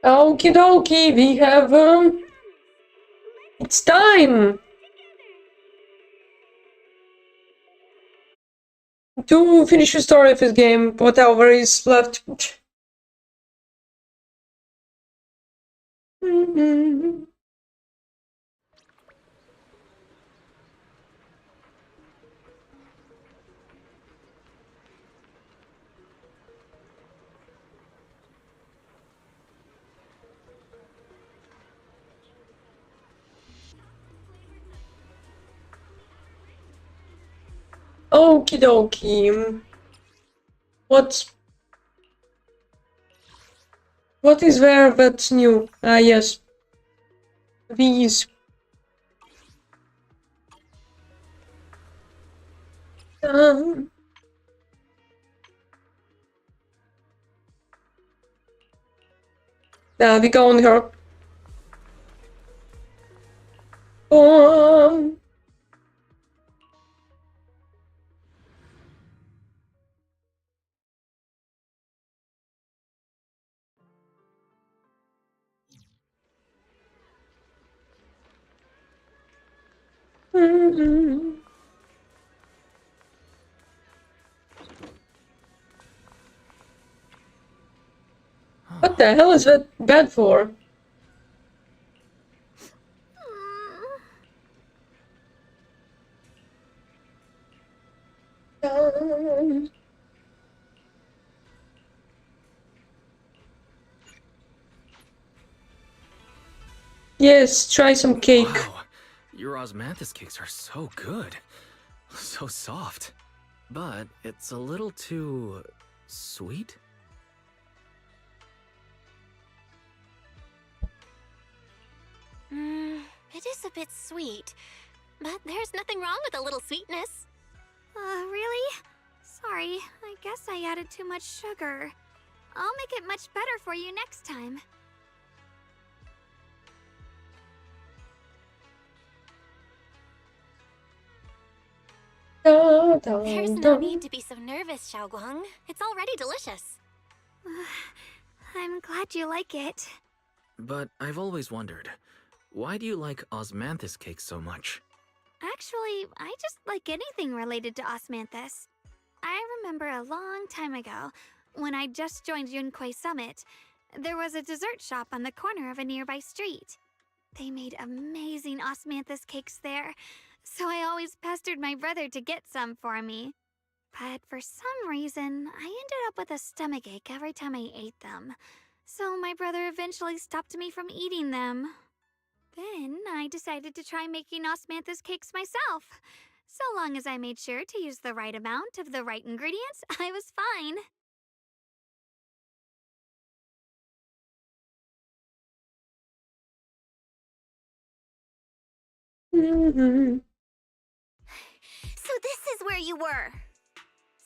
Okie dokie, we have it's time to finish the story of this game, whatever is left. Okie dokie. What is there that's new? Ah, yes. These. We go on her. What the hell is that bad for? Yes, try some cake. Wow, your osmanthus cakes are so good. So soft. But it's a little too... sweet? It is a bit sweet, but there's nothing wrong with a little sweetness. Really? Sorry, I guess I added too much sugar. I'll make it much better for you next time. There's no need to be so nervous, Xiaoguang. It's already delicious. I'm glad you like it. But I've always wondered, why do you like osmanthus cakes so much? Actually, I just like anything related to osmanthus. I remember a long time ago, when I just joined Yunquai Summit, there was a dessert shop on the corner of a nearby street. They made amazing osmanthus cakes there, so I always pestered my brother to get some for me. But for some reason, I ended up with a stomachache every time I ate them. So my brother eventually stopped me from eating them. Then I decided to try making osmanthus cakes myself. So long as I made sure to use the right amount of the right ingredients, I was fine. So this is where you were.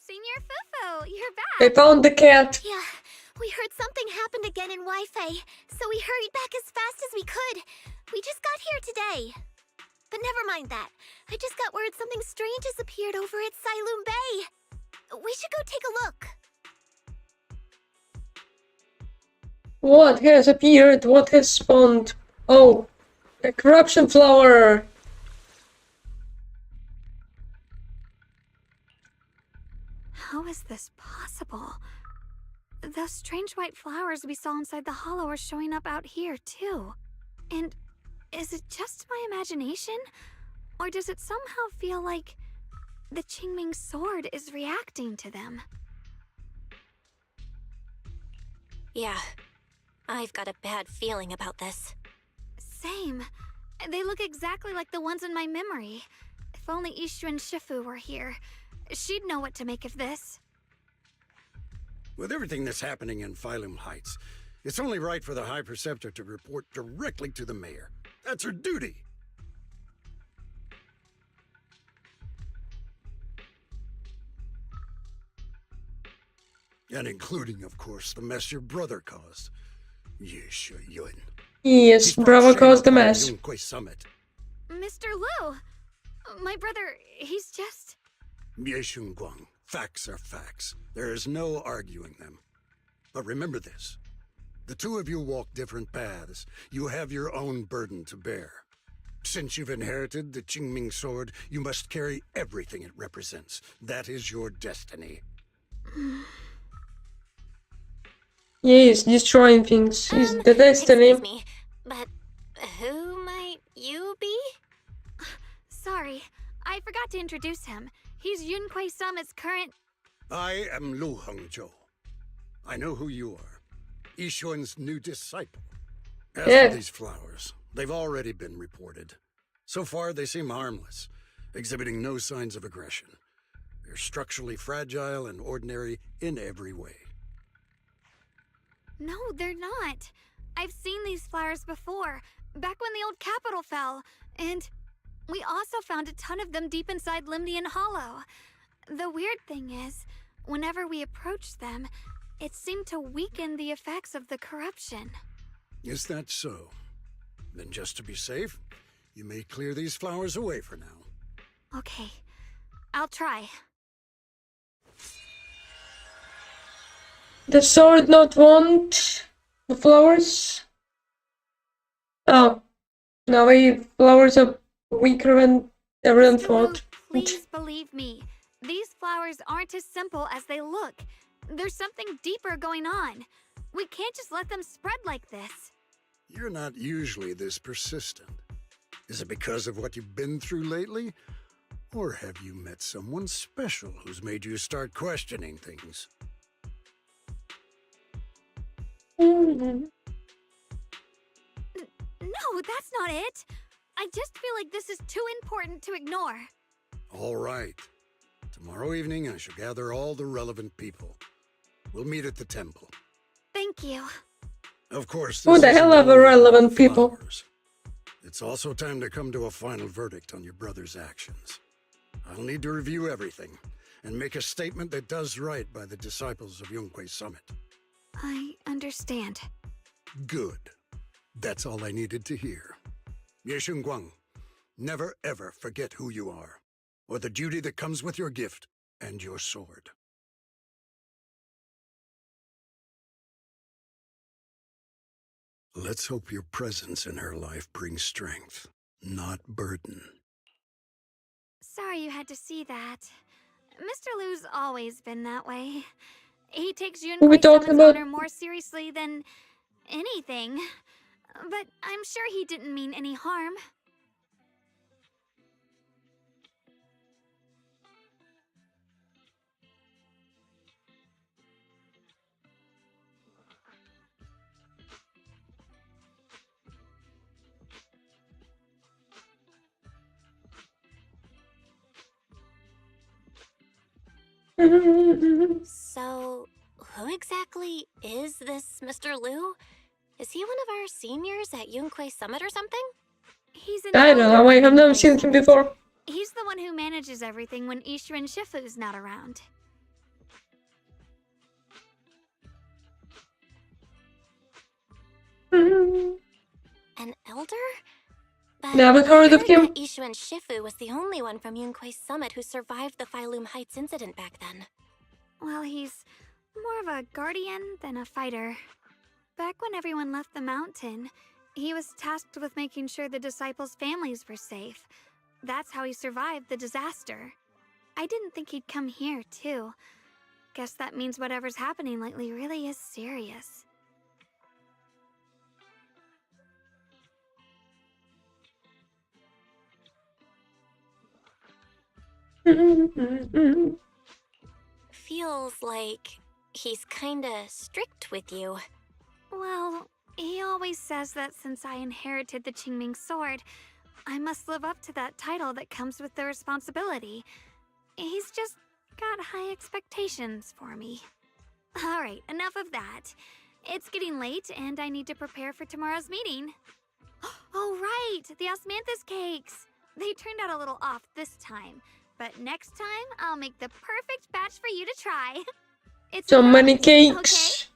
Senior Fufu, you're back. I found the cat. Yeah, we heard something happened again in Wi-Fi, so we hurried back as fast as we could. We just got here today. But never mind that. I just got word something strange has appeared over at Siloom Bay. We should go take a look. What has appeared? What has spawned? Oh, a corruption flower. How is this possible? Those strange white flowers we saw inside the hollow are showing up out here, too. And is it just my imagination? Or does it somehow feel like the Qingming sword is reacting to them? Yeah, I've got a bad feeling about this. Same. They look exactly like the ones in my memory. If only Ishu and Shifu were here, she'd know what to make of this. With everything that's happening in Phylum Heights, it's only right for the High Preceptor to report directly to the mayor. That's her duty. And including, of course, the mess your brother caused. Yes, Yun. Yes, Bravo caused the mess. Summit. Mr. Liu! My brother, he's just... Guang. Facts are facts. There is no arguing them. But remember this. The two of you walk different paths. You have your own burden to bear. Since you've inherited the Qingming sword, you must carry everything it represents. That is your destiny. Yes, destroying things is the destiny. Excuse me, but who might you be? Sorry, I forgot to introduce him. He's Yunquei Summit's current. I am Lu Hongzhou. I know who you are. Yixuan's new disciple. As Yeah. for these flowers, they've already been reported. So far, they seem harmless, exhibiting no signs of aggression. They're structurally fragile and ordinary in every way. No, they're not. I've seen these flowers before, back when the old capital fell, and we also found a ton of them deep inside Limnian Hollow. The weird thing is, whenever we approached them, it seemed to weaken the effects of the corruption. Is that so? Then just to be safe, you may clear these flowers away for now. Okay, I'll try. The sword not want the flowers? Oh. No, the flowers are weaker than everyone Mr. Wu, thought. please believe me. These flowers aren't as simple as they look. There's something deeper going on. We can't just let them spread like this. You're not usually this persistent. Is it because of what you've been through lately? Or have you met someone special who's made you start questioning things? Mhm. No, that's not it. I just feel like this is too important to ignore. All right. Tomorrow evening, I shall gather all the relevant people. We'll meet at the temple. Thank you. Of course, Who this the isn't hell are the only about relevant people? flowers. It's also time to come to a final verdict on your brother's actions. I'll need to review everything and make a statement that does right by the disciples of Yunquei Summit. I understand. Good. That's all I needed to hear. Ye Guang, never ever forget who you are, or the duty that comes with your gift and your sword. Let's hope your presence in her life brings strength, not burden. Sorry you had to see that. Mr. Lu's always been that way. He takes Who we Yunquei talking Summit's about? honor more seriously than anything. But I'm sure he didn't mean any harm. So, who exactly is this Mr. Liu? Is he one of our seniors at Yunquei Summit or something? He's an I don't elder know, I of have never Yunquei seen him Summit. before. He's the one who manages everything when Ishu and Shifu's not around. An elder? But Never I heard of him. that Ishu and Shifu was the only one from Yunquei Summit who survived the Phylum Heights incident back then. Well, he's more of a guardian than a fighter. Back when everyone left the mountain, he was tasked with making sure the disciples' families were safe. That's how he survived the disaster. I didn't think he'd come here, too. Guess that means whatever's happening lately really is serious. Feels like he's kinda strict with you. Well, he always says that since I inherited the Qingming sword, I must live up to that title that comes with the responsibility. He's just got high expectations for me. Alright, enough of that. It's getting late and I need to prepare for tomorrow's meeting. Oh right, the osmanthus cakes! They turned out a little off this time, but next time I'll make the perfect batch for you to try. It's So a many promise, okay? cakes.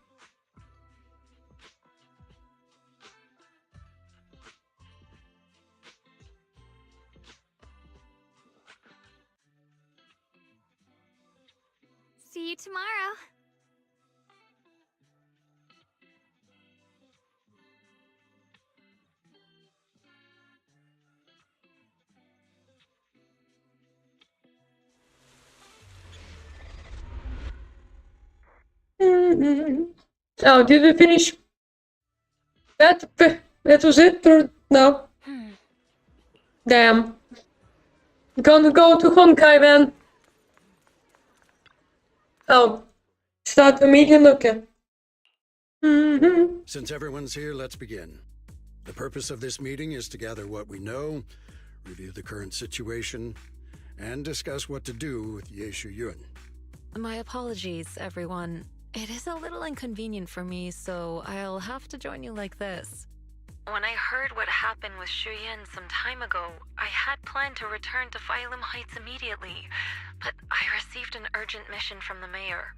See you tomorrow. Oh, did we finish? That was it, or no? Damn. Gonna go to Honkai then. Oh, start immediately. Okay. Since everyone's here, let's begin. The purpose of this meeting is to gather what we know, review the current situation, and discuss what to do with Ye Shuyun. My apologies, everyone. It is a little inconvenient for me, so I'll have to join you like this. When I heard what happened with Shuyan some time ago, I had planned to return to Phylum Heights immediately, but I received an urgent mission from the mayor.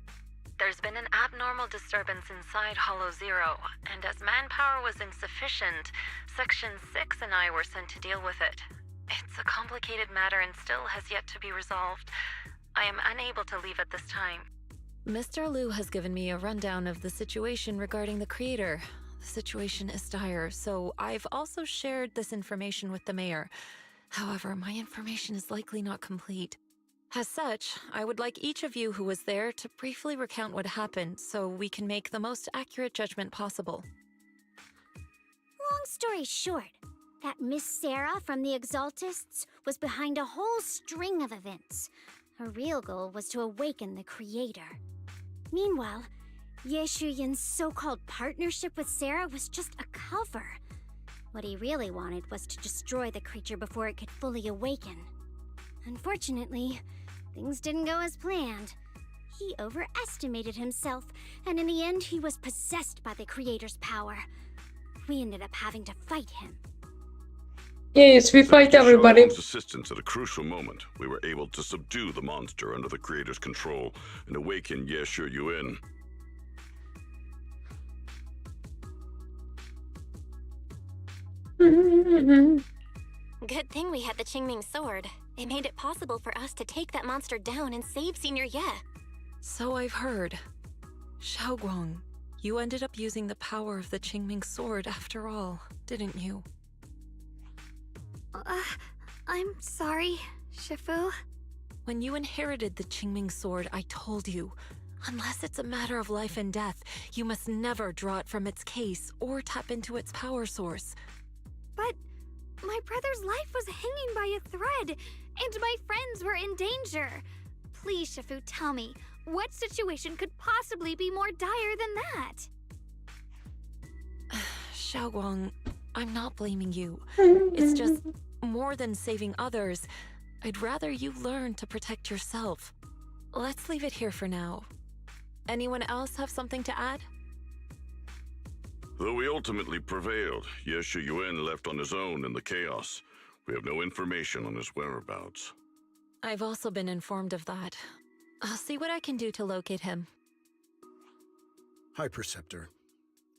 There's been an abnormal disturbance inside Hollow Zero, and as manpower was insufficient, Section 6 and I were sent to deal with it. It's a complicated matter and still has yet to be resolved. I am unable to leave at this time. Mr. Liu has given me a rundown of the situation regarding the creator. The situation is dire, so I've also shared this information with the mayor. However, my information is likely not complete. As such, I would like each of you who was there to briefly recount what happened so we can make the most accurate judgment possible. Long story short, that Miss Sarah from the Exaltists was behind a whole string of events. Her real goal was to awaken the creator. Meanwhile, Ye Shuyin's so-called partnership with Sarah was just a cover. What he really wanted was to destroy the creature before it could fully awaken. Unfortunately, things didn't go as planned. He overestimated himself, and in the end he was possessed by the creator's power. We ended up having to fight him. Yes, we fight everybody. With assistance at a crucial moment, we were able to subdue the monster under the creator's control and awaken Ye Shuyun. Good thing we had the Qingming sword. It made it possible for us to take that monster down and save Senior Ye. So I've heard. Xiaoguang, you ended up using the power of the Qingming sword after all, didn't you? I'm sorry, Shifu. When you inherited the Qingming sword, I told you, unless it's a matter of life and death, you must never draw it from its case or tap into its power source. But my brother's life was hanging by a thread, and my friends were in danger. Please, Shifu, tell me, what situation could possibly be more dire than that? Xiaoguang, I'm not blaming you. It's just, more than saving others, I'd rather you learn to protect yourself. Let's leave it here for now. Anyone else have something to add? Though we ultimately prevailed, Ye Shuyun left on his own in the chaos. We have no information on his whereabouts. I've also been informed of that. I'll see what I can do to locate him. High Preceptor,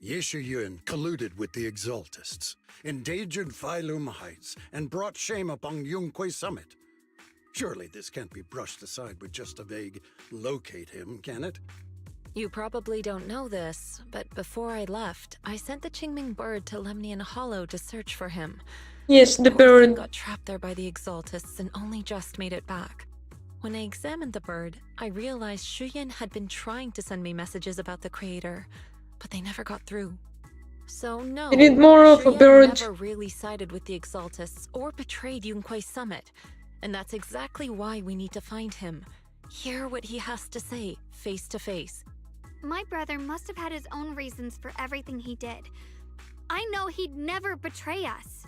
Ye Shuyun colluded with the Exaltists, endangered Phylum Heights, and brought shame upon Yunquay Summit. Surely this can't be brushed aside with just a vague locate him, can it? You probably don't know this, but before I left, I sent the Qingming bird to Lemnian Hollow to search for him. Yes, the Poor bird. thing got trapped there by the Exaltists and only just made it back. When I examined the bird, I realized Shuyan had been trying to send me messages about the creator, but they never got through. So no, We need more of a Shuyan bird. never really sided with the Exaltists or betrayed Yunquay Summit, and that's exactly why we need to find him. Hear what he has to say, face to face. My brother must have had his own reasons for everything he did. I know he'd never betray us.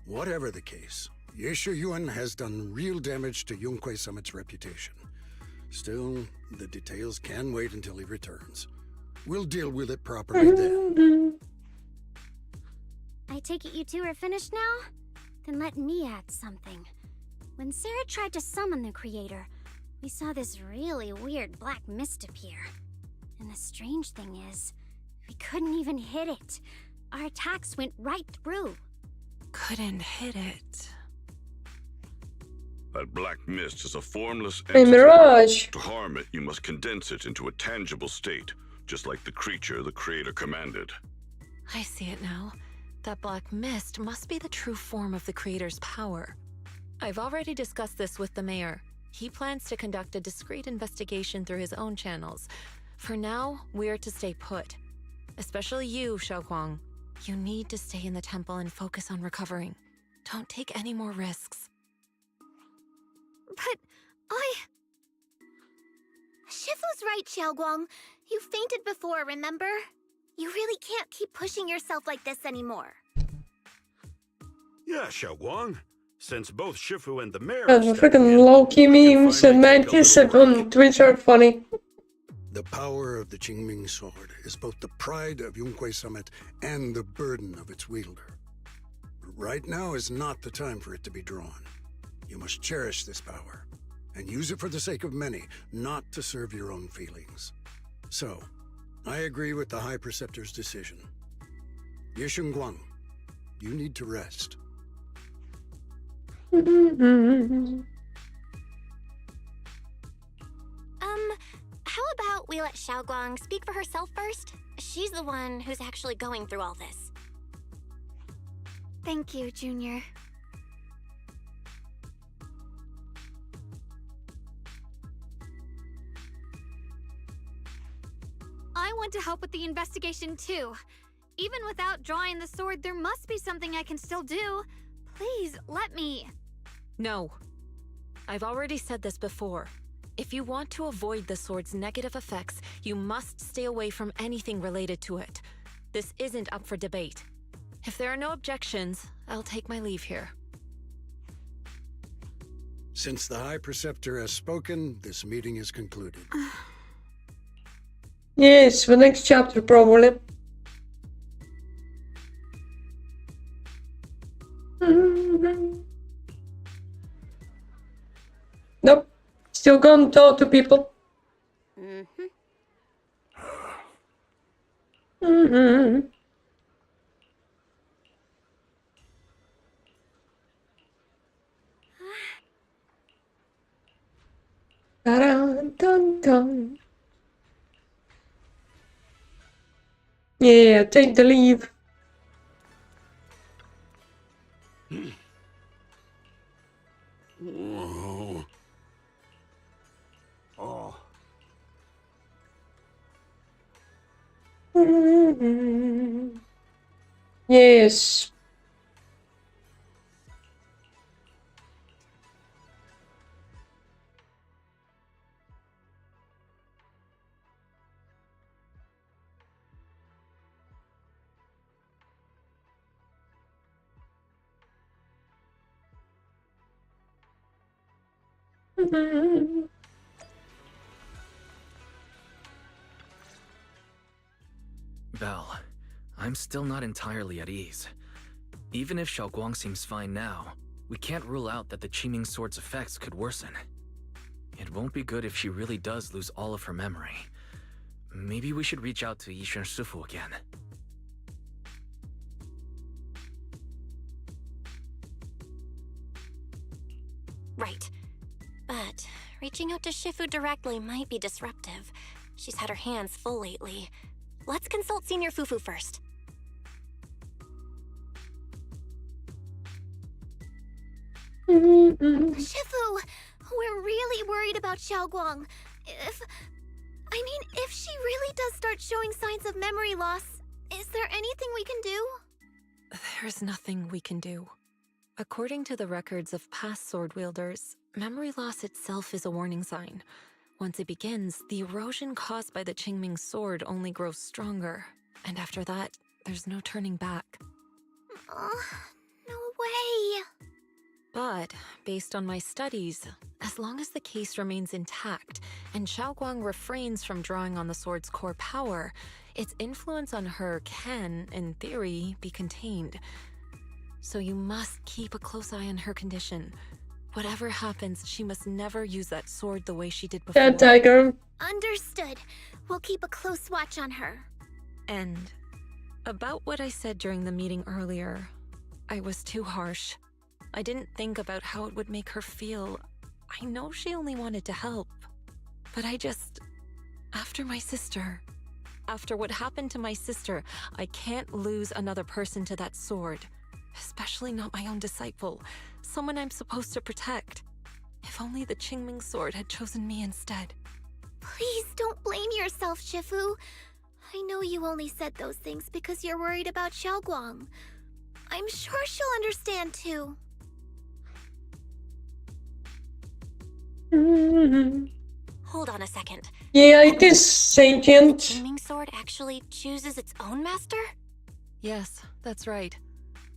Whatever the case, Ye Shuyun has done real damage to Yunquay Summit's reputation. Still, the details can wait until he returns. We'll deal with it properly then. I take it you two are finished now? Then let me add something. When Sarah tried to summon the creator, we saw this really weird black mist appear. And the strange thing is, we couldn't even hit it. Our attacks went right through. Couldn't hit it. That black mist is a formless A entity. mirage. To harm it, you must condense it into a tangible state, just like the creature the creator commanded. I see it now. That black mist must be the true form of the creator's power. I've already discussed this with the mayor. He plans to conduct a discreet investigation through his own channels. For now, we're to stay put. Especially you, Xiaoguang. You need to stay in the temple and focus on recovering. Don't take any more risks. But Shifu's right, Xiaoguang. You fainted before, remember? You really can't keep pushing yourself like this anymore. Yeah, Xiaoguang. Since both Shifu and the mayor The are stepping freaking in, low-key we can memes finally and man take a kiss little break. on Twitch are funny. The power of the Qingming sword is both the pride of Yunhui Summit and the burden of its wielder. Right now is not the time for it to be drawn. You must cherish this power, and use it for the sake of many, not to serve your own feelings. So, I agree with the High Preceptor's decision. Yishun Guang, you need to rest. How about we let Xiaoguang speak for herself first? She's the one who's actually going through all this. thank you, Junior. I want to help with the investigation too. Even without drawing the sword, there must be something I can still do. Please, let me. No. I've already said this before. If you want to avoid the sword's negative effects, you must stay away from anything related to it. This isn't up for debate. If there are no objections, I'll take my leave here. Since the High Preceptor has spoken, this meeting is concluded. Yes, the next chapter probably. Nope. Still gonna talk to people. Dun, dun, dun. Yeah, take the leave. Whoa. Oh. Yes. Belle, I'm still not entirely at ease. Even if Xiaoguang seems fine now, we can't rule out that the Qiming Sword's effects could worsen. It won't be good if she really does lose all of her memory. Maybe we should reach out to Yishun Shifu again. Right. But reaching out to Shifu directly might be disruptive. She's had her hands full lately. Let's consult Senior Fufu first. Shifu, we're really worried about Xiaoguang. If she really does start showing signs of memory loss, is there anything we can do? There's nothing we can do. According to the records of past sword wielders, memory loss itself is a warning sign. Once it begins, the erosion caused by the Qingming sword only grows stronger, and after that, there's no turning back. No way. But, based on my studies, as long as the case remains intact and Xiaoguang refrains from drawing on the sword's core power, its influence on her can, in theory, be contained. So you must keep a close eye on her condition. Whatever happens, she must never use that sword the way she did before. Yeah, Tiger. Understood. We'll keep a close watch on her. And about what I said during the meeting earlier, I was too harsh. I didn't think about how it would make her feel. I know she only wanted to help, but after my sister, after what happened to my sister, I can't lose another person to that sword, especially not my own disciple, someone I'm supposed to protect. If only the Qingming sword had chosen me instead. Please don't blame yourself, Shifu. I know you only said those things because you're worried about Xiaoguang. I'm sure she'll understand too. Hold on a second. Yeah, it is The sentient. Qingming sword actually chooses its own master? Yes, that's right.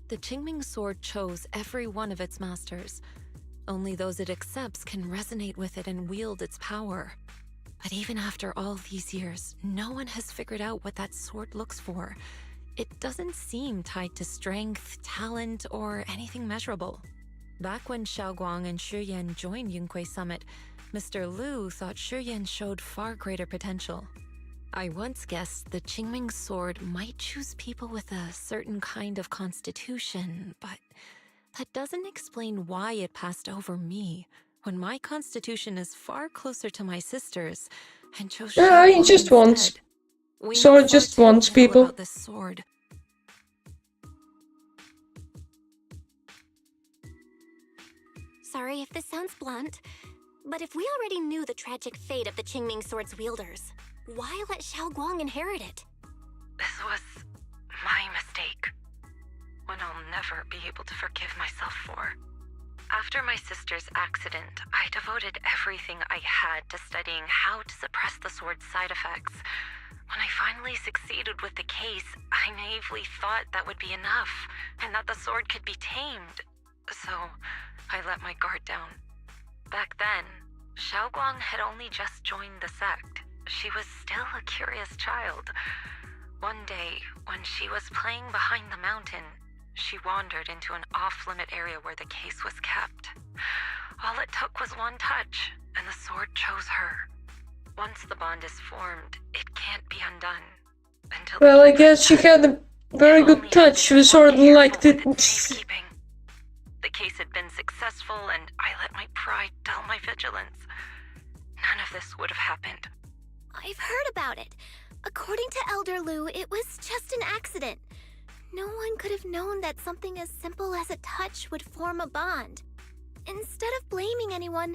The Qingming sword chose every one of its masters. Only those it accepts can resonate with it and wield its power. But even after all these years, no one has figured out what that sword looks for. It doesn't seem tied to strength, talent, or anything measurable. Back when Xiaoguang and Shiyan joined Yunque Summit, Mr. Liu thought Shiyan showed far greater potential. I once guessed the Qingming sword might choose people with a certain kind of constitution, but that doesn't explain why it passed over me, when my constitution is far closer to my sister's, and chose Yeah, he Xiaoguang just wants. instead. We Sword know far just too wants little people. about this sword. Sorry if this sounds blunt, but if we already knew the tragic fate of the Qingming sword's wielders, why let Xiaoguang inherit it? This was my mistake. One I'll never be able to forgive myself for. After my sister's accident, I devoted everything I had to studying how to suppress the sword's side effects. When I finally succeeded with the case, I naively thought that would be enough, and that the sword could be tamed. So, I let my guard down. Back then, Xiaoguang had only just joined the sect. She was still a curious child. One day, when she was playing behind the mountain, she wandered into an off-limit area where the case was kept. All it took was one touch, and the sword chose her. Once the bond is formed, it can't be undone. Until the Well, I keeper guess she had a very If only good I'd touch been with more sword like careful with the. its safekeeping. The case had been successful, and I let my pride dull my vigilance. None of this would have happened. I've heard about it. According to Elder Liu, it was just an accident. No one could have known that something as simple as a touch would form a bond. Instead of blaming anyone,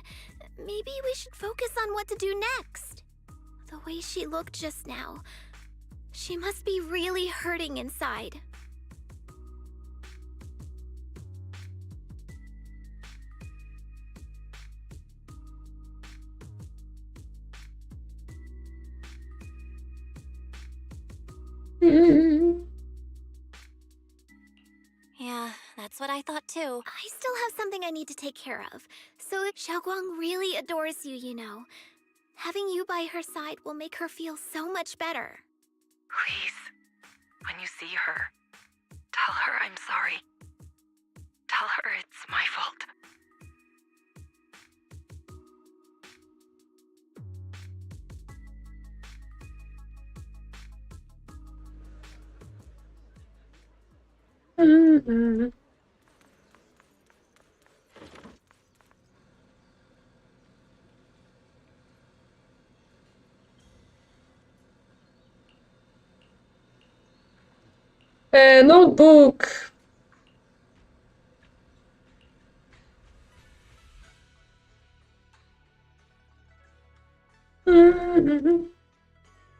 maybe we should focus on what to do next. The way she looked just now, she must be really hurting inside. Yeah, that's what I thought too. I still have something I need to take care of. So Xiaoguang really adores you, you know. Having you by her side will make her feel so much better. Please, when you see her, tell her I'm sorry. Tell her it's my fault. Notebook.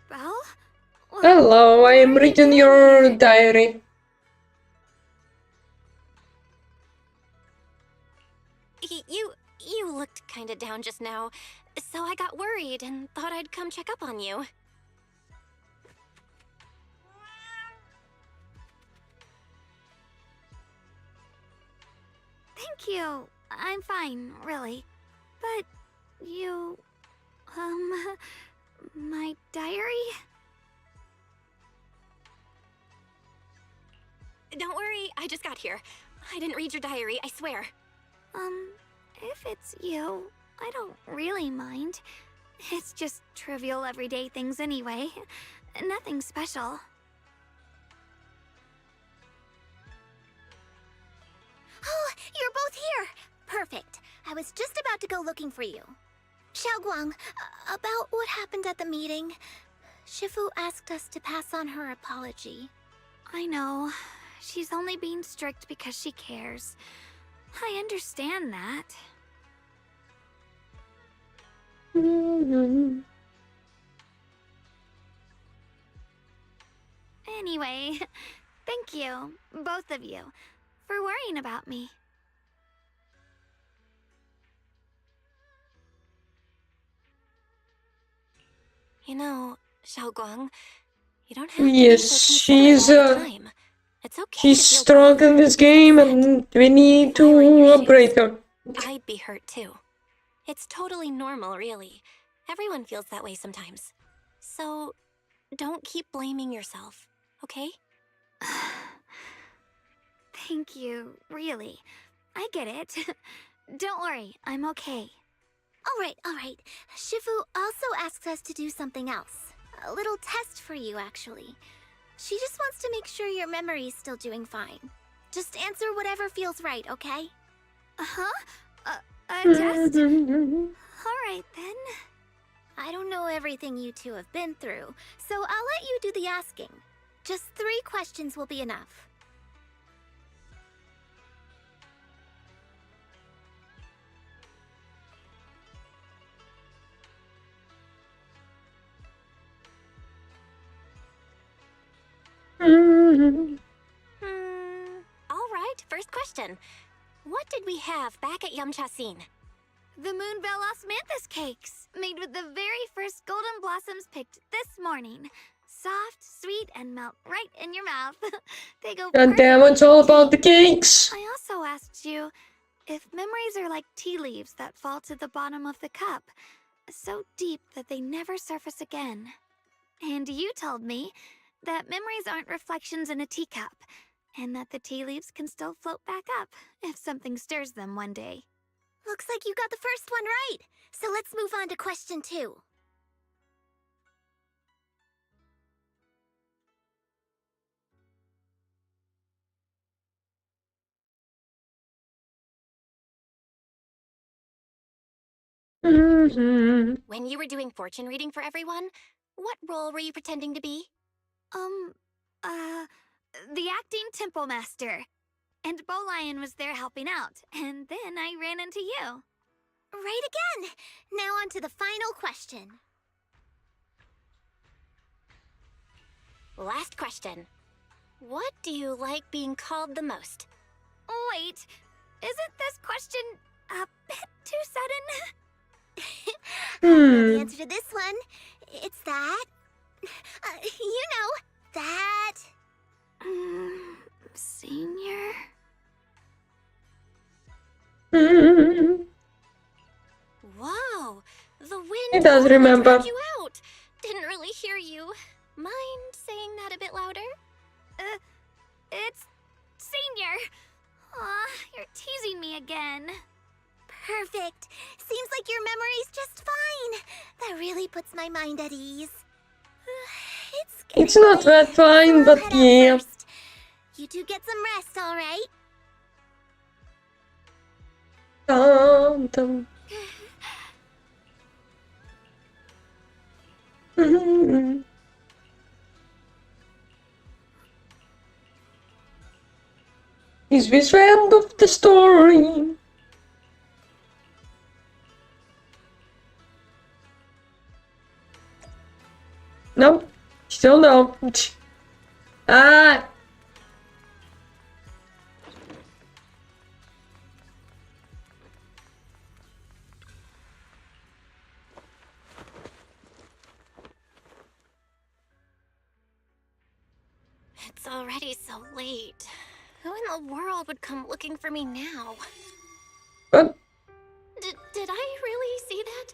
Well? Hello, I am What are you reading doing your here? diary. You looked kinda down just now, so I got worried and thought I'd come check up on you. Thank you. I'm fine, really. But you... my diary? Don't worry, I just got here. I didn't read your diary, I swear. If it's you, I don't really mind. It's just trivial everyday things anyway. Nothing special. Oh, you're both here! Perfect. I was just about to go looking for you. Xiaoguang, about what happened at the meeting. Shifu asked us to pass on her apology. I know. She's only being strict because she cares. I understand that. Anyway, thank you, both of you, for worrying about me. You know, Xiaoguang, you don't have to Yes, be so considerate she's all the time. It's okay she's to feel strong bothered in this and game, upset. and we need If I were in to your upgrade shoes, her. I'd be hurt too. It's totally normal, really. Everyone feels that way sometimes. So, don't keep blaming yourself, okay? Thank you, really. I get it. Don't worry, I'm okay. All right. Shifu also asks us to do something else. A little test for you, actually. She just wants to make sure your memory's still doing fine. Just answer whatever feels right, okay? Uh-huh? A test? Alright then. I don't know everything you two have been through, so I'll let you do the asking. Just 3 questions will be enough. All right, first question. What did we have back at Yamchasin? The Moonbell Osmanthus cakes, made with the very first golden blossoms picked this morning. Soft, sweet, and melt right in your mouth. They go God damn, perfectly it's all with about the tea. cakes. I also asked you if memories are like tea leaves that fall to the bottom of the cup, so deep that they never surface again. And you told me that memories aren't reflections in a teacup, and that the tea leaves can still float back up if something stirs them one day. Looks like you got the first one right. So let's move on to question 2. When you were doing fortune reading for everyone, what role were you pretending to be? The acting temple master. And Bowlion was there helping out, and then I ran into you. Right again! Now on to the final question. Last question. What do you like being called the most? Wait, isn't this question a bit too sudden? I know the answer to this one. It's that. You know, that. Senior? Whoa! The wind He does totally remember. drowned you out. Didn't really hear you. Mind saying that a bit louder? It's Senior. Aw, you're teasing me again. Perfect. Seems like your memory's just fine. That really puts my mind at ease. It's not that fine, so I'll but head out yeah. first. You two get some rest, all right? Dum, dum. Is this the end of the story? No, still no. Ah! It's already so late. Who in the world would come looking for me now? What? Did I really see that?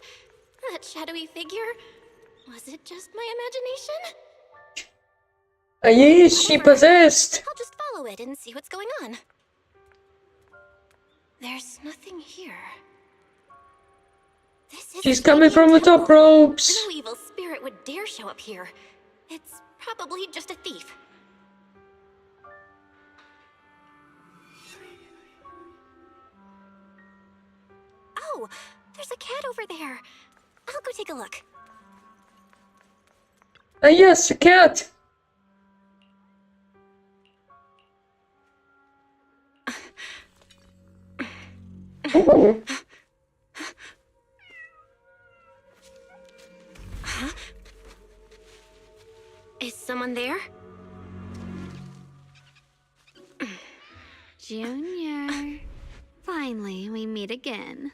That shadowy figure? Was it just my imagination? Is she Whatever. possessed? I'll just follow it and see what's going on. There's nothing here. This is She's coming from the top ropes. No evil spirit would dare show up here. It's probably just a thief. Oh, there's a cat over there. I'll go take a look. Yes, a cat. Ooh. Is someone there? Junior. Finally, we meet again.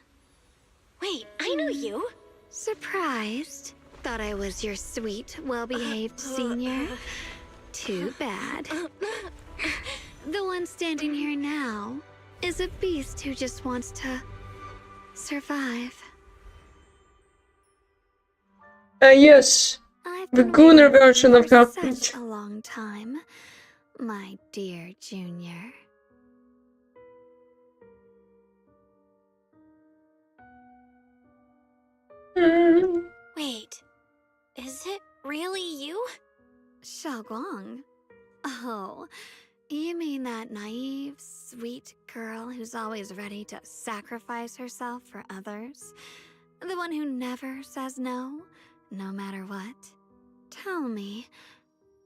Wait, I know you. Surprised? Thought I was your sweet, well-behaved senior? Too bad. The one standing here now is a beast who just wants to survive. Yes. I've The been Gunner waiting version for of her. such a long time, my dear Junior. Wait, is it really you? Xiaoguang? Oh, you mean that naive, sweet girl who's always ready to sacrifice herself for others? The one who never says no, no matter what? Tell me,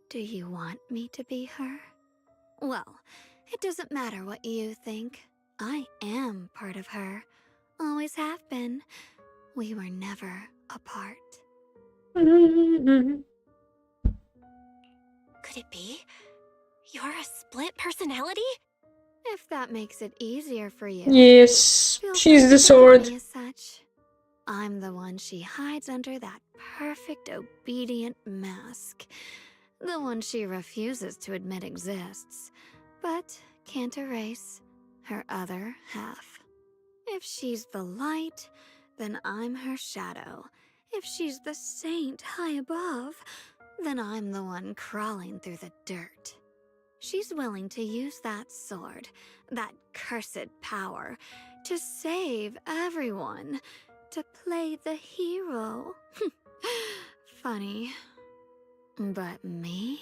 do you want me to be her? Well, it doesn't matter what you think. I am part of her. Always have been. We were never apart. Could it be? You're a split personality? If that makes it easier for you. Yes, Feel she's free the to think of sword. me as such. I'm the one she hides under that perfect obedient mask. The one she refuses to admit exists, but can't erase her other half. If she's the light, then I'm her shadow. If she's the saint high above, then I'm the one crawling through the dirt. She's willing to use that sword, that cursed power, to save everyone, to play the hero. Funny. But me?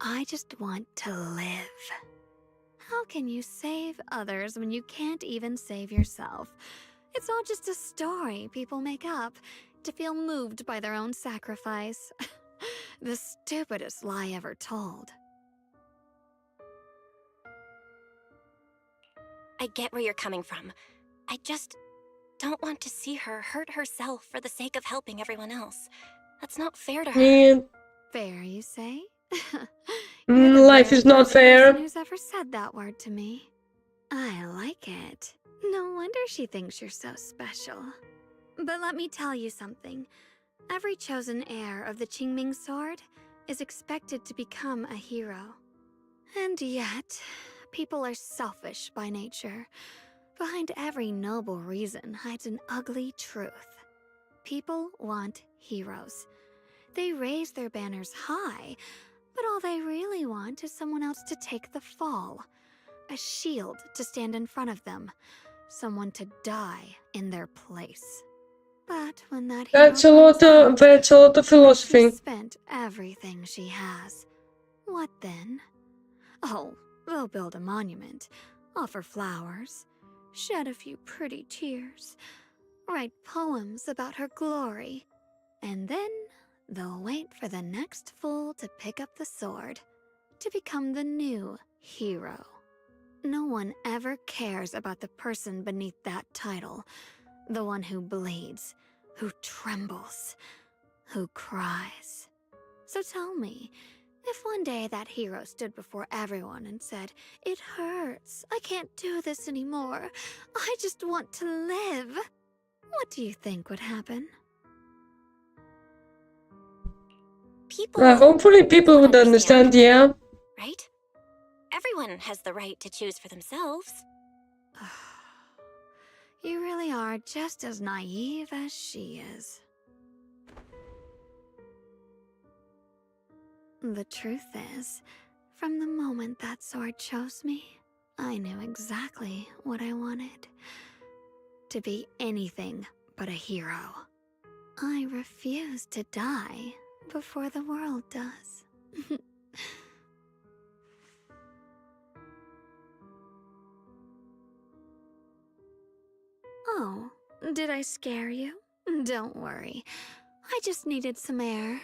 I just want to live. How can you save others when you can't even save yourself? It's all just a story people make up to feel moved by their own sacrifice. The stupidest lie ever told. I get where you're coming from. I just don't want to see her hurt herself for the sake of helping everyone else. That's not fair to her. Yeah. Fair, you say? You're the Life very is not first fair. person who's ever said that word to me. I like it. No wonder she thinks you're so special. But let me tell you something. Every chosen heir of the Qingming sword is expected to become a hero. And yet, people are selfish by nature. Behind every noble reason hides an ugly truth. People want heroes. They raise their banners high, but all they really want is someone else to take the fall. A shield to stand in front of them. Someone to die in their place. But when that hero That's a lot of she's philosophy. spent everything she has. What then? Oh, they'll build a monument, offer flowers, shed a few pretty tears, write poems about her glory, and then they'll wait for the next fool to pick up the sword, to become the new hero. No one ever cares about the person beneath that title, the one who bleeds, who trembles, who cries. So tell me, if one day that hero stood before everyone and said, "It hurts, I can't do this anymore, I just want to live," what do you think would happen? People Hopefully people would understand, yeah. right? Everyone has the right to choose for themselves. You really are just as naive as she is. The truth is, from the moment that sword chose me, I knew exactly what I wanted. To be anything but a hero. I refuse to die before the world does. Oh, did I scare you? Don't worry. I just needed some air.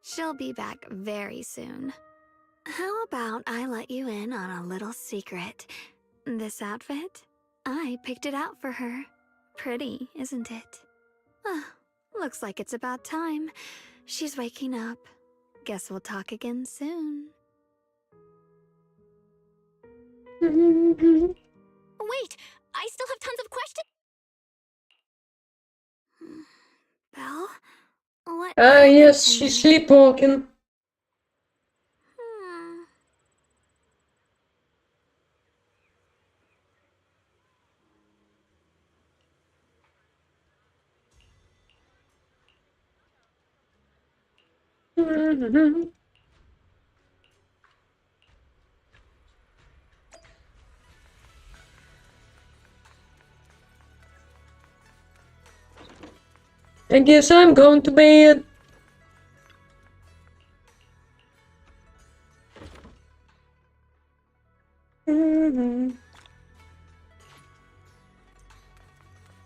She'll be back very soon. How about I let you in on a little secret? This outfit? I picked it out for her. Pretty, isn't it? Looks like it's about time. She's waking up. Guess we'll talk again soon. Wait, I still have tons of questions. Belle? What Ah, happened yes, to she's me? sleepwalking. Hmm. I guess I'm going to bed.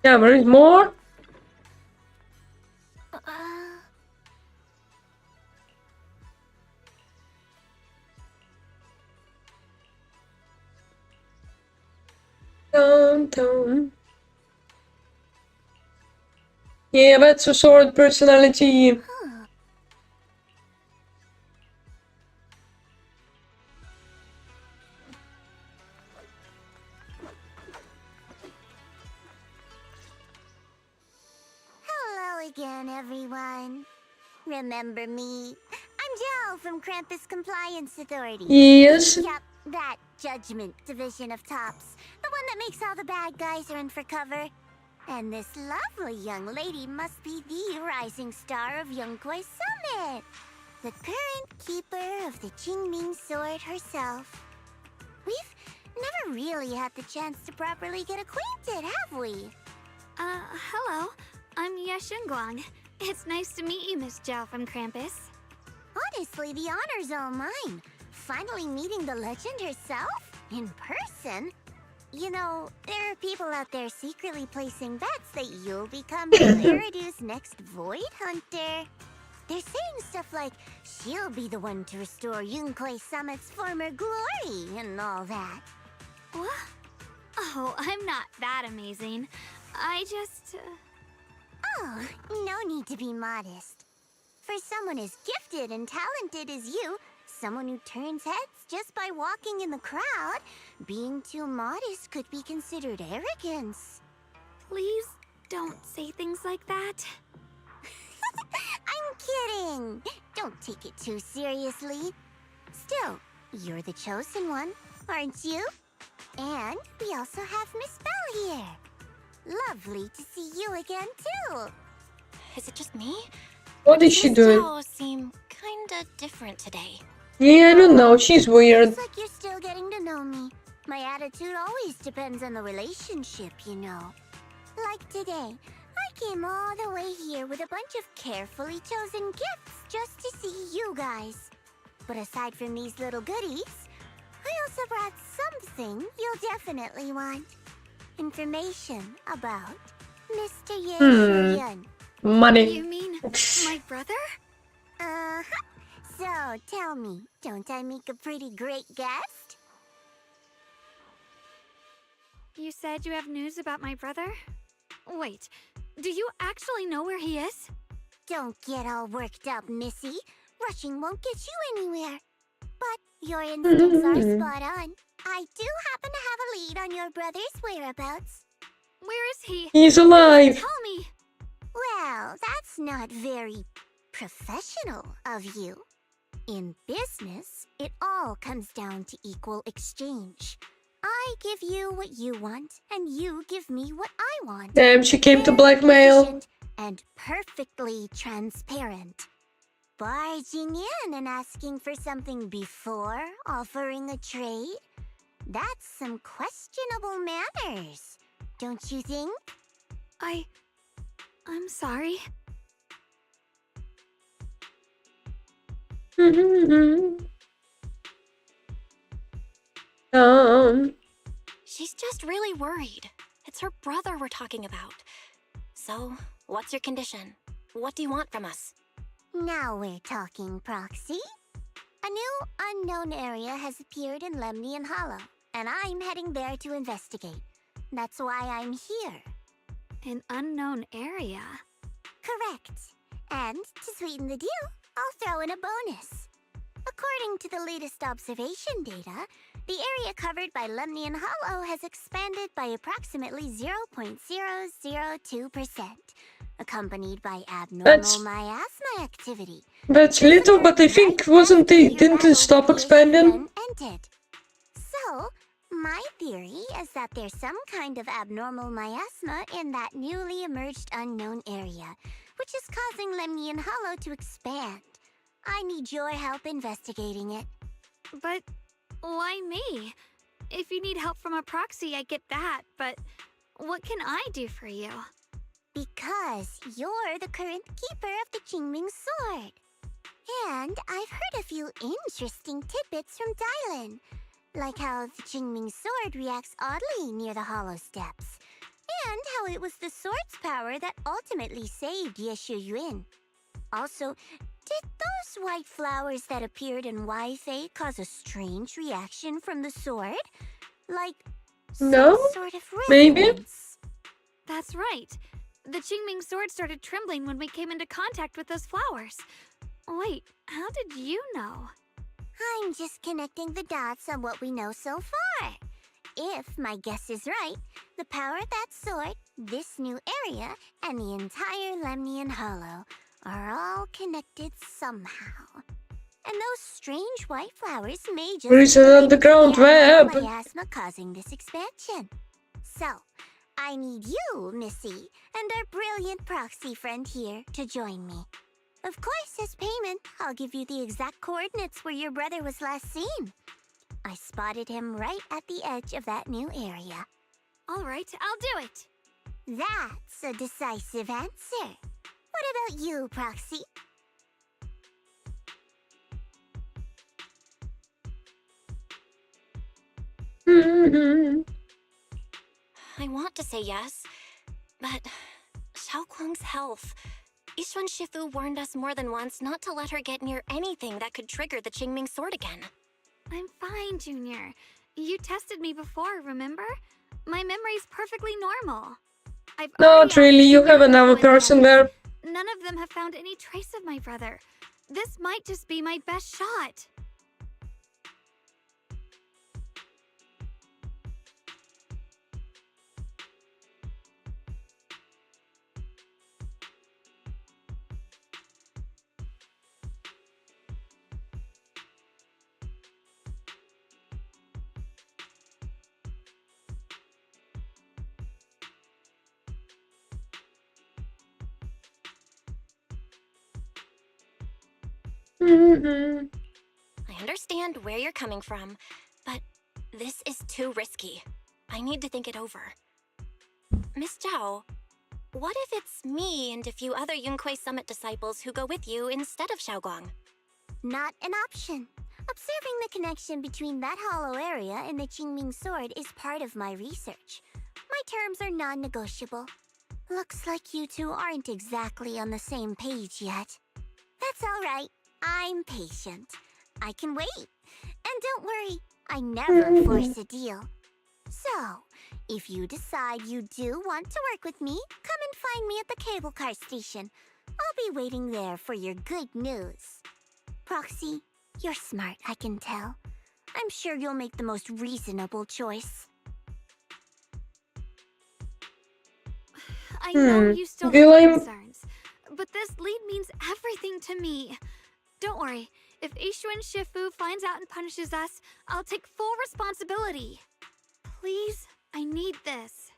Yeah, there is more. Downtown. Yeah, that's a sword personality. Hello again, everyone. Remember me? I'm Jill from Krampus Compliance Authority. Yes. Yep, that Judgment Division of Tops. The one that makes all the bad guys run for cover. And this lovely young lady must be the rising star of Yunkwei Summit. The current keeper of the Qingming sword herself. We've never really had the chance to properly get acquainted, have we? Hello. I'm Yashunguang. It's nice to meet you, Miss Zhao from Krampus. Honestly, the honor's all mine. Finally meeting the legend herself? In person? You know, there are people out there secretly placing bets that you'll become Iridu's next Void Hunter. They're saying stuff like, she'll be the one to restore Yunkwei Summit's former glory and all that. What? Oh, I'm not that amazing. I just... Oh, no need to be modest. For someone as gifted and talented as you, someone who turns heads just by walking in the crowd, being too modest could be considered arrogance. Please don't say things like that. I'm kidding! Don't take it too seriously. Still, you're the chosen one, aren't you? And we also have Miss Belle here. Lovely to see you again, too. Is it just me? What is she Miss doing? Zhao seem kinda different today. Yeah, I don't know. She's weird. Looks like you're still getting to know me. My attitude always depends on the relationship, you know. Like today, I came all the way here with a bunch of carefully chosen gifts just to see you guys. But aside from these little goodies, I also brought something you'll definitely want. Information about Mr. Ye Shuyun. Money. You mean my brother? Uh-huh. So, tell me, don't I make a pretty great guest? You said you have news about my brother? Wait, do you actually know where he is? Don't get all worked up, Missy. Rushing won't get you anywhere. But your instincts are spot on. I do happen to have a lead on your brother's whereabouts. Where is he? He's alive. Tell me. Well, that's not very professional of you. In business, it all comes down to equal exchange. I give you what you want, and you give me what I want. Damn, she came to Fair, blackmail. efficient, and perfectly transparent. Barging in and asking for something before offering a trade? That's some questionable manners, don't you think? I'm sorry. She's just really worried. It's her brother we're talking about. So, what's your condition? What do you want from us? Now we're talking, Proxy. A new unknown area has appeared in Lemnian Hollow, and I'm heading there to investigate. That's why I'm here. An unknown area? Correct. And to sweeten the deal, I'll throw in a bonus. According to the latest observation data, the area covered by Lemnian Hollow has expanded by approximately 0.002%, accompanied by abnormal That's- miasma activity. That's little, but I think wasn't they didn't it stop expanding? Ended. So, my theory is that there's some kind of abnormal miasma in that newly emerged unknown area, which is causing Lemnian Hollow to expand. I need your help investigating it. But why me? If you need help from a proxy, I get that, but what can I do for you? Because you're the current keeper of the Qingming Sword. And I've heard a few interesting tidbits from Dylan, like how the Qingming Sword reacts oddly near the Hollow Steps, and how it was the sword's power that ultimately saved Yeshu Yuan. Also, did those white flowers that appeared in Wi-Fi cause a strange reaction from the sword? Like, No, some sort of maybe. resonance? That's right. The Qingming sword started trembling when we came into contact with those flowers. Wait, how did you know? I'm just connecting the dots on what we know so far. If my guess is right, the power of that sword, this new area, and the entire Lemnian Hollow are all connected somehow. And those strange white flowers may just There is be an the underground abnormal web. miasma causing this expansion. So, I need you, Missy, and our brilliant proxy friend here to join me. Of course, as payment, I'll give you the exact coordinates where your brother was last seen. I spotted him right at the edge of that new area. All right, I'll do it. That's a decisive answer. What about you, Proxy? I want to say yes, but Xiaoguang's health. Yishuan Shifu warned us more than once not to let her get near anything that could trigger the Qingming sword again. I'm fine, Junior. You tested me before, remember? My memory's perfectly normal. I've Not already really, asked you have Junior another and the person others. there. None of them have found any trace of my brother. This might just be my best shot. I understand where you're coming from, but this is too risky. I need to think it over. Miss Zhao, what if it's me and a few other Yunquei Summit disciples who go with you instead of Xiaoguang? Not an option. Observing the connection between that hollow area and the Qingming sword is part of my research. My terms are non-negotiable. Looks like you two aren't exactly on the same page yet. That's all right. I'm patient. I can wait. And don't worry, I never force a deal. So, if you decide you do want to work with me, come and find me at the cable car station. I'll be waiting there for your good news. Proxy, you're smart, I can tell. I'm sure you'll make the most reasonable choice. I know you still Will have I- concerns, but this lead means everything to me. Don't worry, if Ishuan Shifu finds out and punishes us, I'll take full responsibility. Please, I need this.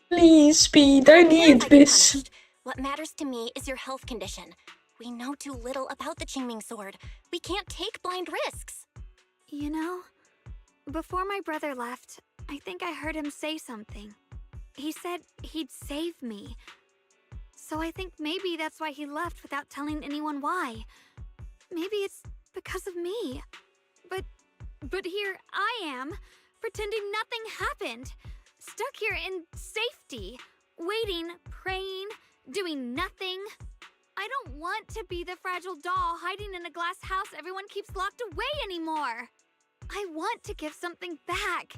Please, Speed, I Care need if I get this. punished. What matters to me is your health condition. We know too little about the Qingming sword. We can't take blind risks. You know, before my brother left, I think I heard him say something. He said he'd save me. So I think maybe that's why he left without telling anyone why. Maybe it's because of me. But here I am, pretending nothing happened. Stuck here in safety, waiting, praying, doing nothing. I don't want to be the fragile doll hiding in a glass house everyone keeps locked away anymore. I want to give something back.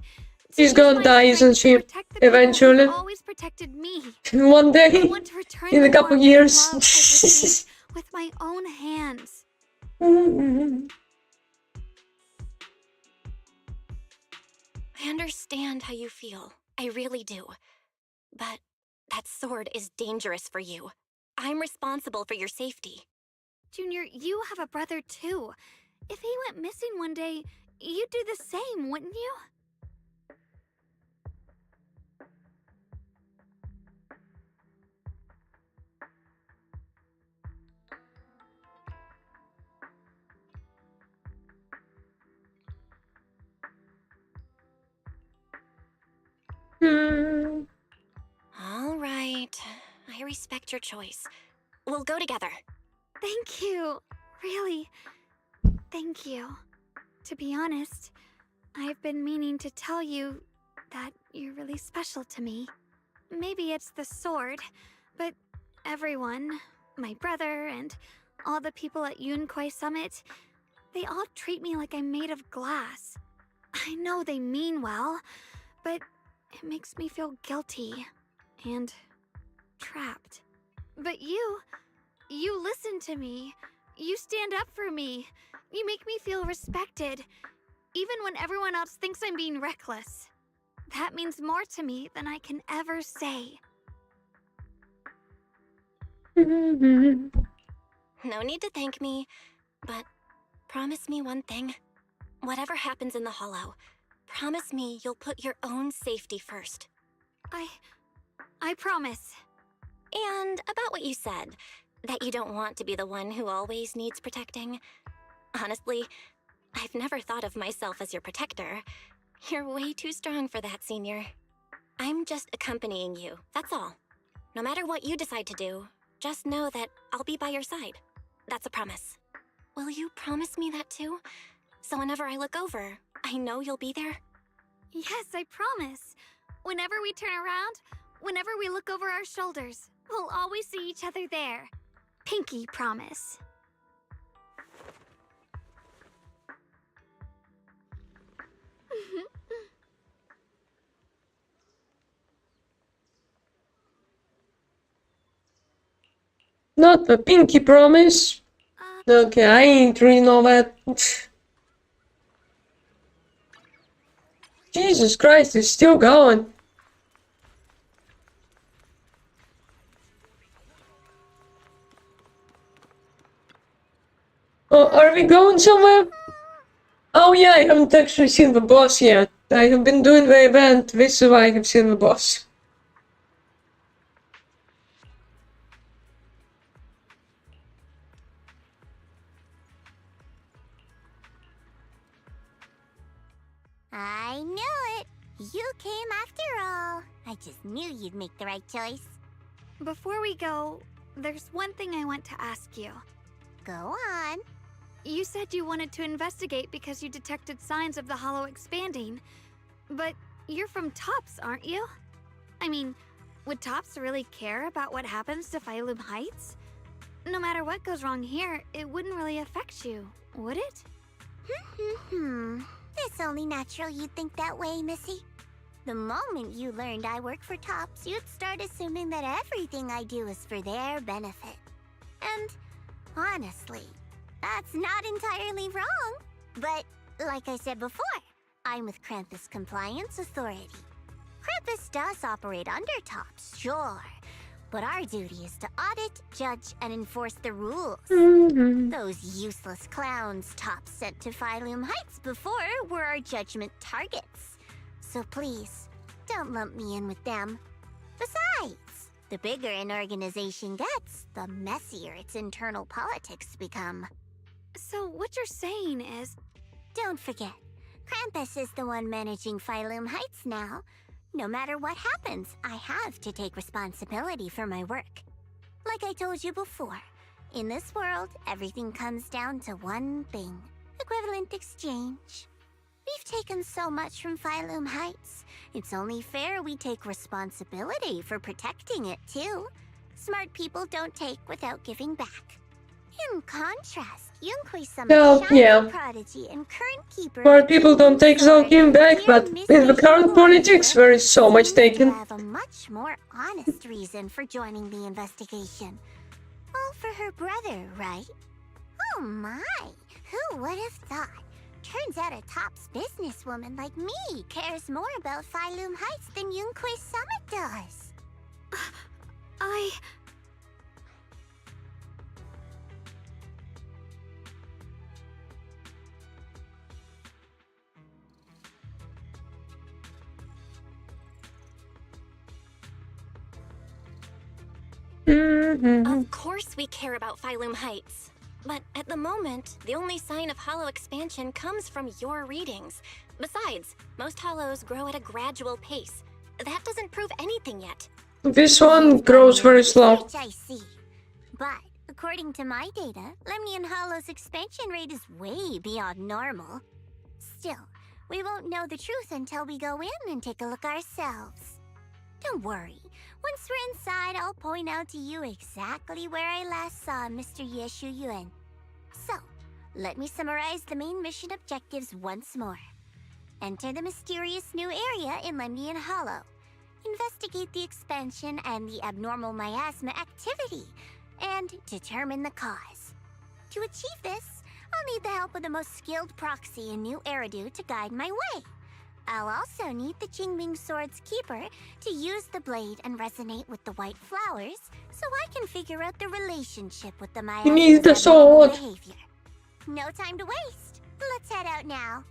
She's Use gonna my die, strength isn't to she? protect the people who've Eventually. always protected me. One I day. want to return In a the couple warmth years. and love I've received with my own hands. I understand how you feel. I really do. But that sword is dangerous for you. I'm responsible for your safety. Junior, you have a brother too. If he went missing one day, you'd do the same, wouldn't you? Hmm. All right. I respect your choice. We'll go together. Thank you. Really, thank you. To be honest, I've been meaning to tell you that you're really special to me. Maybe it's the sword, but everyone, my brother and all the people at Yunquay Summit, they all treat me like I'm made of glass. I know they mean well, but it makes me feel guilty and trapped. But you listen to me. You stand up for me. You make me feel respected, even when everyone else thinks I'm being reckless. That means more to me than I can ever say. No need to thank me, but promise me one thing. Whatever happens in the Hollow, promise me you'll put your own safety first. I promise. And about what you said, that you don't want to be the one who always needs protecting. Honestly, I've never thought of myself as your protector. You're way too strong for that, Senior. I'm just accompanying you, that's all. No matter what you decide to do, just know that I'll be by your side. That's a promise. Will you promise me that too? So whenever I look over, I know you'll be there? Yes, I promise. Whenever we turn around, whenever we look over our shoulders, we'll always see each other there. Pinky promise. Not a pinky promise. Okay, I ain't reading all that. Jesus Christ, it's still going. Oh, are we going somewhere? Oh yeah, I haven't actually seen the boss yet. I have been doing the event, this is why I have seen the boss. I knew it! You came after all. I just knew you'd make the right choice. Before we go, there's one thing I want to ask you. Go on. You said you wanted to investigate because you detected signs of the Hollow expanding. But you're from Tops, aren't you? I mean, would Tops really care about what happens to Phylum Heights? No matter what goes wrong here, it wouldn't really affect you, would it? It's only natural you'd think that way, Missy. The moment you learned I work for Tops, you'd start assuming that everything I do is for their benefit. And honestly, that's not entirely wrong. But like I said before, I'm with Krampus Compliance Authority. Krampus does operate under Tops, sure. But our duty is to audit, judge, and enforce the rules. Those useless clowns Tops sent to Phylum Heights before were our judgment targets. So please, don't lump me in with them. Besides, the bigger an organization gets, the messier its internal politics become. So what you're saying is... Don't forget, Krampus is the one managing Phylum Heights now. No matter what happens, I have to take responsibility for my work. Like I told you before, in this world, everything comes down to one thing: equivalent exchange. We've taken so much from Phylum Heights. It's only fair we take responsibility for protecting it, too. Smart people don't take without giving back. In contrast, Yunquay Summit prodigy and current keeper... Smart people don't take without giving back, but in the current politics, there is so much taken. ...have a much more honest reason for joining the investigation. All for her brother, right? Oh my, who would have thought? Turns out a tops businesswoman like me cares more about Phylum Heights than Yunquay Summit does. Of course we care about Phylum Heights. But at the moment, the only sign of hollow expansion comes from your readings. Besides, most hollows grow at a gradual pace. That doesn't prove anything yet. This one grows very slow. Research, I see. But according to my data, Lemnian Hollow's expansion rate is way beyond normal. Still, we won't know the truth until we go in and take a look ourselves. Don't worry. Once we're inside, I'll point out to you exactly where I last saw Mr. Yeshu Yuan. So, let me summarize the main mission objectives once more. Enter the mysterious new area in Lemnian Hollow. Investigate the expansion and the abnormal miasma activity, and determine the cause. To achieve this, I'll need the help of the most skilled proxy in New Eridu to guide my way. I'll also need the Qingming Sword's keeper to use the blade and resonate with the white flowers so I can figure out the relationship with the miasma's He needs the abnormal sword. behavior. No time to waste. Let's head out now.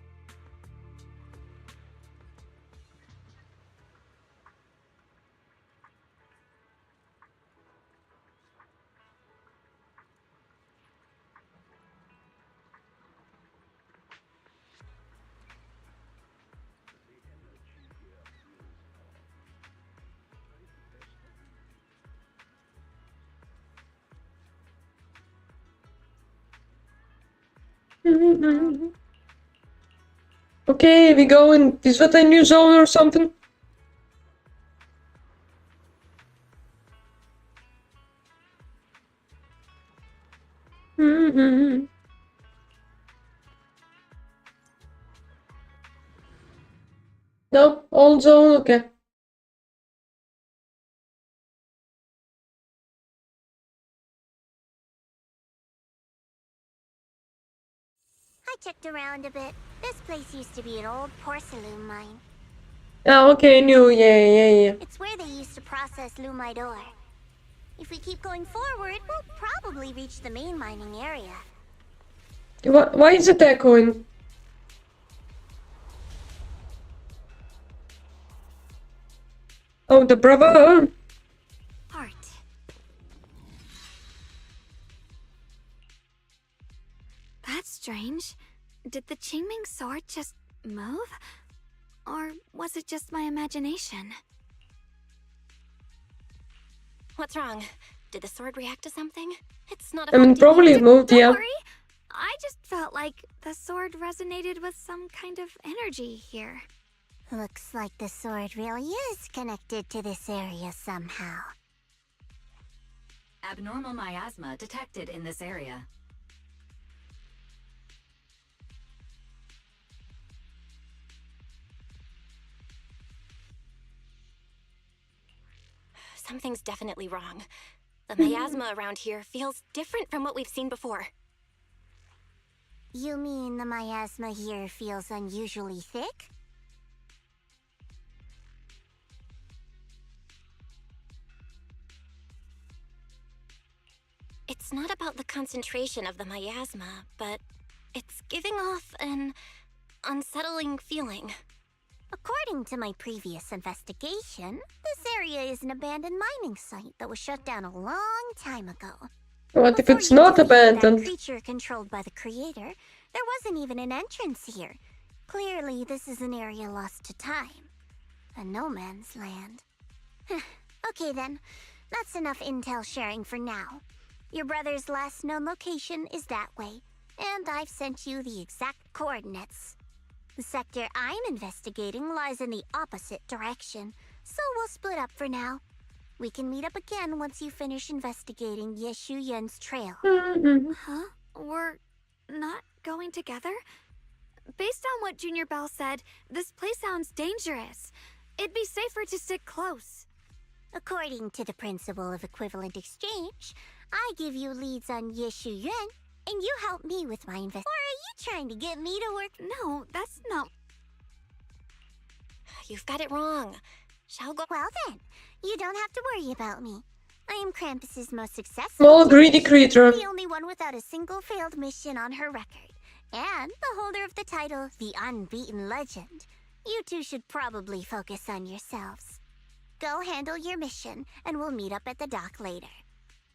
Okay, we go in. Is that a new zone or something? No, old zone, okay. I checked around a bit. This place used to be an old porcelain mine. Oh, okay, new, yeah. It's where they used to process lumite ore. If we keep going forward, we'll probably reach the main mining area. Why is it echoing? Oh, the brother. Art. That's strange. Did the Qingming sword just move? Or was it just my imagination? What's wrong? Did the sword react to something? It's not I mean, affecting probably you. it moved, Don't yeah. worry. I just felt like the sword resonated with some kind of energy here. Looks like the sword really is connected to this area somehow. Abnormal miasma detected in this area. Something's definitely wrong. The miasma around here feels different from what we've seen before. You mean the miasma here feels unusually thick? It's not about the concentration of the miasma, but it's giving off an unsettling feeling. According to my previous investigation, this area is an abandoned mining site that was shut down a long time ago. What if Before it's you not defeated abandoned? That creature controlled by the creator, there wasn't even an entrance here. Clearly, this is an area lost to time. A no man's land. Okay then, that's enough intel sharing for now. Your brother's last known location is that way, and I've sent you the exact coordinates. The sector I'm investigating lies in the opposite direction, so we'll split up for now. We can meet up again once you finish investigating Yeshu Yen's trail. Huh? We're not going together? Based on what Junior Bell said, this place sounds dangerous. It'd be safer to stick close. According to the principle of equivalent exchange, I give you leads on Yeshu Yuan, and you help me with my invest. Or are you trying to get me to work? No, that's not. You've got it wrong. Well then, you don't have to worry about me. I am Krampus's most successful. Small greedy creature. The only one without a single failed mission on her record. And the holder of the title, the Unbeaten Legend. You two should probably focus on yourselves. Go handle your mission, and we'll meet up at the dock later.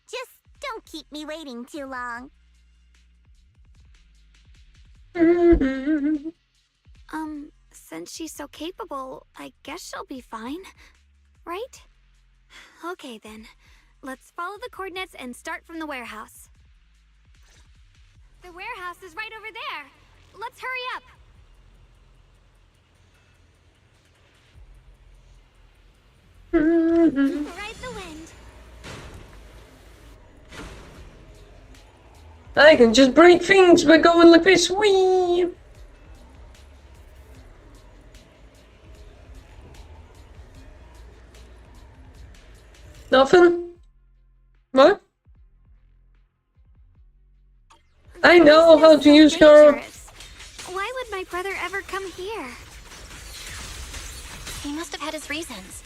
Just don't keep me waiting too long. Since she's so capable, I guess she'll be fine. Right? Okay then. Let's follow the coordinates and start from the warehouse. The warehouse is right over there. Let's hurry up. Ride the wind. I can just break things by going like this. Whee! Nothing? What? I know how to use her. Dangerous. Why would my brother ever come here? He must have had his reasons.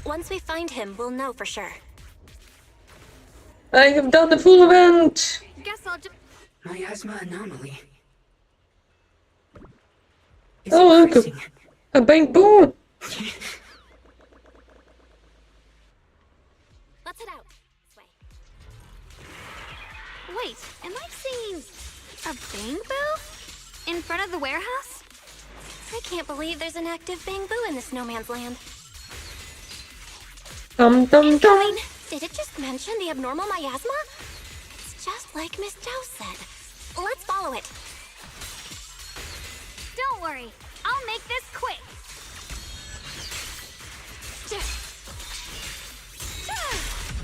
Once we find him, we'll know for sure. I have done the full event. Guess I'll just. Miasma anomaly. Oh, look, a bamboo. Let's head out. This way. Wait, am I seeing a bamboo in front of the warehouse? I can't believe there's an active bamboo in the snowman's land. Dum dum dum. Did it just mention the abnormal miasma? It's just like Miss Zhao said. Let's follow it. Don't worry, I'll make this quick.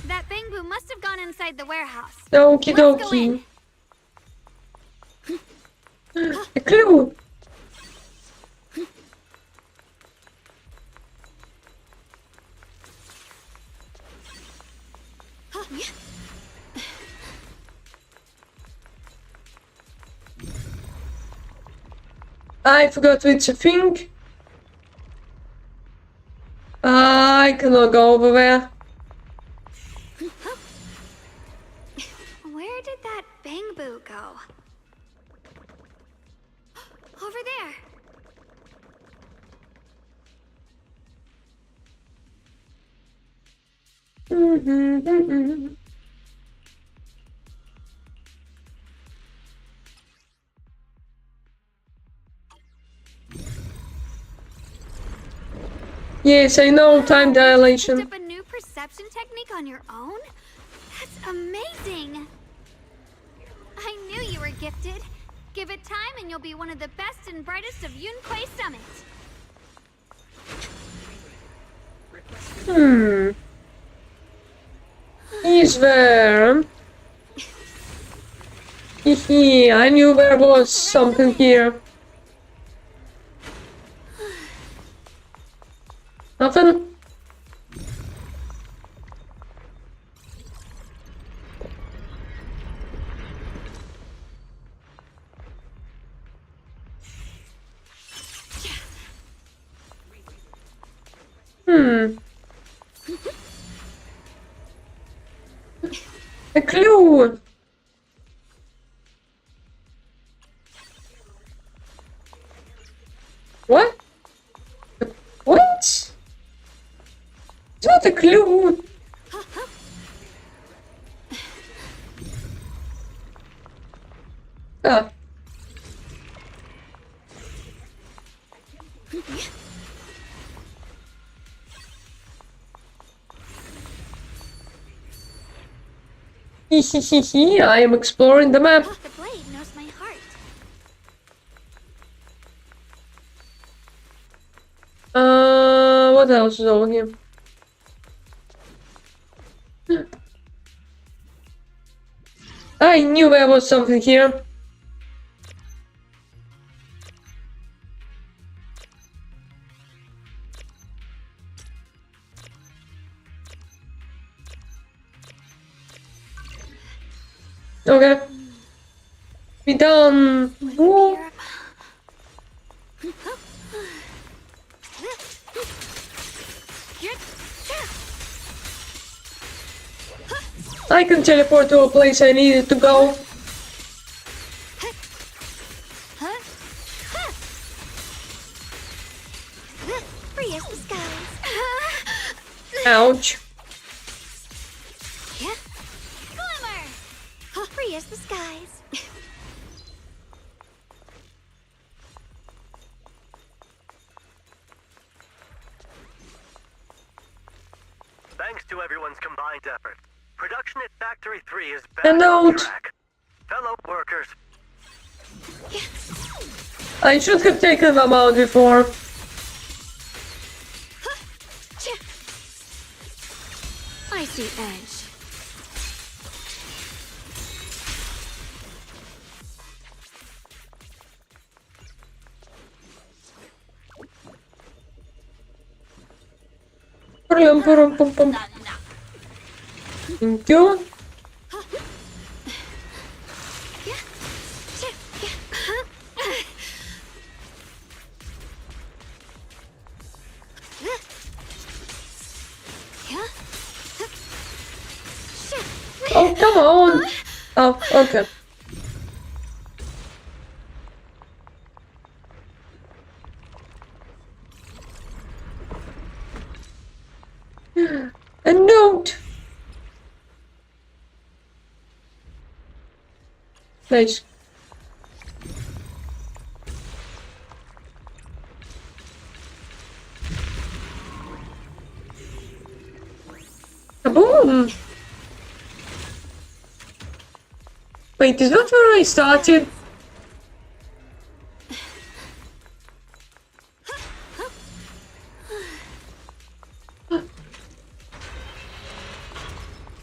That bamboo must have gone inside the warehouse. Okie Let's go in. dokie. A clue. I forgot which thing. I cannot go over there. Where did that bamboo go? Over there. Yes, I know, time You dilation. picked up a new perception technique on your own? That's amazing! I knew you were gifted. Give it time and you'll be one of the best and brightest of Yunquei Summit. He's there. Hehe, I knew there was something here. Nothing? A clue! What? What? It's not a clue! Ah. Hehehehe, I am exploring the map. The blade knows my heart. What else is over here? I knew there was something here. Okay. Be done. Woo. I can teleport to a place I needed to go. Free as the skies. Ouch. Glimmer! Free as the skies. Thanks to everyone's combined effort, production at Factory 3 is back And on out. track. Fellow workers, I should have taken them out before. I see edge. Pum. Thank you. Oh, come on. Oh, okay. A note. Nice. Kaboom! Wait, is that where I started?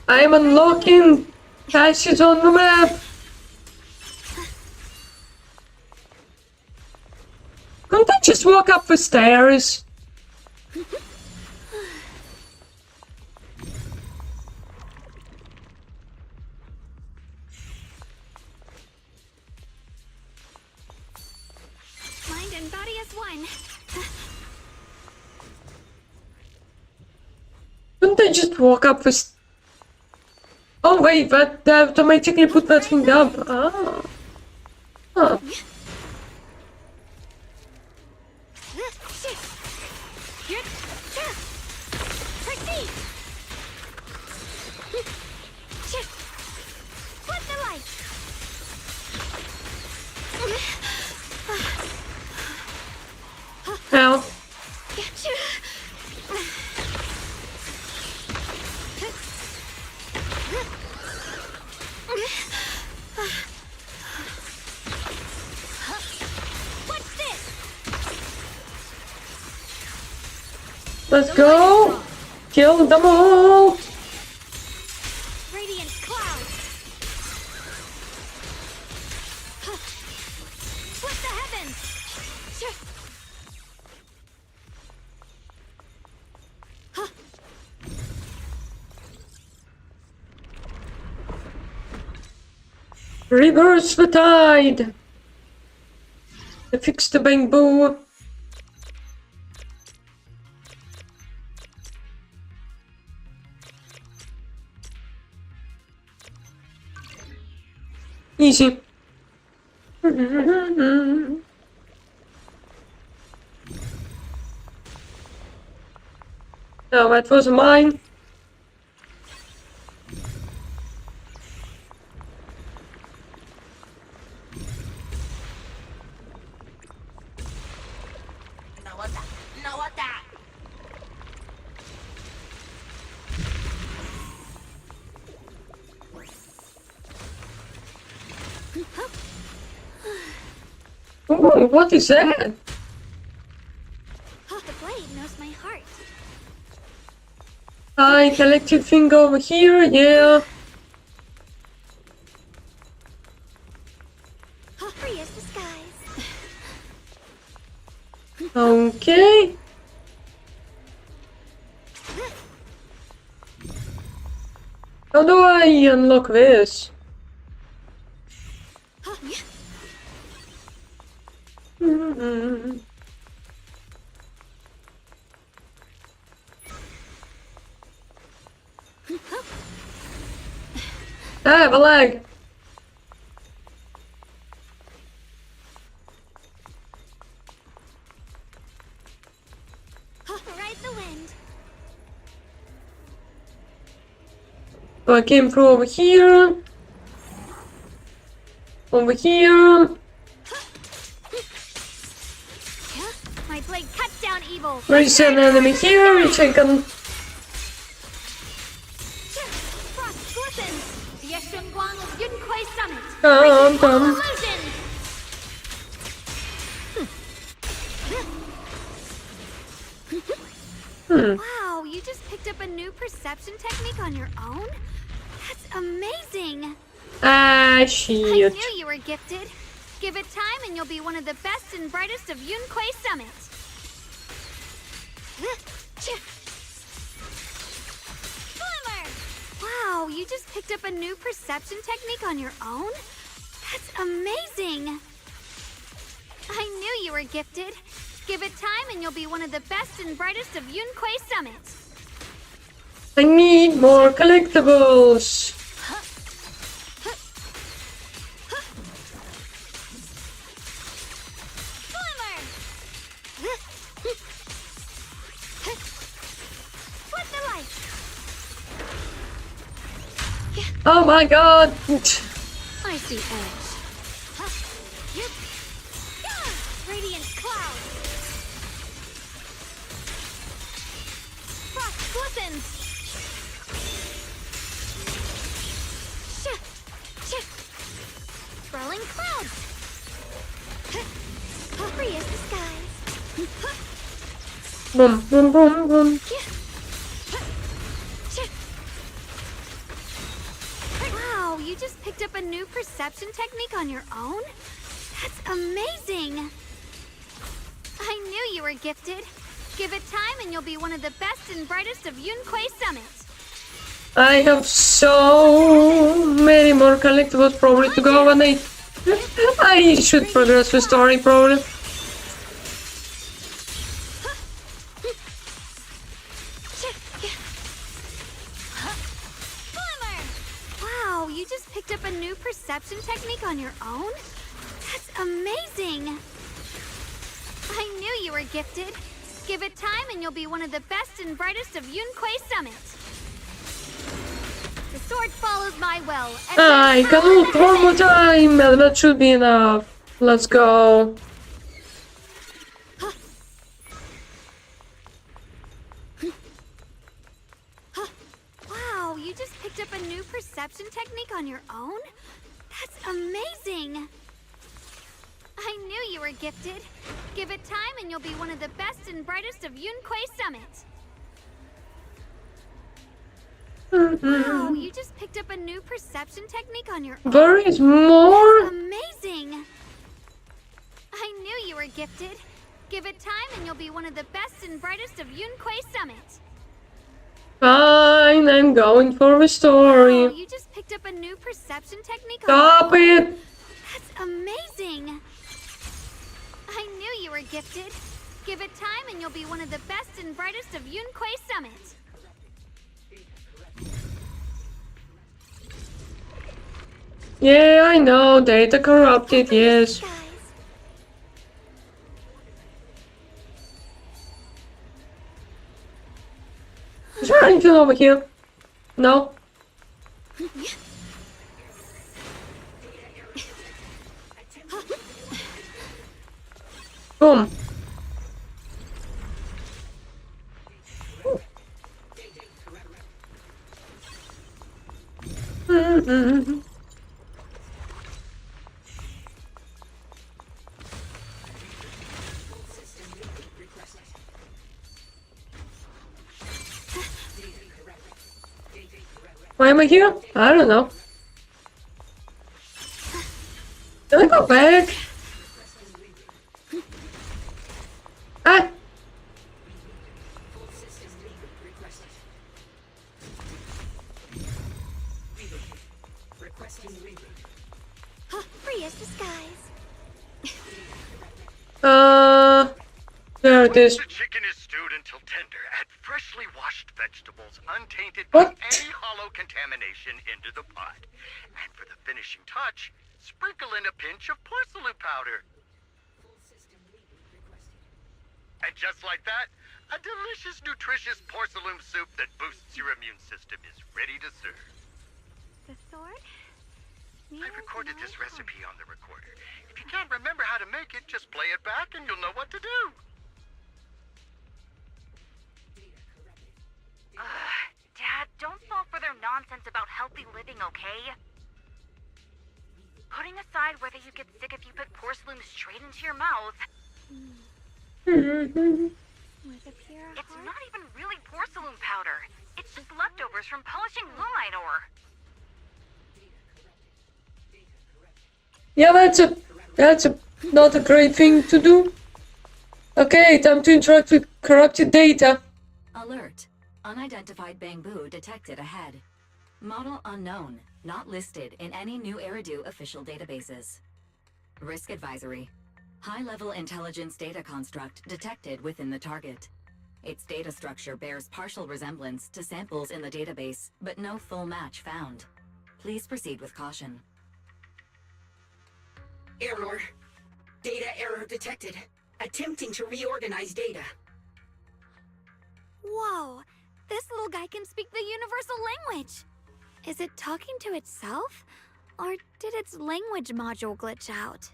I'm unlocking caches on the map. Couldn't I just walk up the stairs? Mind and body as one. Couldn't I just walk up the Oh wait, that automatically put that thing up. Ah. Huh. Flip the light. Ow. What's this? Let's go. Kill them all. Radiant cloud. Flip the heavens. Reverse the tide. Fix the bamboo. Easy. No, that was mine. Ooh, what is that? The blade knows my heart. Hi, collective thing over here, yeah. Free as the skies. Okay. How do I unlock this? I have a leg. Ride the wind. So I came through over here. Over here. My blade cuts down evil. There's an enemy here, which I can... Frost glistens. Yeshunguang of Yunquai Summit. Come. Illusion. Wow, you just picked up a new perception technique on your own? That's amazing. Ah, I shit. knew you were gifted. Give it time and you'll be one of the best and brightest of Yunquai Summit. Glimmer! Wow, you just picked up a new perception technique on your own? That's amazing. I knew you were gifted. Give it time and you'll be one of the best and brightest of Yunquai Summit. I need more collectibles. Glimmer! Flip the light! Oh my god. I see edge. Yep. Radiant cloud. Frost glistens. Swirling clouds. Free as the skies. Boom, boom, boom, boom. Wow, you just picked up a new perception technique on your own? That's amazing! I knew you were gifted. Give it time and you'll be one of the best and brightest of Yunquai Summit. I have so many more collectibles probably to go, and I should progress the story probably. Glimmer! Wow, you just picked up a new perception technique on your own? That's amazing! I knew you were gifted. Give it time and you'll be one of the best and brightest of Yunquai Summit. The sword follows my will. I can look one more time, and that should be enough. Let's go. Wow, you just picked up a new perception technique on your own? That's amazing! I knew you were gifted. Give it time and you'll be one of the best and brightest of Yunquai Summit. Wow, you just picked up a new perception technique on your own. There is more? That's amazing! I knew you were gifted. Give it time and you'll be one of the best and brightest of Yunquai Summit. Fine, I'm going for the Wow, story. you just picked up a new perception technique on Stop your own. it! That's amazing! I knew you were gifted. Give it time and you'll be one of the best and brightest of Yunquai Summit. Yeah, I know, data corrupted, yes. Guys. Is there anything over here? No? Boom. Why am I here? I don't know. Can I go back? Ah! Free as the skies. there it is. The chicken is stewed until tender. Add freshly washed vegetables, untainted What? by any hollow contamination, into the pot. And for the finishing touch, sprinkle in a pinch of porcelain powder. And just like that, a delicious, nutritious porcelain soup that boosts your immune system is ready to serve. The sword? I've recorded this recipe on the recorder. If you can't remember how to make it, just play it back and you'll know what to do. Dad, don't fall for their nonsense about healthy living, okay? Putting aside whether you get sick if you put porcelain straight into your mouth, With a pure it's heart? not even really porcelain powder. It's just leftovers from polishing lumite ore. Yeah, that's not a great thing to do. Okay, time to interact with corrupted data. Alert. Unidentified bamboo detected ahead. Model unknown. Not listed in any new Eridu official databases. Risk advisory. High-level intelligence data construct detected within the target. Its data structure bears partial resemblance to samples in the database, but no full match found. Please proceed with caution. Error. Data error detected. Attempting to reorganize data. Whoa! This little guy can speak the universal language! Is it talking to itself? Or did its language module glitch out?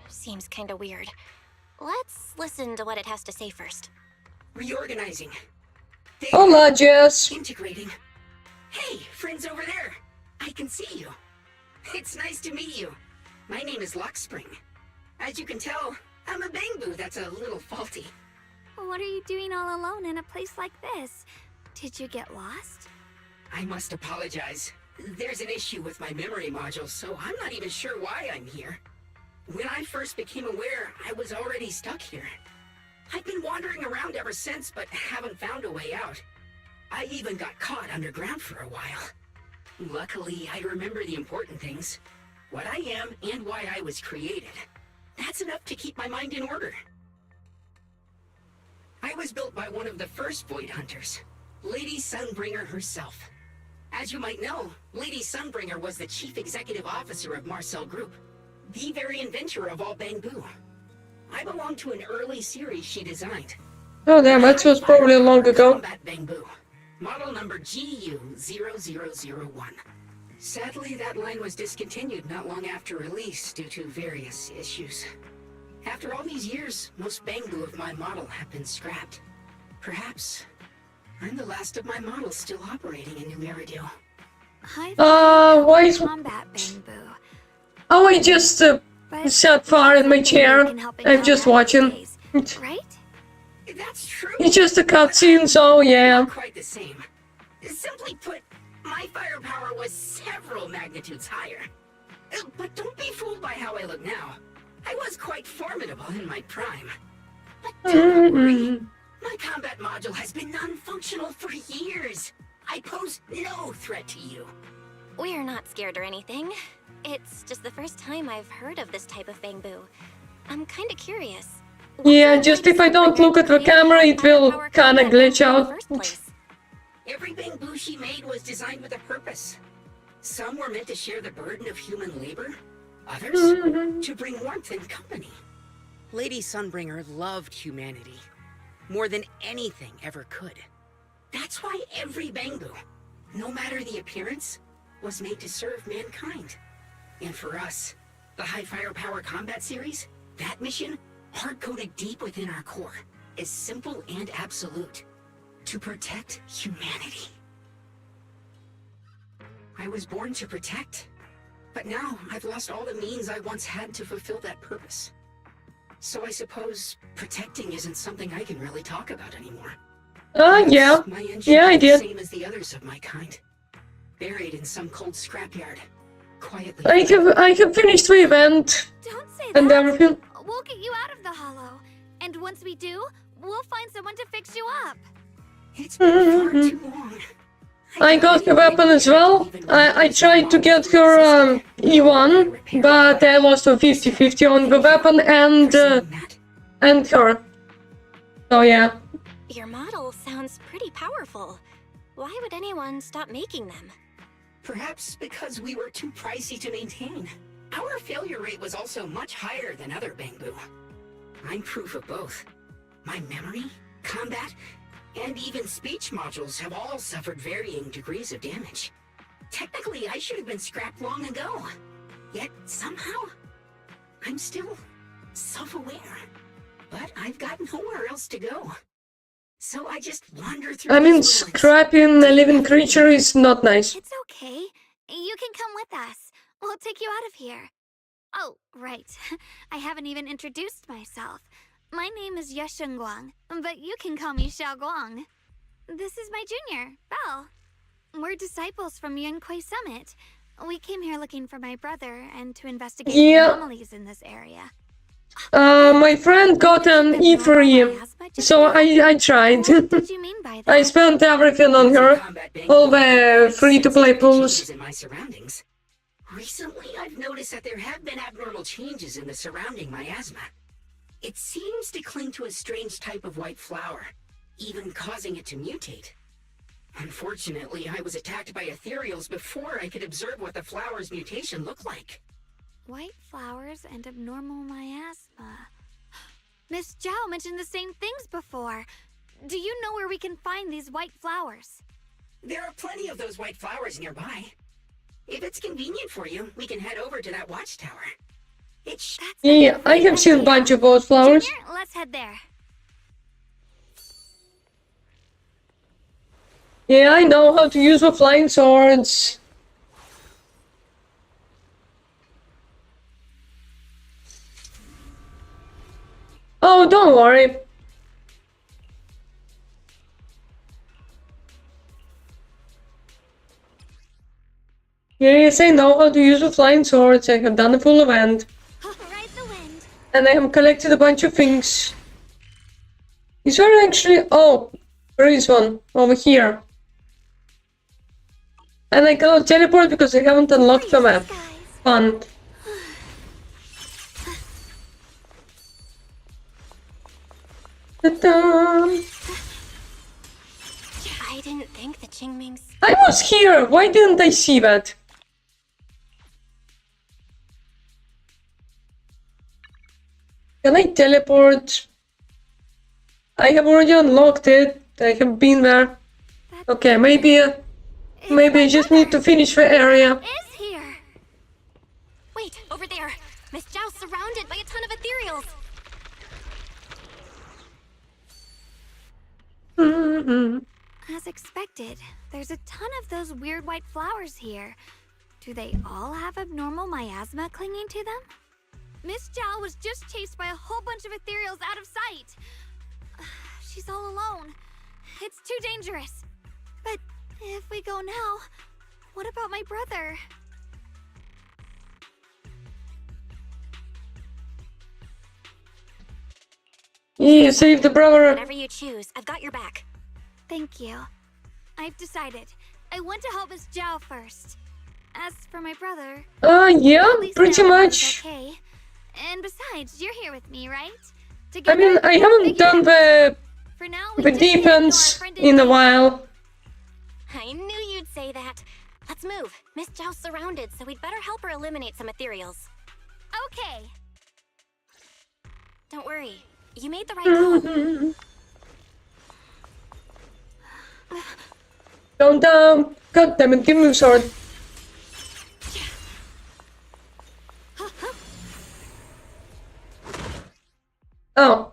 Seems kinda weird. Let's listen to what it has to say first. Reorganizing. Data Hola, Jess. integrating. Hey, friends over there. I can see you. It's nice to meet you. My name is Lockspring. As you can tell, I'm a bamboo that's a little faulty. What are you doing all alone in a place like this? Did you get lost? I must apologize. There's an issue with my memory module, so I'm not even sure why I'm here. When I first became aware, I was already stuck here. I've been wandering around ever since, but haven't found a way out. I even got caught underground for a while. Luckily, I remember the important things. What I am and why I was created. That's enough to keep my mind in order. I was built by one of the first Void Hunters, Lady Sunbringer herself. As you might know, Lady Sunbringer was the chief executive officer of Marcel Group, the very inventor of all bamboo. I belong to an early series she designed. Oh damn, that was probably long ago. Combat bamboo, model number GU0001. Sadly, that line was discontinued not long after release due to various issues. After all these years, most bamboo of my model have been scrapped. Perhaps I'm the last of my models still operating in New Eridu. Why is... combat bamboo? Oh, I just sat far in my chair. I'm just watching. Right? That's true. It's just a cutscene, so yeah. Not quite the same. Simply put, my firepower was several magnitudes higher. But don't be fooled by how I look now. I was quite formidable in my prime. But do not worry. My combat module has been non-functional for years. I pose no threat to you. We're not scared or anything. It's just the first time I've heard of this type of bamboo. I'm kinda curious. Yeah, just if I don't look at the camera, it will kinda glitch out. Every bamboo she made was designed with a purpose. Some were meant to share the burden of human labor. Others, to bring warmth and company. Lady Sunbringer loved humanity. More than anything ever could. That's why every bamboo, no matter the appearance, was made to serve mankind. And for us, the High Firepower Combat Series, that mission, hard-coded deep within our core, is simple and absolute. To protect humanity. I was born to protect, but now I've lost all the means I once had to fulfill that purpose. So I suppose protecting isn't something I can really talk about anymore. Yeah. My engine Yeah, I is the did. same as the others of my kind. Buried in some cold scrapyard. Quietly. I have finished the event. Don't say And that. everything. We'll get you out of the hollow. And once we do, we'll find someone to fix you up. It's been far too long. I got her weapon as well. I tried to get her E1, but I lost a 50-50 on the weapon and her. So yeah. Your model sounds pretty powerful. Why would anyone stop making them? Perhaps because we were too pricey to maintain. Our failure rate was also much higher than other Bangbu. I'm proof of both. My memory, combat, and even speech modules have all suffered varying degrees of damage. Technically, I should have been scrapped long ago. Yet, somehow, I'm still self-aware. But I've got nowhere else to go. So I just wander through. I mean, scrapping a living creature is not nice. It's okay. You can come with us. We'll take you out of here. Oh, right. I haven't even introduced myself. My name is Guang, but you can call me Guang. This is my junior, Belle. We're disciples from Yunquay Summit. We came here looking for my brother and to investigate anomalies in this area. My friend got an E3, so I tried. What did you mean by that? I spent everything on her, all the free-to-play pools. In my surroundings. Recently, I've noticed that there have been abnormal changes in the surrounding miasma. It seems to cling to a strange type of white flower, even causing it to mutate. Unfortunately, I was attacked by ethereals before I could observe what the flower's mutation looked like. White flowers and abnormal miasma. Miss Zhao mentioned the same things before. Do you know where we can find these white flowers? There are plenty of those white flowers nearby. If it's convenient for you, we can head over to that watchtower. Yeah, I have seen a bunch of those flowers. Junior, let's head there. Yeah, I know how to use the flying swords. Oh, don't worry. Yes, I know how to use the flying swords. I have done a full event. And I have collected a bunch of things. Is there actually... Oh, there is one over here. And I cannot teleport because I haven't unlocked the map. Fun. Ta-da! I didn't think the Qingmings... I was here! Why didn't I see that? Can I teleport? I have already unlocked it. I have been there. Okay, maybe I just need to finish the area. Is here. Wait, over there. Miss Zhao's surrounded by a ton of ethereals. As expected, there's a ton of those weird white flowers here. Do they all have abnormal miasma clinging to them? Miss Zhao was just chased by a whole bunch of ethereals out of sight. She's all alone. It's too dangerous. But if we go now, what about my brother? Yeah, save the brother. Whatever you choose, I've got your back. Thank you. I've decided. I want to help Miss Zhao first. As for my brother... Yeah, at least pretty now much. okay. And besides, you're here with me, right? I mean, I haven't done the defense in a while. I knew you'd say that. Let's move. Miss Zhao's surrounded, so we'd better help her eliminate some ethereals. Okay. Don't worry. You made the right call. Don't God damn it, give me the sword. Oh.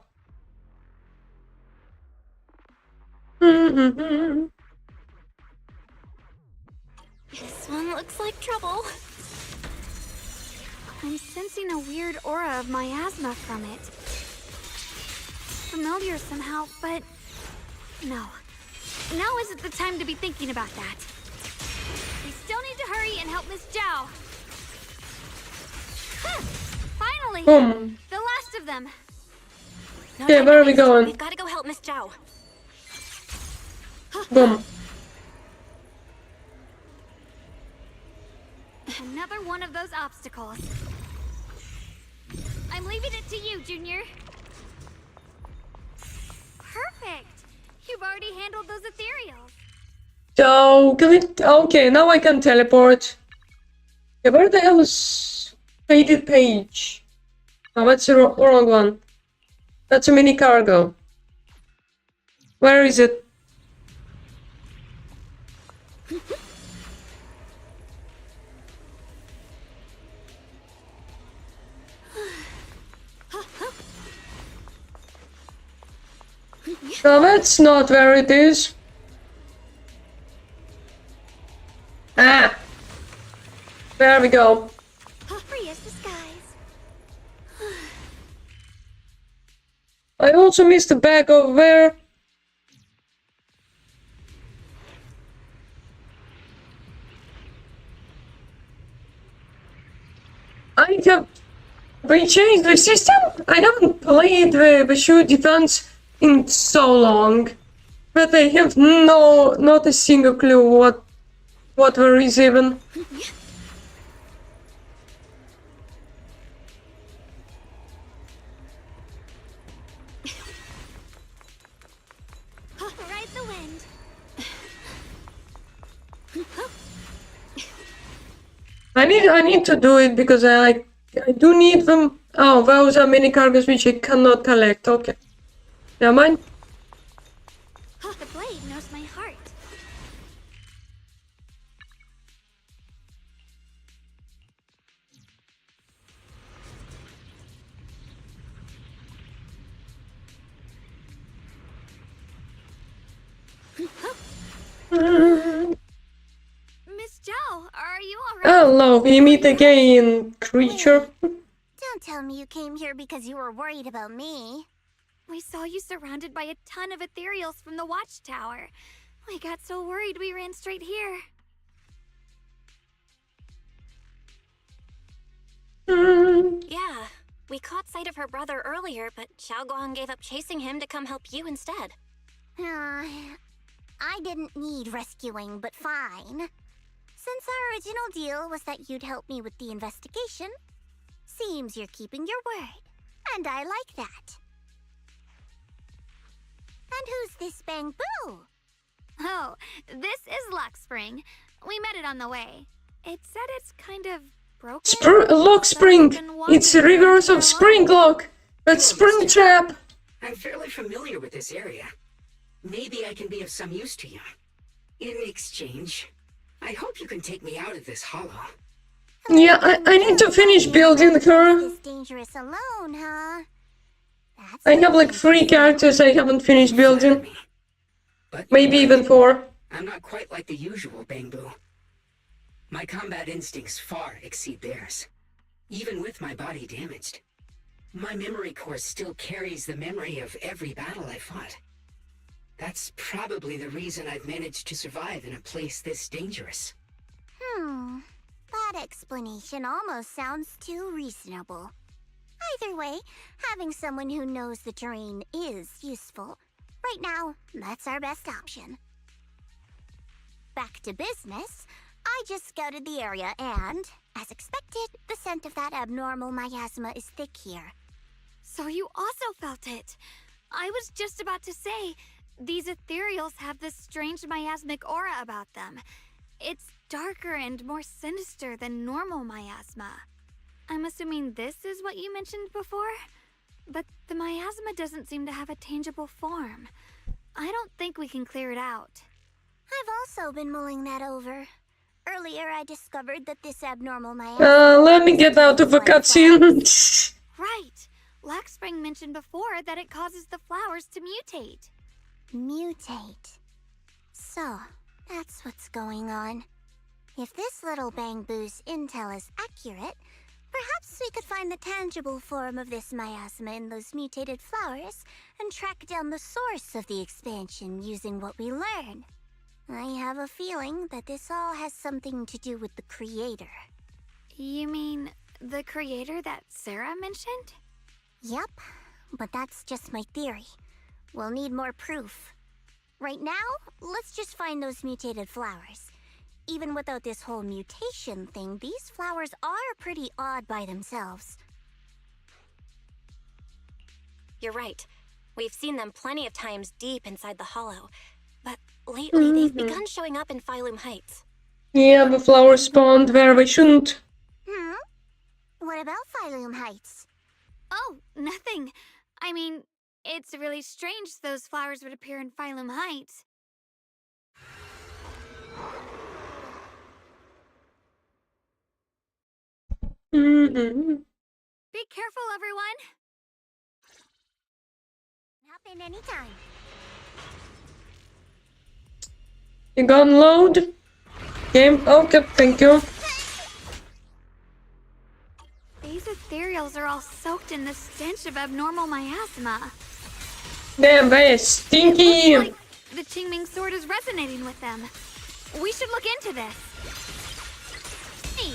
This one looks like trouble. I'm sensing a weird aura of miasma from it. Familiar somehow, but no. Now isn't the time to be thinking about that. We still need to hurry and help Miss Zhao. Finally! Boom. The last of them. Okay, where are we going? We've got to go help Miss Zhao. Boom. Another one of those obstacles. I'm leaving it to you, Junior. Perfect. You've already handled those ethereals. So, can it... Okay, now I can teleport. Okay, where the hell is faded page? Oh, that's the wrong one. That's a mini cargo. Where is it? No, that's not where it is. Ah! There we go. Free as the skies. I also missed the bag over there. I have... We changed the system? I haven't played the shoe defense in so long. But I have not a single clue what there is even. Ride the wind. I need to do it because I do need them. Oh, those are mini cargoes which I cannot collect. Okay. Never mind. The blade knows my heart. Miss Zhao, are you alright? Hello, we meet again, creature. Don't tell me you came here because you were worried about me. We saw you surrounded by a ton of ethereals from the watchtower. We got so worried we ran straight here. Yeah, we caught sight of her brother earlier, but Xiaoguang gave up chasing him to come help you instead. I didn't need rescuing, but fine. Since our original deal was that you'd help me with the investigation, seems you're keeping your word, and I like that. And who's this Bamboo? Oh, this is Lock Spring. We met it on the way. It said it's kind of broken. Lock Spring! It's the reverse of Spring Lock! But Spring Trap! I'm fairly familiar with this area. Maybe I can be of some use to you. In exchange, I hope you can take me out of this hollow. Yeah, I need to finish building her. This dangerous alone, huh? I have like 3 characters I haven't finished building. Maybe even 4. I'm not quite like the usual Bamboo. My combat instincts far exceed theirs. Even with my body damaged, my memory core still carries the memory of every battle I fought. That's probably the reason I've managed to survive in a place this dangerous. That explanation almost sounds too reasonable. Either way, having someone who knows the terrain is useful. Right now, that's our best option. Back to business, I just scouted the area and, as expected, the scent of that abnormal miasma is thick here. So you also felt it. I was just about to say, these ethereals have this strange miasmic aura about them. It's darker and more sinister than normal miasma. I'm assuming this is what you mentioned before? But the miasma doesn't seem to have a tangible form. I don't think we can clear it out. I've also been mulling that over. Earlier, I discovered that this abnormal miasma... Let me get out of a cutscene. Right. Lock Spring mentioned before that it causes the flowers to mutate. Mutate. So, that's what's going on. If this little Bamboo's intel is accurate, perhaps we could find the tangible form of this miasma in those mutated flowers and track down the source of the expansion using what we learn. I have a feeling that this all has something to do with the creator. You mean the creator that Sarah mentioned? Yep, but that's just my theory. We'll need more proof. Right now, let's just find those mutated flowers. even without this whole mutation thing, these flowers are pretty odd by themselves. You're right. We've seen them plenty of times deep inside the hollow. But lately, they've begun showing up in Phylum Heights. Yeah, the flowers spawned where they shouldn't. What about Phylum Heights? Oh, nothing. I mean, it's really strange those flowers would appear in Phylum Heights. Be careful, everyone. Happen anytime. You gun load? Game? Okay, thank you. These ethereals are all soaked in the stench of abnormal miasma. Damn, they stinky. It looks like the Qingming sword is resonating with them. We should look into this. Hey,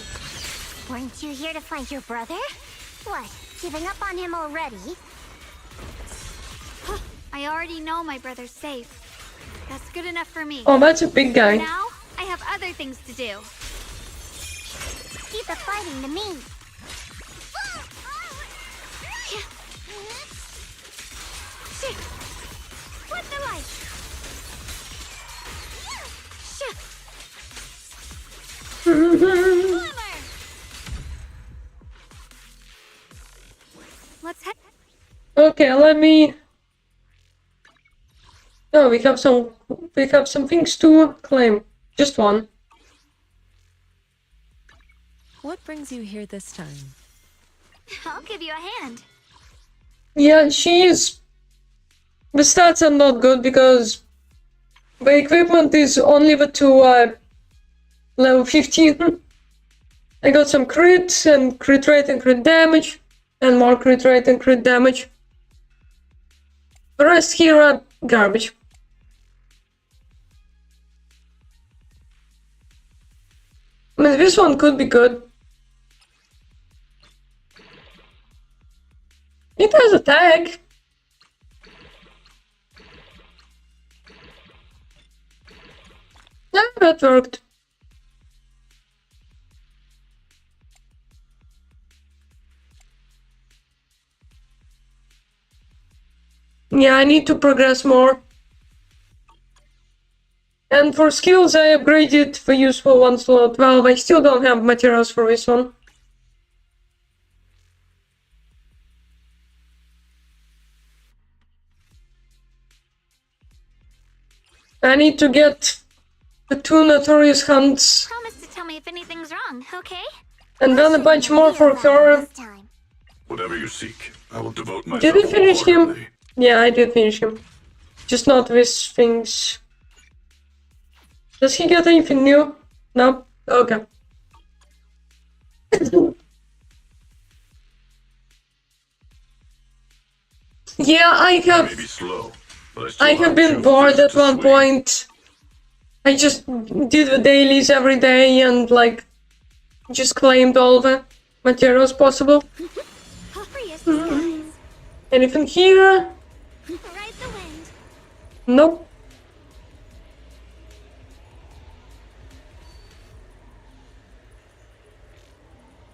weren't you here to find your brother? What, giving up on him already? I already know my brother's safe. That's good enough for me. Oh, that's a big guy. Now, I have other things to do. Keep the fighting to me. Shit! What the light? Let's head. Okay, let me. No, we have some things to claim. Just one. What brings you here this time? I'll give you a hand. Yeah, she's. The stats are not good because the equipment is only to level 15. I got some crits and crit rate and crit damage, and more crit rate and crit damage. The rest here are garbage. I mean, this one could be good. It has a tag. Yeah, that worked. Yeah, I need to progress more. And for skills, I upgraded the useful one slot. Well, I still don't have materials for this one. I need to get the 2 notorious hunts. Promise to tell me if anything's wrong, okay? And then a bunch more for her. Whatever you seek, I will devote myself. Did we finish him? wholeheartedly. Yeah, I did finish him. Just not with things. Does he get anything new? No? Okay. Yeah, I May have. be slow, but I still I have been two bored fists at to one swing. point. I just did the dailies every day and like just claimed all the materials possible. Hurry as the skies. Anything here? Ride the wind. Nope.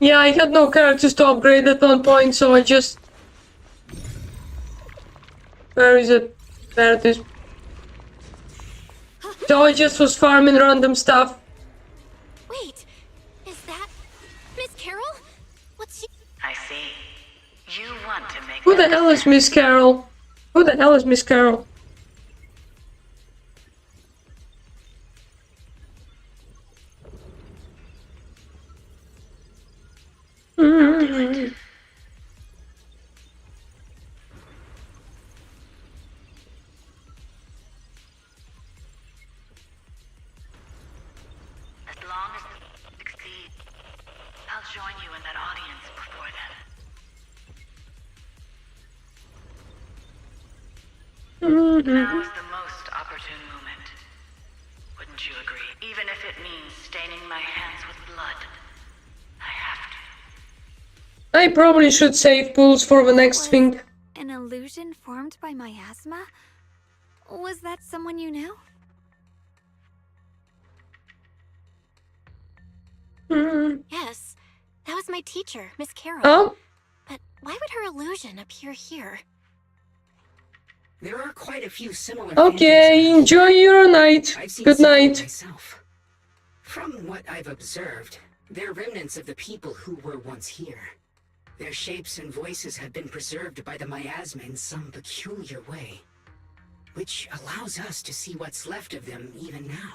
Yeah, I had no characters to upgrade at one point, so I just... Where is it? There it is. So I just was farming random stuff. Wait, is that Miss Carol? What's she? I see. You want to make Who the hell is Miss Carol? Who the hell is Miss Carol? As long as you succeed, I'll join you in that audience before then. Now is the most opportune moment. Wouldn't you agree? Even if it means staining my hands with blood. I have to. I probably should save pools for the next thing. An illusion formed by miasma? Was that someone you knew? Hmm. Yes, that was my teacher, Miss Carol. Oh, But why would her illusion appear here? There are quite a few similar okay. phantoms around Enjoy here. your night. I've seen Good several night. myself. From what I've observed, they're remnants of the people who were once here. Their shapes and voices have been preserved by the miasma in some peculiar way, which allows us to see what's left of them even now.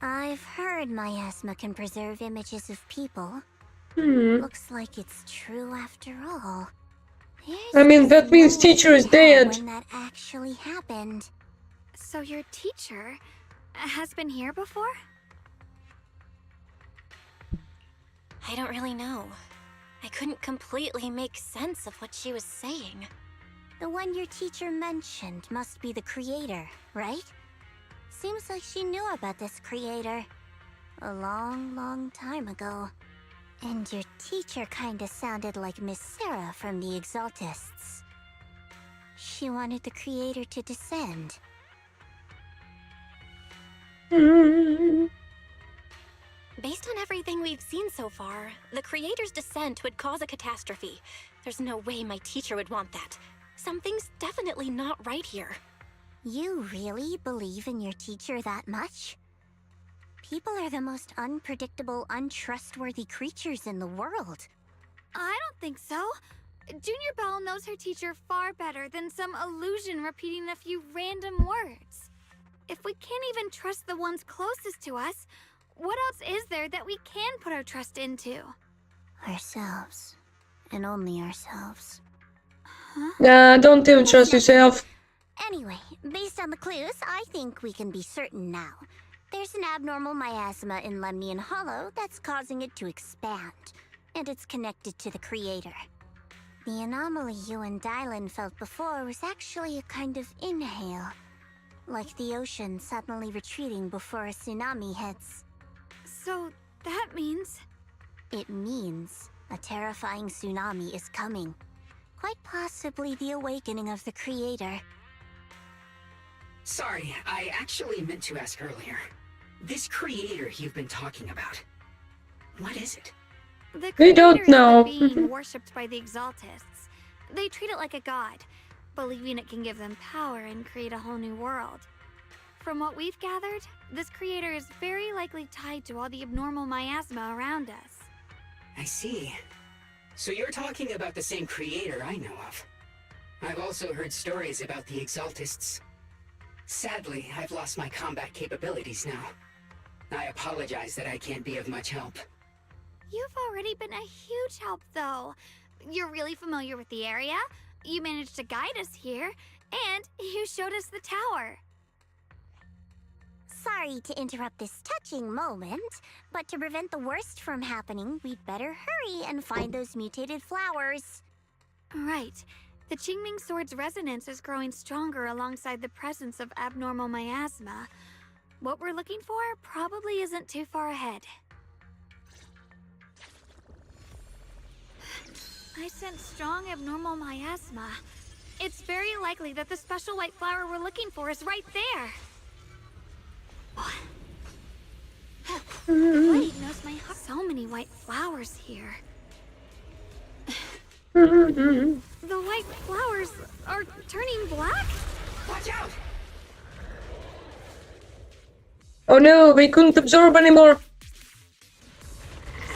I've heard miasma can preserve images of people. Hmm. Looks like it's true after all. I mean, that means teacher is dead. When that actually happened. So your teacher has been here before? I don't really know. I couldn't completely make sense of what she was saying. The one your teacher mentioned must be the creator, right? Seems like she knew about this creator a long, long time ago. And your teacher kinda sounded like Miss Sarah from the Exaltists. She wanted the creator to descend. Hmm. Based on everything we've seen so far, the creator's descent would cause a catastrophe. There's no way my teacher would want that. Something's definitely not right here. You really believe in your teacher that much? People are the most unpredictable, untrustworthy creatures in the world. I don't think so. Junior Belle knows her teacher far better than some illusion repeating a few random words. If we can't even trust the ones closest to us, what else is there that we can put our trust into? Ourselves. And only ourselves. Nah, don't even trust yourself. Anyway, based on the clues, I think we can be certain now. There's an abnormal miasma in Lemnian Hollow that's causing it to expand, and it's connected to the creator. The anomaly you and Dylan felt before was actually a kind of inhale, like the ocean suddenly retreating before a tsunami hits. So that means... It means a terrifying tsunami is coming. Quite possibly the awakening of the creator. Sorry, I actually meant to ask earlier. This creator you've been talking about, what is it? The We don't creator is know. the being worshipped by the Exaltists. They treat it like a god, believing it can give them power and create a whole new world. From what we've gathered, this creator is very likely tied to all the abnormal miasma around us. I see. So you're talking about the same creator I know of. I've also heard stories about the Exaltists. Sadly, I've lost my combat capabilities now. I apologize that I can't be of much help. You've already been a huge help, though. You're really familiar with the area, you managed to guide us here, and you showed us the tower. Sorry to interrupt this touching moment, but to prevent the worst from happening, we'd better hurry and find those mutated flowers. Right. The Qingming Sword's resonance is growing stronger alongside the presence of abnormal miasma. What we're looking for probably isn't too far ahead. I sense strong abnormal miasma. It's very likely that the special white flower we're looking for is right there. Wait, knows my heart. So many white flowers here. The white flowers are turning black? Watch out! Oh no, we couldn't absorb anymore.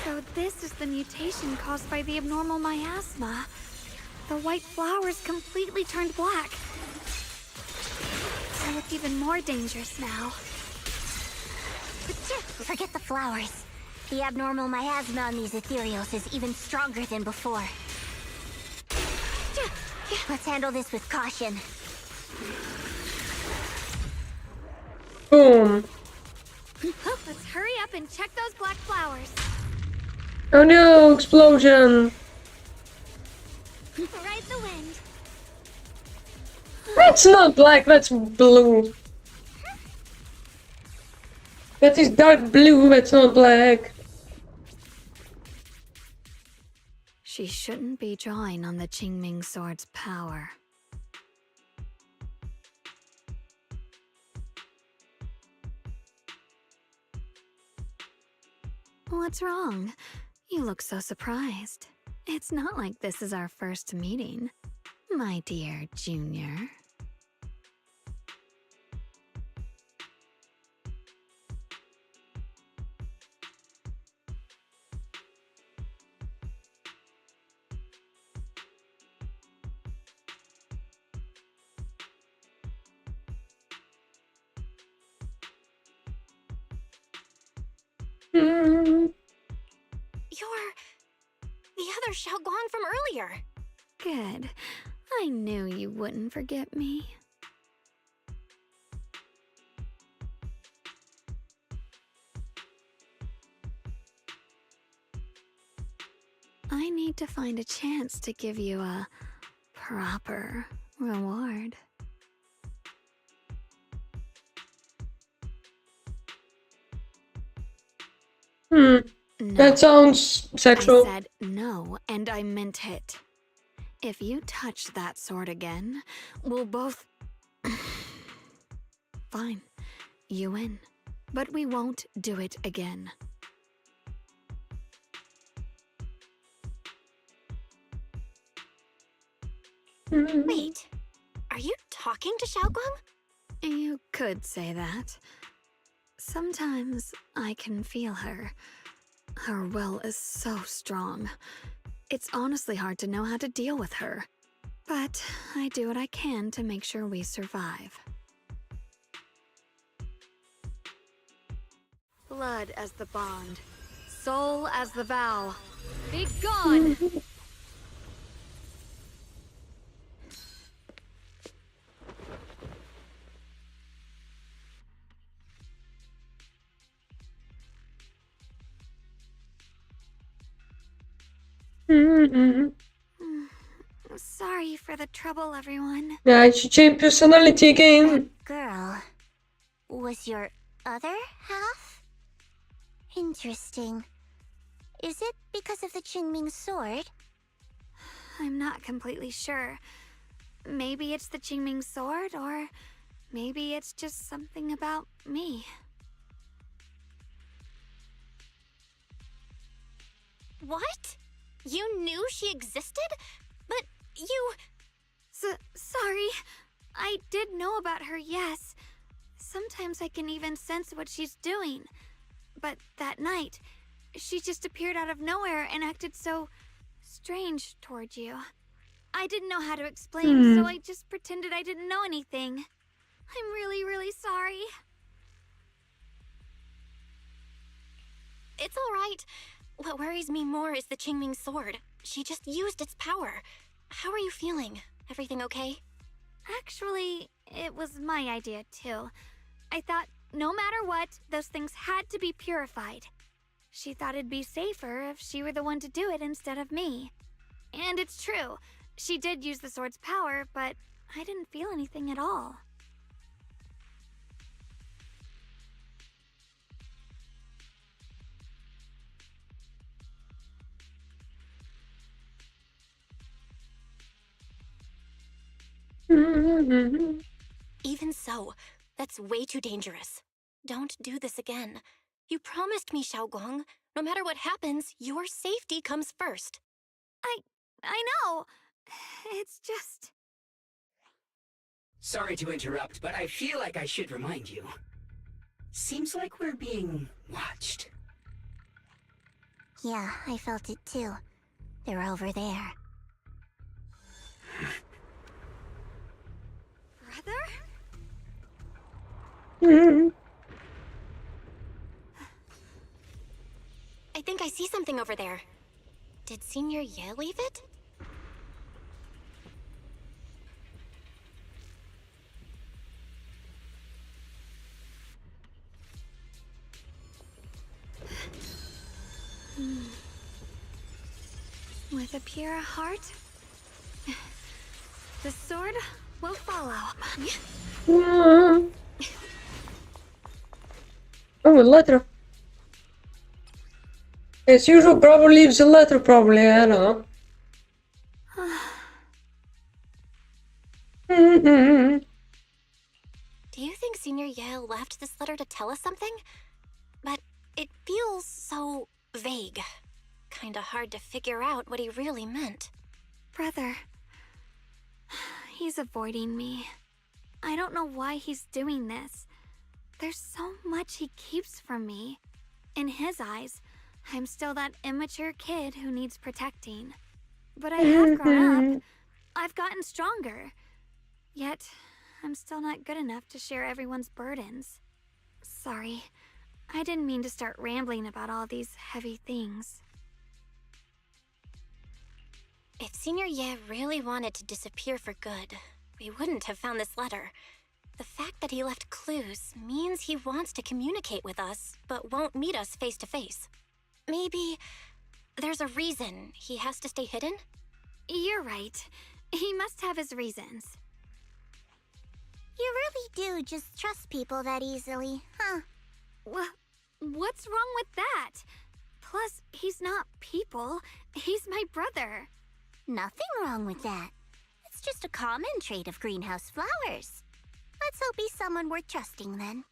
So this is the mutation caused by the abnormal miasma. The white flowers completely turned black. They look even more dangerous now. Forget the flowers. The abnormal miasma on these ethereals is even stronger than before. Let's handle this with caution. Boom. Let's hurry up and check those black flowers. Oh no, explosion. Ride the wind. That's not black, that's blue. That is dark blue, that's not black. She shouldn't be drawing on the Qingming Sword's power. What's wrong? You look so surprised. It's not like this is our first meeting, my dear Junior. You're the other Xiaoguang from earlier. Good. I knew you wouldn't forget me. I need to find a chance to give you a proper reward. Hmm. No. That sounds sexual. I said no, and I meant it. If you touch that sword again, we'll both... Fine. You win. But we won't do it again. Wait, are you talking to Xiaoguang? You could say that. Sometimes I can feel her. Her will is so strong. It's honestly hard to know how to deal with her. But I do what I can to make sure we survive. Blood as the bond. Soul as the vow. Be gone! Sorry for the trouble, everyone. Yeah, I should change personality again. Girl was your other half? Interesting. Is it because of the Qingming sword? I'm not completely sure. Maybe it's the Qingming sword, or maybe it's just something about me. What? You knew she existed? But you... Sorry. I did know about her, yes. Sometimes I can even sense what she's doing. But that night, she just appeared out of nowhere and acted so strange toward you. I didn't know how to explain, so I just pretended I didn't know anything. I'm really, really sorry. It's all right. What worries me more is the Qingming sword. She just used its power. How are you feeling? Everything okay? Actually, it was my idea, too. I thought no matter what, those things had to be purified. She thought it'd be safer if she were the one to do it instead of me. And it's true. She did use the sword's power, but I didn't feel anything at all. Even so, that's way too dangerous. Don't do this again. You promised me, Xiaoguang. No matter what happens, your safety comes first. I know. It's just... Sorry to interrupt, but I feel like I should remind you. Seems like we're being watched. Yeah, I felt it too. They're over there. Brother? I think I see something over there. Did Senior Ye leave it? With a pure heart, the sword will follow. Oh, a letter. As usual, probably leaves a letter, probably, I don't know. Do you think Senior Ye left this letter to tell us something? But it feels so vague. Kinda hard to figure out what he really meant. Brother. He's avoiding me. I don't know why he's doing this. There's so much he keeps from me. In his eyes, I'm still that immature kid who needs protecting. But I have grown up. I've gotten stronger. Yet, I'm still not good enough to share everyone's burdens. Sorry. I didn't mean to start rambling about all these heavy things. If Senior Ye really wanted to disappear for good, we wouldn't have found this letter. The fact that he left clues means he wants to communicate with us, but won't meet us face to face. Maybe there's a reason he has to stay hidden? You're right. He must have his reasons. You really do just trust people that easily, huh? What's wrong with that? Plus, he's not people. He's my brother. Nothing wrong with that. It's just a common trait of greenhouse flowers. Let's hope he's someone worth trusting then.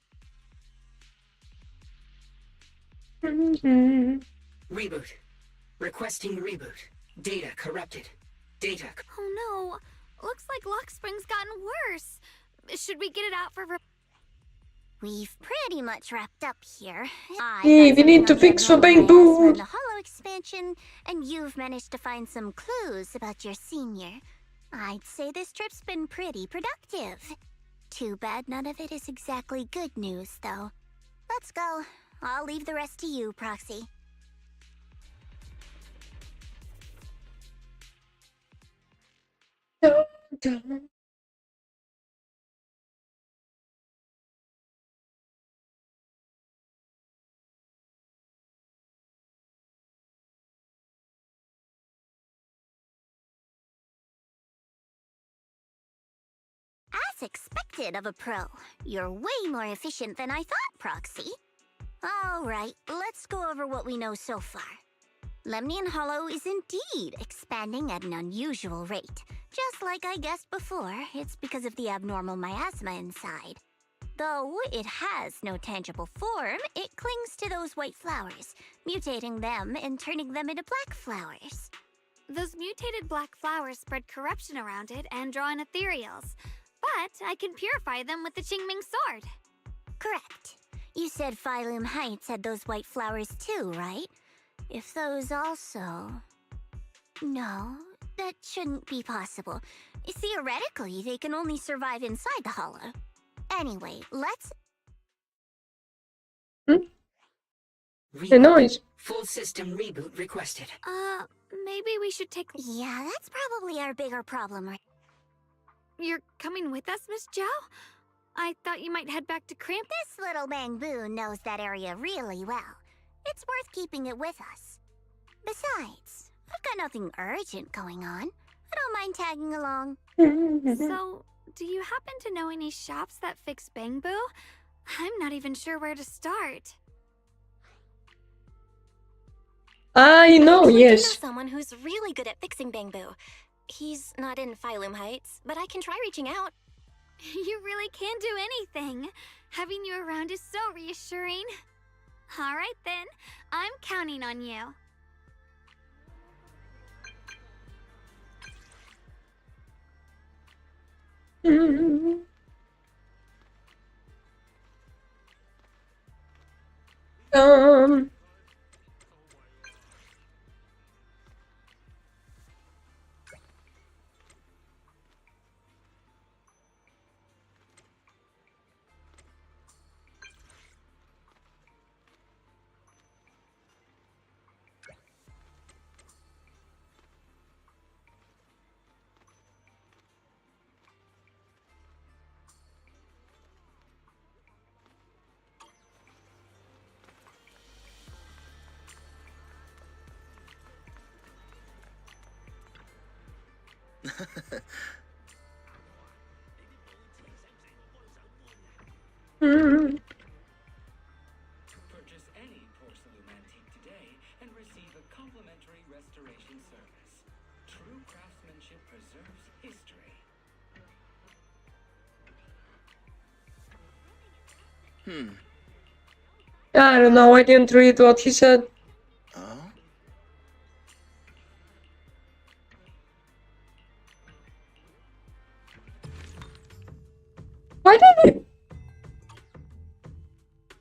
Reboot. Requesting reboot. Data corrupted. Data. Oh no. Looks like Lock Spring's gotten worse. Should we get it out for We've pretty much wrapped up here. Hey, we need to fix for Bamboo. The Hollow expansion, and you've managed to find some clues about your senior. I'd say this trip's been pretty productive. Too bad none of it is exactly good news, though. Let's go. I'll leave the rest to you, Proxy. As expected of a pro, you're way more efficient than I thought, Proxy. Alright, let's go over what we know so far. Lemnian Hollow is indeed expanding at an unusual rate. Just like I guessed before, it's because of the abnormal miasma inside. Though it has no tangible form, it clings to those white flowers, mutating them and turning them into black flowers. Those mutated black flowers spread corruption around it and draw in ethereals. But I can purify them with the Qingming sword. Correct. You said Phylum Heights had those white flowers too, right? If those also... No, that shouldn't be possible. Theoretically, they can only survive inside the hollow. Anyway, let's... The noise. Full system reboot requested. Maybe we should take... Yeah, that's probably our bigger problem, right? You're coming with us, Miss Zhao? I thought you might head back to Cramp. This little Bamboo knows that area really well. It's worth keeping it with us. Besides, I've got nothing urgent going on. I don't mind tagging along. So, do you happen to know any shops that fix Bamboo? I'm not even sure where to start. I know, We yes. do know someone who's really good at fixing Bamboo. He's not in Phylum Heights, but I can try reaching out. You really can do anything. Having you around is so reassuring. All right then, I'm counting on you. Um. Purchase any porcelain antique today and receive a complimentary restoration service. True craftsmanship preserves history. I don't know, I didn't read what he said.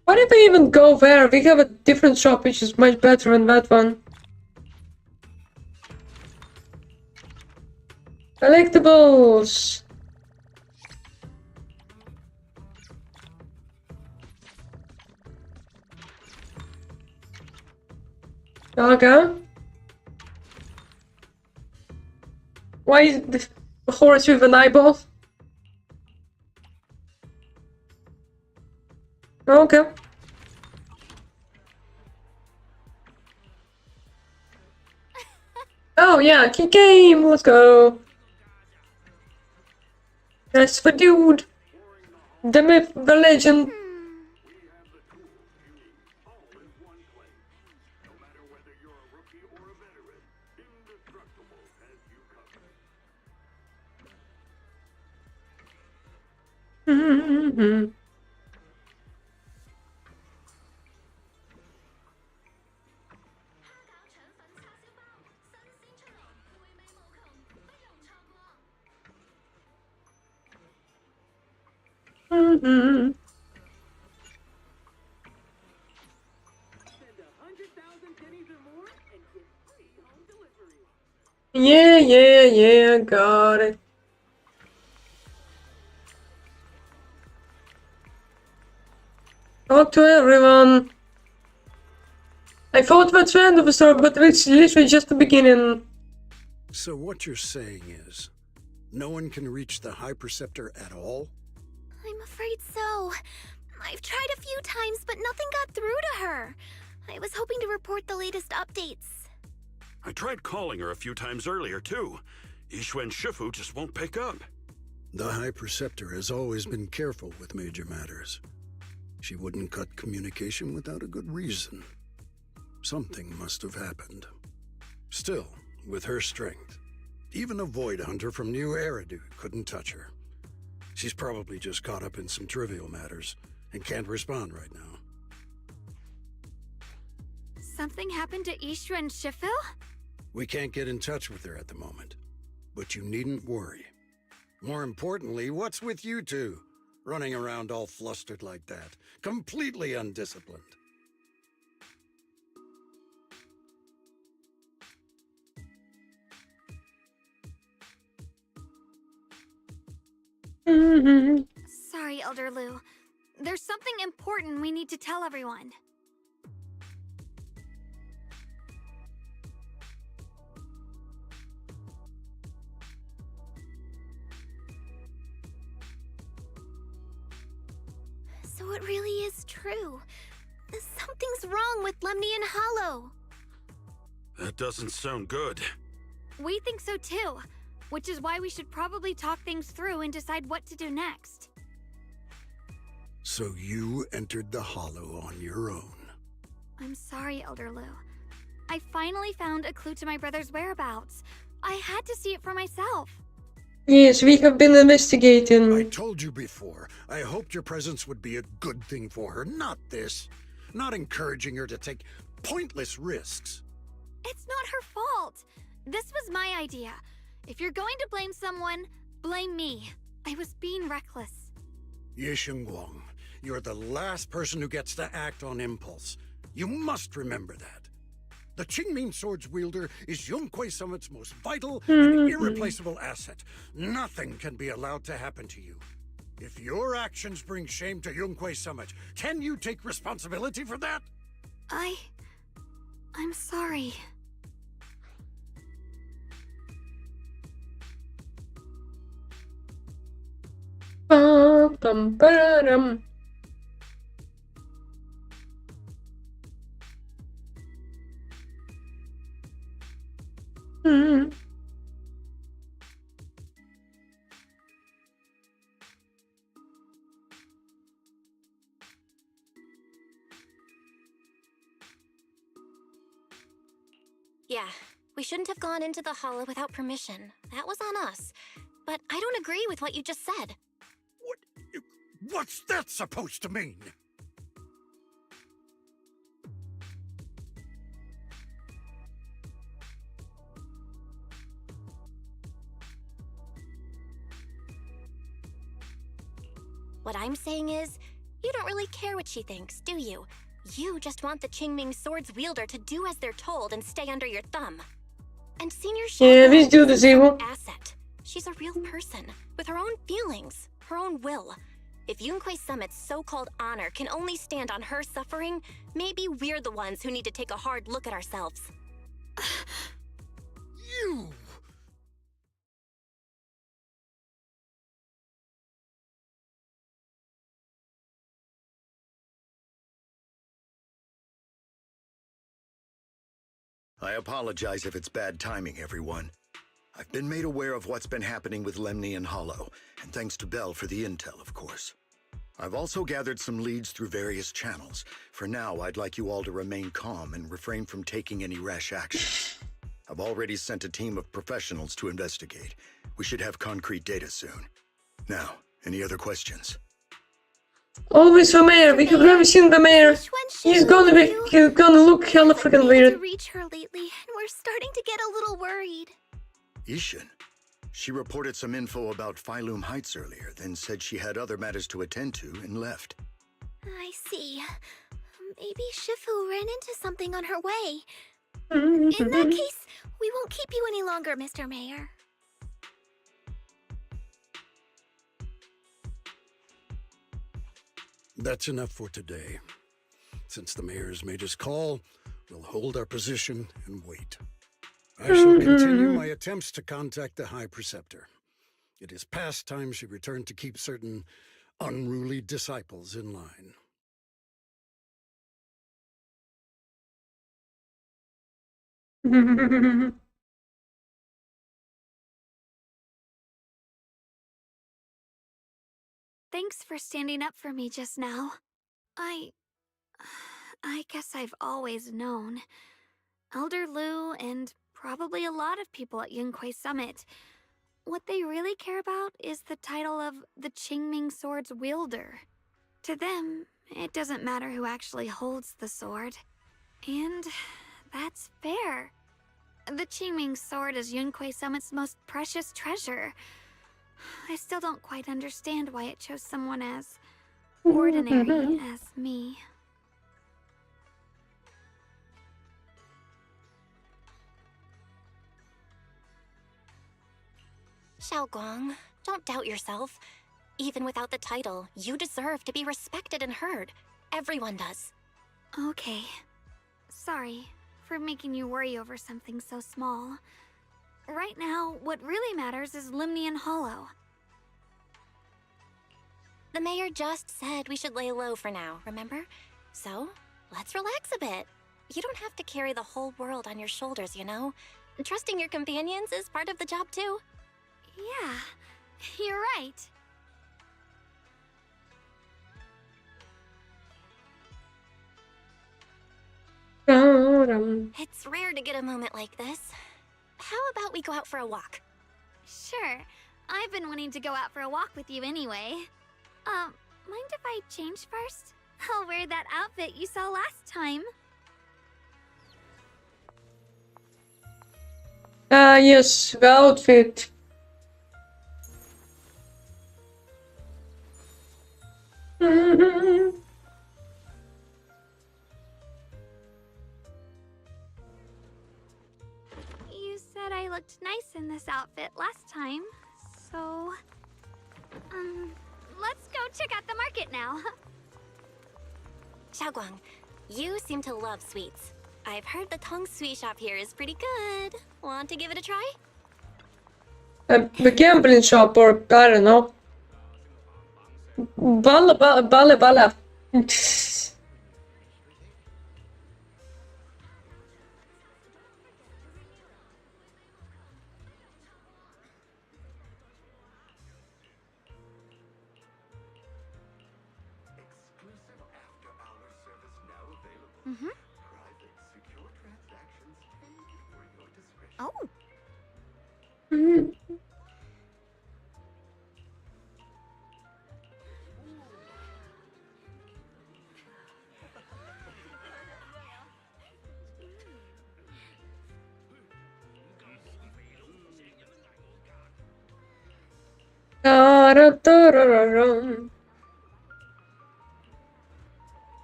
Why did we even go there? We have a different shop which is much better than that one. Collectibles! Okay. Why is the horse with an eyeball? Okay. Oh yeah, key game, let's go. That's the dude. The myth, the legend. Yeah, got it. Talk to everyone. I thought that's the end of the story, but it's literally just the beginning. So what you're saying is, no one can reach the High Preceptor at all? I'm afraid so. I've tried a few times, but nothing got through to her. I was hoping to report the latest updates. I tried calling her a few times earlier, too. Yixuan Shifu just won't pick up. The High Preceptor has always been careful with major matters. She wouldn't cut communication without a good reason. Something must have happened. Still, with her strength, even a Void Hunter from New Eridu couldn't touch her. She's probably just caught up in some trivial matters and can't respond right now. Something happened to Ishu and Shifu? We can't get in touch with her at the moment, but you needn't worry. More importantly, what's with you two? Running around all flustered like that, completely undisciplined. Sorry, Elder Lu. There's something important we need to tell everyone. So it really is true. Something's wrong with Lemnian Hollow. That doesn't sound good. We think so too, which is why we should probably talk things through and decide what to do next. So you entered the Hollow on your own. I'm sorry, Elder Lu. I finally found a clue to my brother's whereabouts. I had to see it for myself. Yes, we have been investigating. I told you before, I hoped your presence would be a good thing for her, not this. Not encouraging her to take pointless risks. It's not her fault. This was my idea. If you're going to blame someone, blame me. I was being reckless. Yixuan Guang, you're the last person who gets to act on impulse. You must remember that. The Qingming Sword's wielder is Yunquei Summit's most vital and irreplaceable asset. Nothing can be allowed to happen to you. If your actions bring shame to Yunquei Summit, can you take responsibility for that? I'm sorry. Bum, bum, ba-dum. Yeah, we shouldn't have gone into the Hollow without permission. That was on us. But I don't agree with what you just said. What's that supposed to mean? What I'm saying is, you don't really care what she thinks, do you? You just want the Qingming Sword's wielder to do as they're told and stay under your thumb. And Senior Ja, Xiaoguang visst gjorde isn't some Simon. asset. She's a real person, with her own feelings, her own will. If Yunquei Summit's so-called honor can only stand on her suffering, maybe we're the ones who need to take a hard look at ourselves. You! I apologize if it's bad timing, everyone. I've been made aware of what's been happening with Lemny and Hollow, and thanks to Bell for the intel, of course. I've also gathered some leads through various channels. For now, I'd like you all to remain calm and refrain from taking any rash action. I've already sent a team of professionals to investigate. We should have concrete data soon. Now, any other questions? Always for Mayor, we have never seen the Mayor. He's gonna look hella freaking weird. To reach her lately, and we're starting to get a little worried. Ishin. She reported some info about Phylum Heights earlier, then said she had other matters to attend to and left. I see. Maybe Shifu ran into something on her way. Mm-hmm. In that case, we won't keep you any longer, Mr. Mayor. That's enough for today. Since the mayor's made his call, we'll hold our position and wait. I shall continue my attempts to contact the High Preceptor. It is past time she returned to keep certain unruly disciples in line. Thanks for standing up for me just now. I guess I've always known. Elder Lu and probably a lot of people at Yunquei Summit, what they really care about is the title of the Qingming Sword's wielder. To them, it doesn't matter who actually holds the sword. And that's fair. The Qingming Sword is Yunquei Summit's most precious treasure. I still don't quite understand why it chose someone as ordinary as me. Xiaoguang, don't doubt yourself. Even without the title, you deserve to be respected and heard. Everyone does. Okay. Sorry for making you worry over something so small. Right now, what really matters is Lemny and Hollow. The mayor just said we should lay low for now, remember? So, let's relax a bit. You don't have to carry the whole world on your shoulders, you know? Trusting your companions is part of the job too. Yeah, you're right. It's rare to get a moment like this. How about we go out for a walk? Sure. I've been wanting to go out for a walk with you anyway. Mind if I change first? I'll wear that outfit you saw last time. Yes, the outfit. You said I looked nice in this outfit last time, so... let's go check out the market now. Xiaoguang, you seem to love sweets. I've heard the Tong Sui shop here is pretty good. Want to give it a try? The gambling shop, or I don't know. Bala. Mm-hmm. Oh. Da-da-da-da-da-dum.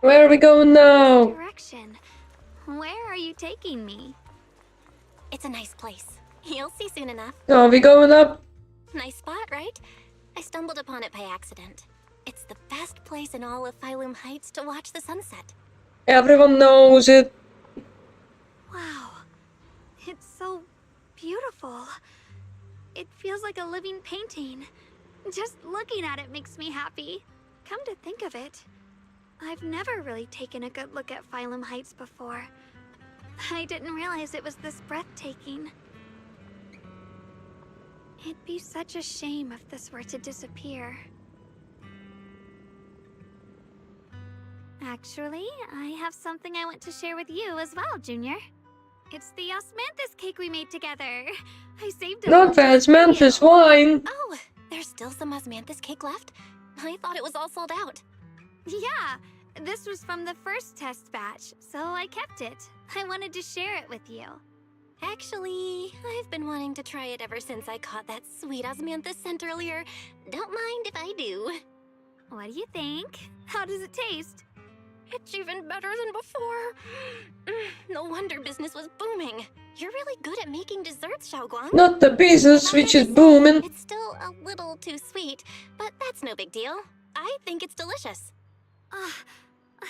Where are we going now? Direction. Where are you taking me? It's a nice place. You'll see soon enough. Are we going up? Nice spot, right? I stumbled upon it by accident. It's the best place in all of Phylum Heights to watch the sunset. Everyone knows it. Wow. It's so beautiful. It feels like a living painting. Just looking at it makes me happy. Come to think of it, I've never really taken a good look at Phylum Heights before. I didn't realize it was this breathtaking. It'd be such a shame if this were to disappear. Actually, I have something I want to share with you as well, Junior. It's the osmanthus cake we made together. I saved it. Not osmanthus wine. Oh, there's still some osmanthus cake left? I thought it was all sold out. Yeah, this was from the first test batch, so I kept it. I wanted to share it with you. Actually, I've been wanting to try it ever since I caught that sweet osmanthus scent earlier. Don't mind if I do. What do you think? How does it taste? It's even better than before. No wonder business was booming. You're really good at making desserts, Xiaoguang. Not the business, which is booming. It's still a little too sweet, but that's no big deal. I think it's delicious. I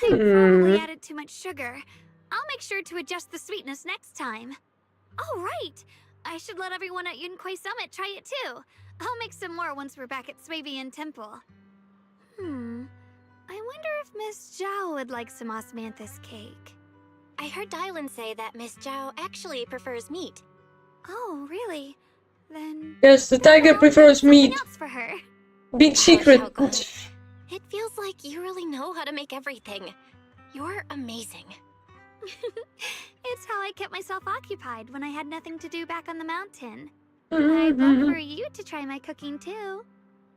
probably added too much sugar. I'll make sure to adjust the sweetness next time. Oh, right! I should let everyone at Yunquei Summit try it too. I'll make some more once we're back at Swabian Temple. I wonder if Miss Zhao would like some osmanthus cake. I heard Dylan say that Miss Zhao actually prefers meat. Oh, really? Then... Yes, the tiger prefers meat. Else for her. Big secret. It feels like you really know how to make everything. You're amazing. It's how I kept myself occupied when I had nothing to do back on the mountain. I'd love for you to try my cooking too.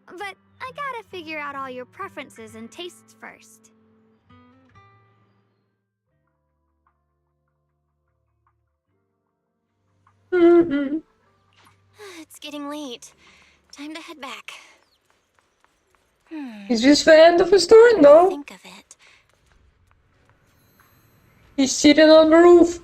But I gotta figure out all your preferences and tastes first. It's getting late. Time to head back. Is this the end of the story? No. Think of it. He's sitting on the roof.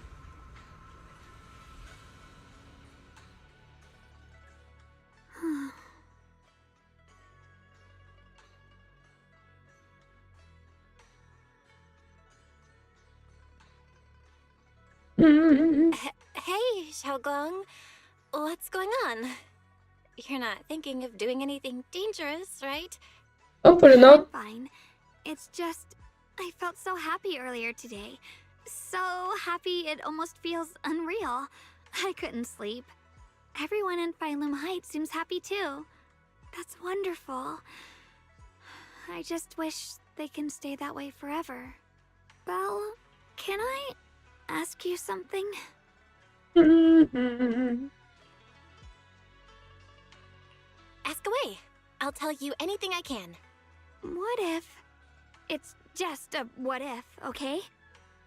Hey, Xiaoguang. What's going on? You're not thinking of doing anything dangerous, right? Hopefully not. I'm fine. It's just, I felt so happy earlier today. So happy it almost feels unreal. I couldn't sleep. Everyone in Phylum Heights seems happy too. That's wonderful. I just wish they can stay that way forever. Belle, can I ask you something? Ask away. I'll tell you anything I can. What if... It's just a what if, okay?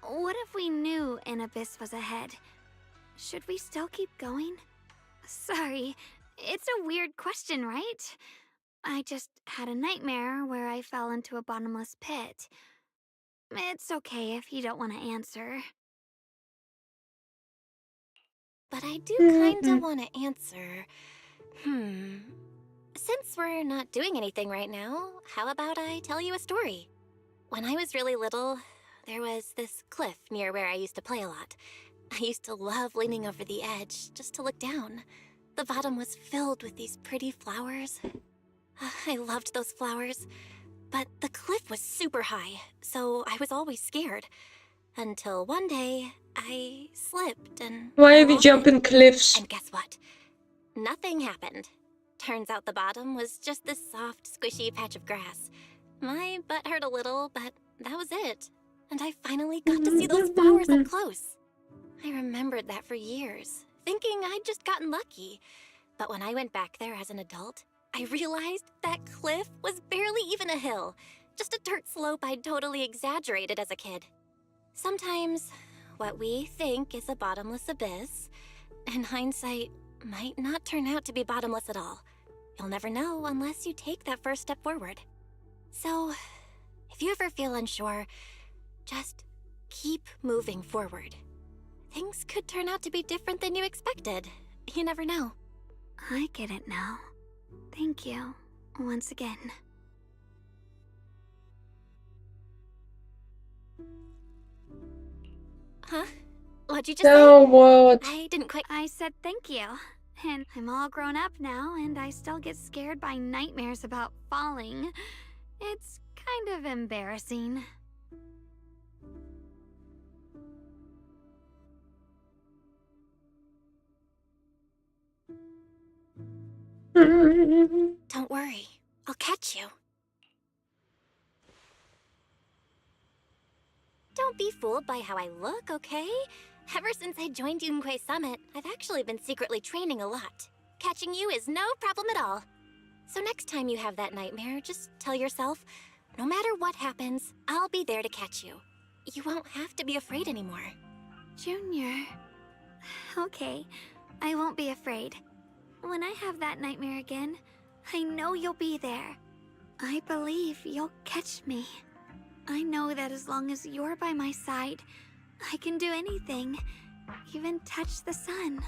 What if we knew an abyss was ahead? Should we still keep going? Sorry, it's a weird question, right? I just had a nightmare where I fell into a bottomless pit. It's okay if you don't want to answer. But I do kinda want to answer. Since we're not doing anything right now, how about I tell you a story? When I was really little, there was this cliff near where I used to play a lot. I used to love leaning over the edge just to look down. The bottom was filled with these pretty flowers. I loved those flowers. But the cliff was super high, so I was always scared. Until one day, I slipped and... Why are we jumping cliffs? And guess what? Nothing happened. Turns out the bottom was just this soft, squishy patch of grass. My butt hurt a little, but that was it. And I finally got to see those flowers up close. I remembered that for years, thinking I'd just gotten lucky. But when I went back there as an adult, I realized that cliff was barely even a hill. Just a dirt slope I'd totally exaggerated as a kid. Sometimes, what we think is a bottomless abyss, in hindsight, might not turn out to be bottomless at all. You'll never know unless you take that first step forward. So, if you ever feel unsure, Just keep moving forward. Things could turn out to be different than you expected. You never know. I get it now. Thank you, once again. Huh? What'd you just Now say? what? I didn't quite. I said thank you. And I'm all grown up now, and I still get scared by nightmares about falling. It's kind of embarrassing. Don't worry. I'll catch you. Don't be fooled by how I look, okay? Ever since I joined Yunquei Summit, I've actually been secretly training a lot. Catching you is no problem at all. So next time you have that nightmare, just tell yourself, no matter what happens, I'll be there to catch you. You won't have to be afraid anymore. Junior. Okay, I won't be afraid. When I have that nightmare again, I know you'll be there. I believe you'll catch me. I know that as long as you're by my side, I can do anything, even touch the sun.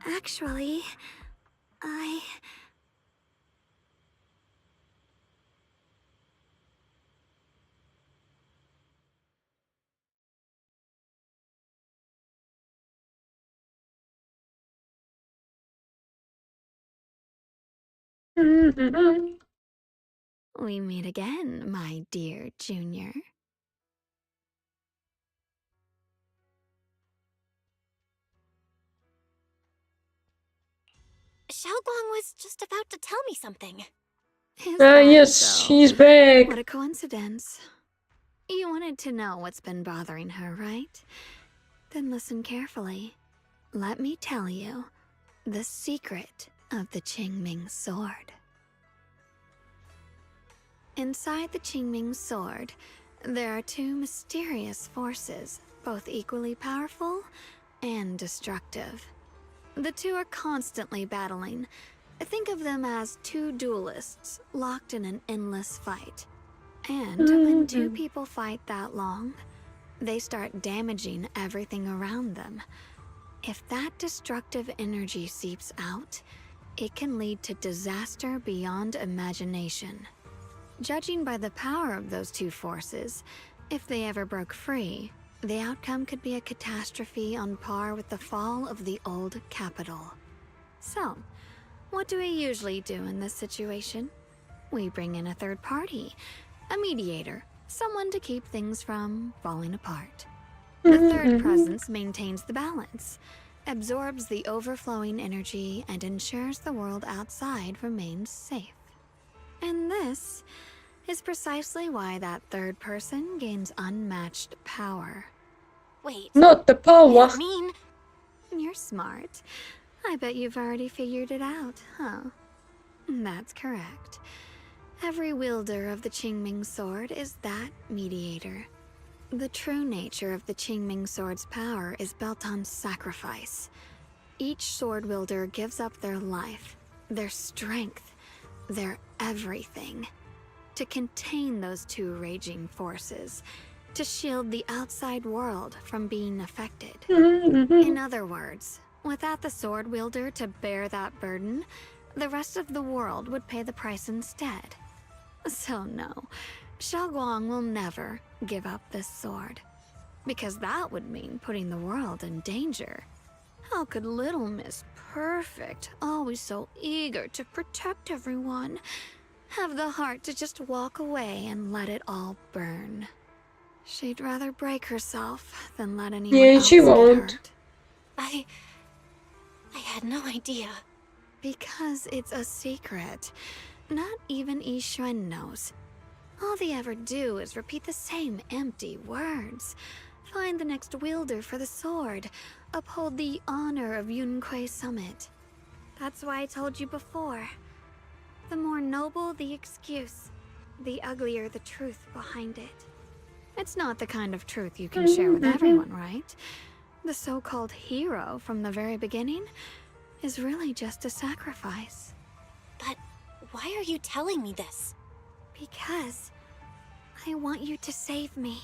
Actually, we meet again, my dear Junior. Xiaoguang was just about to tell me something. Is Ah, that yes, so? she's back. What a coincidence. You wanted to know what's been bothering her, right? Then listen carefully. Let me tell you the secret of the Qingming sword. Inside the Qingming sword, there are two mysterious forces, both equally powerful and destructive. The two are constantly battling. Think of them as two duelists locked in an endless fight. And when two people fight that long, they start damaging everything around them. If that destructive energy seeps out, it can lead to disaster beyond imagination. Judging by the power of those two forces, if they ever broke free, the outcome could be a catastrophe on par with the fall of the old capital. So, what do we usually do in this situation? We bring in a third party, a mediator, someone to keep things from falling apart. The third presence maintains the balance, absorbs the overflowing energy, and ensures the world outside remains safe. And this is precisely why that third person gains unmatched power. Wait. Not the You power. don't mean... You're smart. I bet you've already figured it out, huh? That's correct. Every wielder of the Qingming sword is that mediator. The true nature of the Qingming sword's power is built on sacrifice. Each sword wielder gives up their life, their strength, their everything, to contain those two raging forces, to shield the outside world from being affected. In other words, without the sword wielder to bear that burden, the rest of the world would pay the price instead. So no, Xiaoguang will never give up this sword, because that would mean putting the world in danger. How could little Miss Perfect, always so eager to protect everyone, have the heart to just walk away and let it all burn? She'd rather break herself than let anyone Yeah, else she get won't. hurt. I had no idea. Because it's a secret. Not even Yixuan knows. All they ever do is repeat the same empty words. Find the next wielder for the sword. Uphold the honor of Yunquei Summit. That's why I told you before. The more noble the excuse, the uglier the truth behind it. It's not the kind of truth you can share with everyone, right? The so-called hero from the very beginning is really just a sacrifice. But why are you telling me this? Because I want you to save me.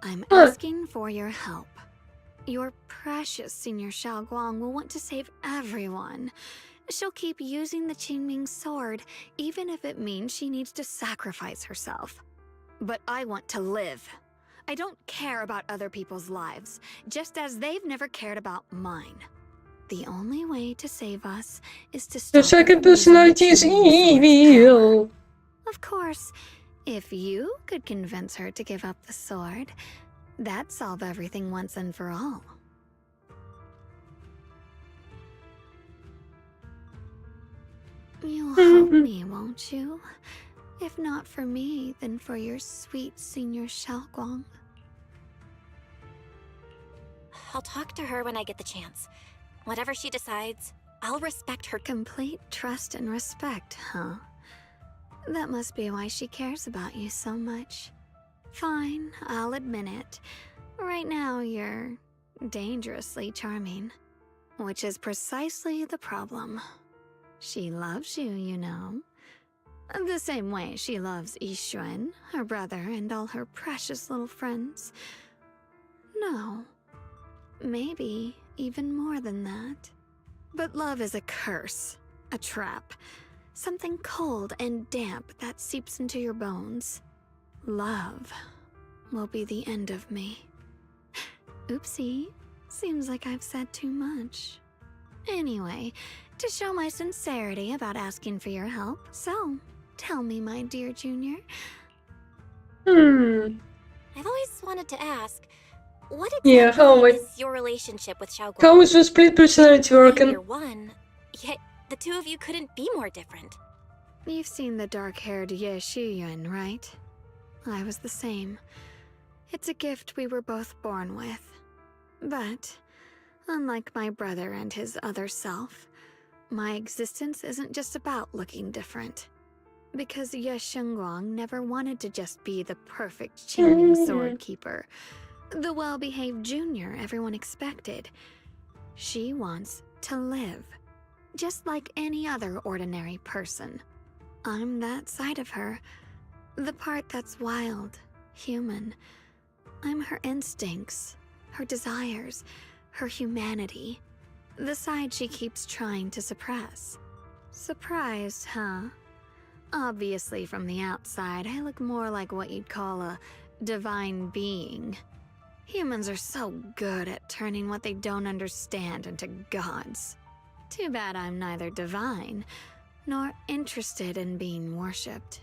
I'm Huh. asking for your help. Your precious Senior Xiaoguang will want to save everyone. She'll keep using the Qingming sword, even if it means she needs to sacrifice herself. But I want to live. I don't care about other people's lives, just as they've never cared about mine. The only way to save us is to stop The her second from using the personality is Qingming sword's evil. power. Of course, if you could convince her to give up the sword, that'd solve everything once and for all. You'll help me, won't you? If not for me, then for your sweet Senior Xiaoguang. I'll talk to her when I get the chance. Whatever she decides, I'll respect her. Complete trust and respect, huh? That must be why she cares about you so much. Fine, I'll admit it. Right now, you're dangerously charming. Which is precisely the problem. She loves you, you know. The same way she loves Yixuan, her brother, and all her precious little friends. No. Maybe even more than that. But love is a curse, a trap. Something cold and damp that seeps into your bones. Love will be the end of me. Oopsie. Seems like I've said too much. Anyway, to show my sincerity about asking for your help, so tell me, my dear Junior. I've always wanted to ask, what Yeah, exactly is your relationship with Xiaoguang? How is the split personality working? You're one, yet the two of you couldn't be more different. You've seen the dark-haired Ye Shiyuan, right? I was the same. It's a gift we were both born with. But, unlike my brother and his other self, my existence isn't just about looking different. Because Ye Shengguang never wanted to just be the perfect Qingming sword keeper, the well-behaved junior everyone expected. She wants to live, just like any other ordinary person. I'm that side of her, the part that's wild, human. I'm her instincts, her desires, her humanity, the side she keeps trying to suppress. Surprised, huh? Obviously, from the outside, I look more like what you'd call a divine being. Humans are so good at turning what they don't understand into gods. Too bad I'm neither divine, nor interested in being worshipped.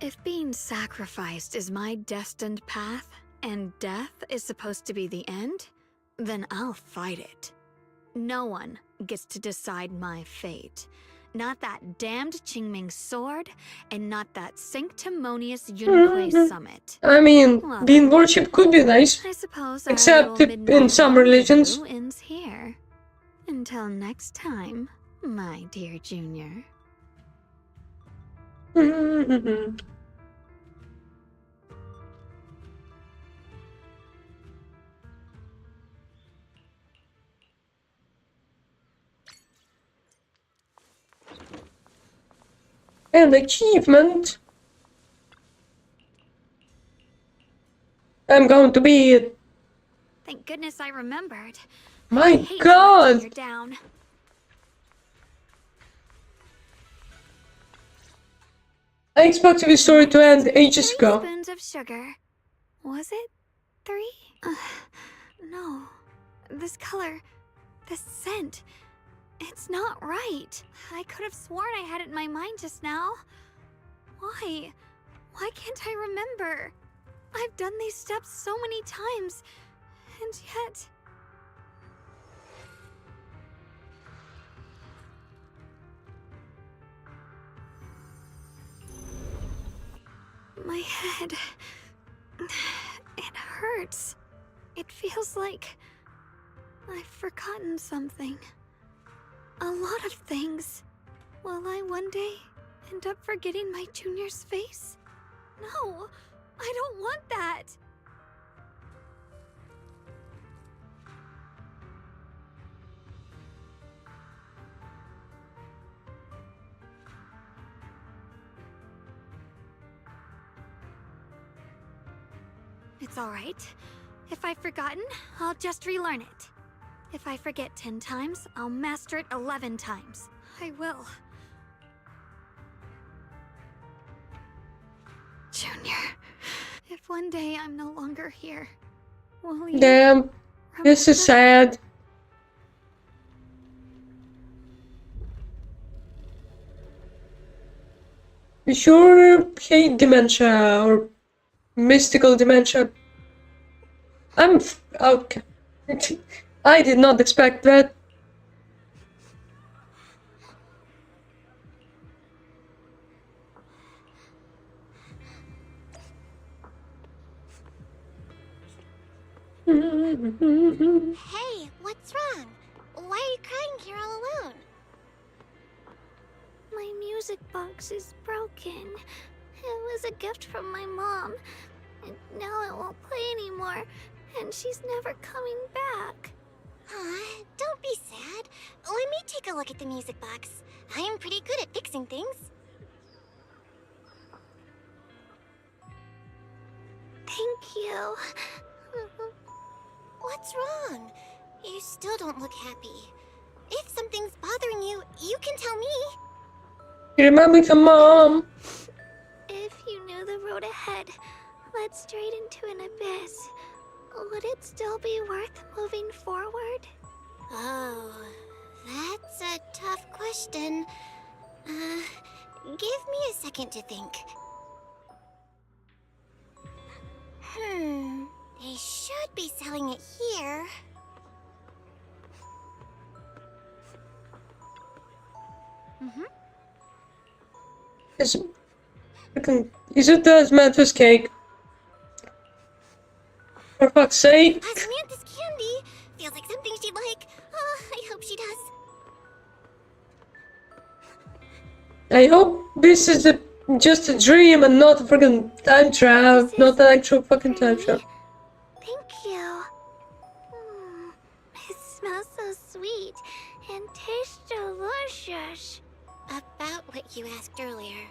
If being sacrificed is my destined path, and death is supposed to be the end, then I'll fight it. No one gets to decide my fate. Not that damned Qingming sword, and not that sanctimonious Yunhui summit. I mean, Well, being worshipped could be nice. I suppose our Except little in midnight some religions. rendezvous ends here. Until next time, my dear Junior. An achievement. I'm going to be it. Thank goodness I remembered. My I hate God. letting you down. I expected this story to end ages 3 ago. spoons of sugar. Was it 3? No. This color, this scent, it's not right. I could have sworn I had it in my mind just now. Why? Why can't I remember? I've done these steps so many times, and yet... My head... It hurts. It feels like... I've forgotten something. A lot of things. Will I one day end up forgetting my junior's face? No, I don't want that. It's alright. If I've forgotten, I'll just relearn it. If I forget 10 times, I'll master it 11 times. I will. Junior, if one day I'm no longer here, will you Damn, this is sad. You sure hate dementia or mystical dementia? Okay. I did not expect that. Hey, what's wrong? Why are you crying here all alone? My music box is broken. It was a gift from my mom. And now it won't play anymore. And she's never coming back. Don't be sad. Let me take a look at the music box. I'm pretty good at fixing things. Thank you. What's wrong? You still don't look happy. If something's bothering you, you can tell me. You remember your mom? If you knew the road ahead led straight into an abyss, would it still be worth moving forward? Oh, that's a tough question. Give me a second to think. They should be selling it here. Is it the Mantis cake? For fuck's sake. Osmanthus candy feels like something she'd like. Oh, I hope she does. I hope this is just a dream and not a freaking time travel, not an actual fucking time travel. Thank you. It smells so sweet and tastes delicious. About what you asked earlier,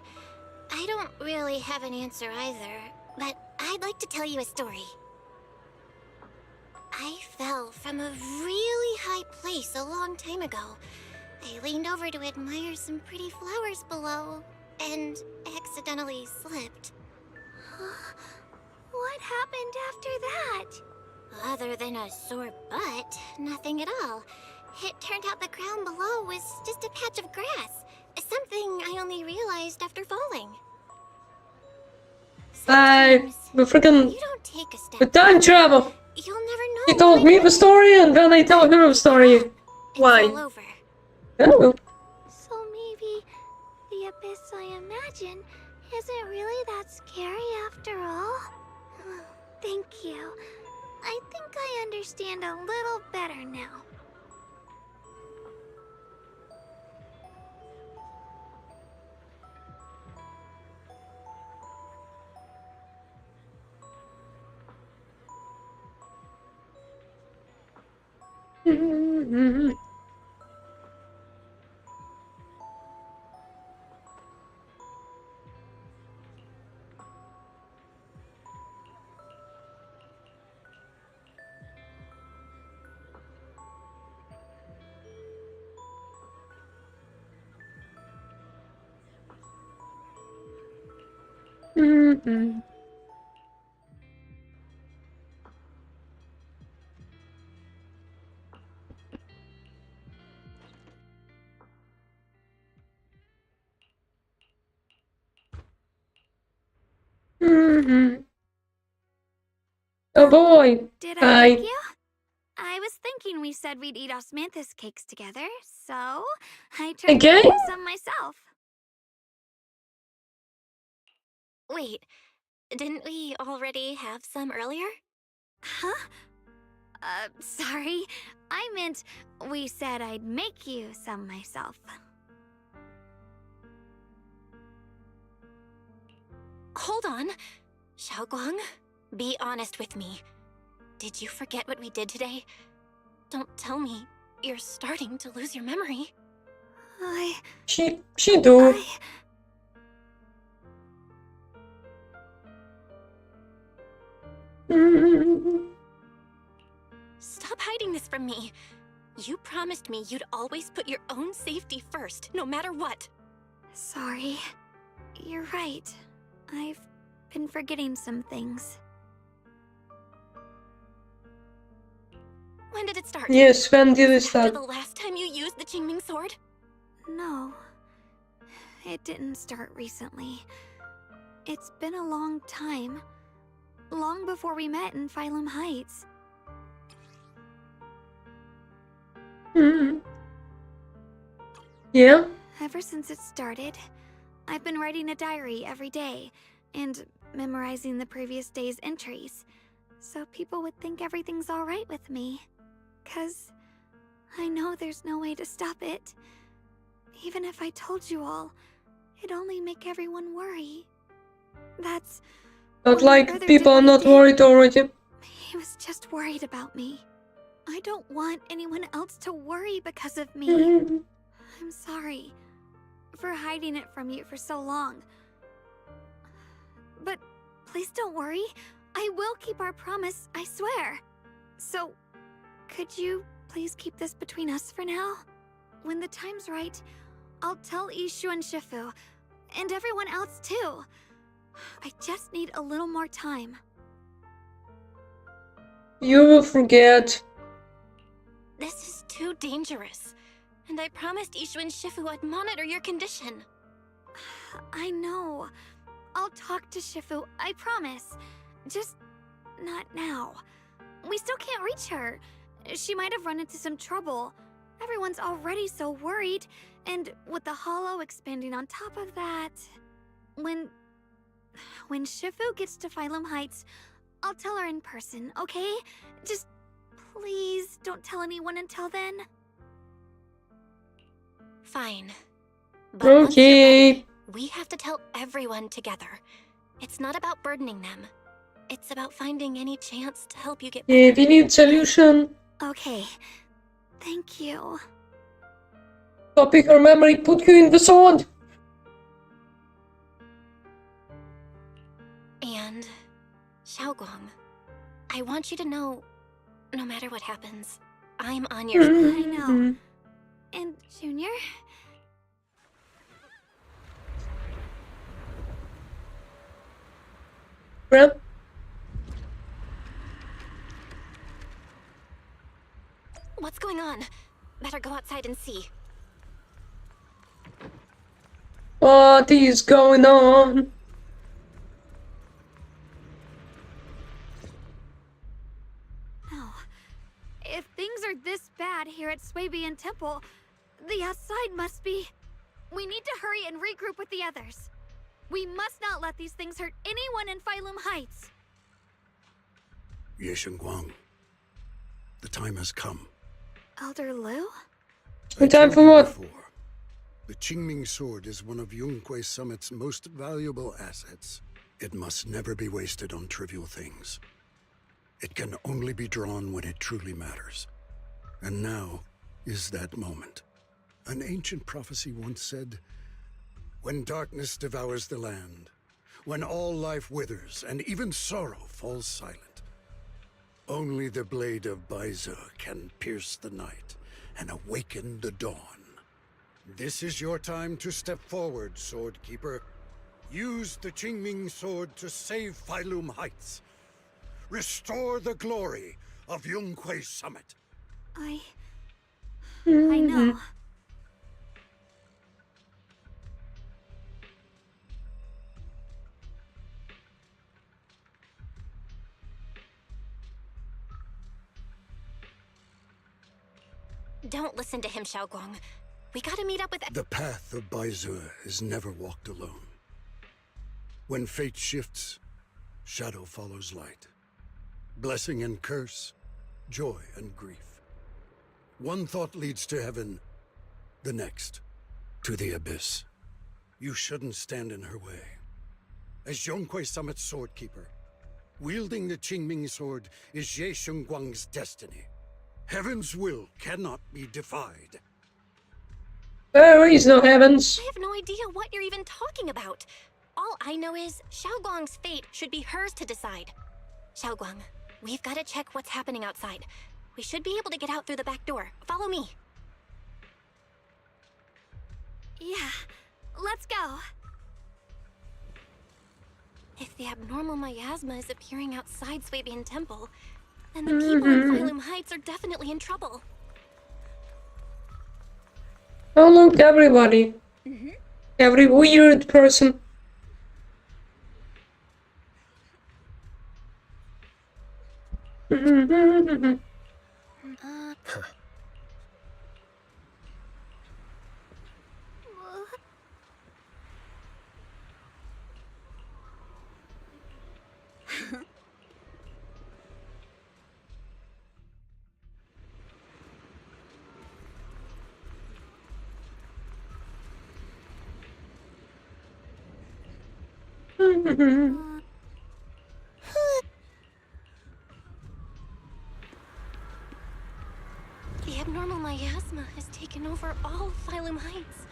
I don't really have an answer either, but I'd like to tell you a story. I fell from a really high place a long time ago. I leaned over to admire some pretty flowers below, and accidentally slipped. What happened after that? Other than a sore butt, nothing at all. It turned out the ground below was just a patch of grass. Something I only realized after falling. The freaking You don't take a step the time travel. You'll never know. He told me the story and then I told her the story. Why? All over. Oh. So maybe the abyss I imagine isn't really that scary after all? Thank you. I think I understand a little better now. Oh boy. Did Hi. I wake you? I was thinking we said we'd eat osmanthus cakes together, so I tried Again? making some myself. Wait, didn't we already have some earlier? Huh? Sorry. I meant we said I'd make you some myself. Hold on. Xiaoguang, be honest with me. Did you forget what we did today? Don't tell me you're starting to lose your memory. She do. Stop hiding this from me. You promised me you'd always put your own safety first, no matter what. Sorry. You're right. I've been forgetting some things. When did it start? Yes, when did it After start? the last time you used the Qingming sword? No. It didn't start recently. It's been a long time. Long before we met in Phylum Heights. Yeah? Ever since it started, I've been writing a diary every day and memorizing the previous day's entries, so people would think everything's alright with me. 'Cause I know there's no way to stop it. Even if I told you all, it'd only make everyone worry. That's... But when my like, brother people are did what not he did, worried already. He was just worried about me. I don't want anyone else to worry because of me. I'm sorry for hiding it from you for so long. But please don't worry. I will keep our promise, I swear. So, could you please keep this between us for now? When the time's right, I'll tell Ishu and Shifu, and everyone else too. I just need a little more time. You will forget. This is too dangerous. And I promised Ishu and Shifu I'd monitor your condition. I know. I'll talk to Shifu, I promise. Just not now. We still can't reach her. She might have run into some trouble. Everyone's already so worried, and with the hollow expanding on top of that... When Shifu gets to Phylum Heights, I'll tell her in person, okay? Just please don't tell anyone until then. Fine. But once you're Okay. ready, we have to tell everyone together. It's not about burdening them. It's about finding any chance to help you get better. Yeah, we need solution. Okay. Thank you. Copy her memory, put you in the sword. And Xiaoguang, I want you to know, no matter what happens, I'm on your side. I know. And Junior? Grab. What's going on? Better go outside and see. What is going on? Oh. If things are this bad here at Swabian Temple, the outside must be... We need to hurry and regroup with the others. We must not let these things hurt anyone in Phylum Heights. Ye Guang, the time has come. Elder Lu? The time for what? Before, the Qingming sword is one of Yunque Summit's most valuable assets. It must never be wasted on trivial things. It can only be drawn when it truly matters. And now is that moment. An ancient prophecy once said, "When darkness devours the land, when all life withers and even sorrow falls silent, only the blade of Baize can pierce the night and awaken the dawn." This is your time to step forward, Swordkeeper. Use the Qingming sword to save Phylum Heights. Restore the glory of Yunque Summit. I know. Don't listen to him, Xiaoguang. We gotta meet up with... The path of Baize is never walked alone. When fate shifts, shadow follows light. Blessing and curse, joy and grief. One thought leads to heaven, the next, to the abyss. You shouldn't stand in her way. As Yunque Summit's swordkeeper, wielding the Qingming sword is Ye Guang's destiny. Heaven's will cannot be defied. There is no heavens. I have no idea what you're even talking about. All I know is Xiaoguang's fate should be hers to decide. Xiaoguang, we've got to check what's happening outside. We should be able to get out through the back door. Follow me. Yeah, let's go. If the abnormal miasma is appearing outside Swabian Temple, then the people in Phylum Heights are definitely in trouble. Oh look, everybody. Every weird person. The abnormal miasma has taken over all of Phylum Heights.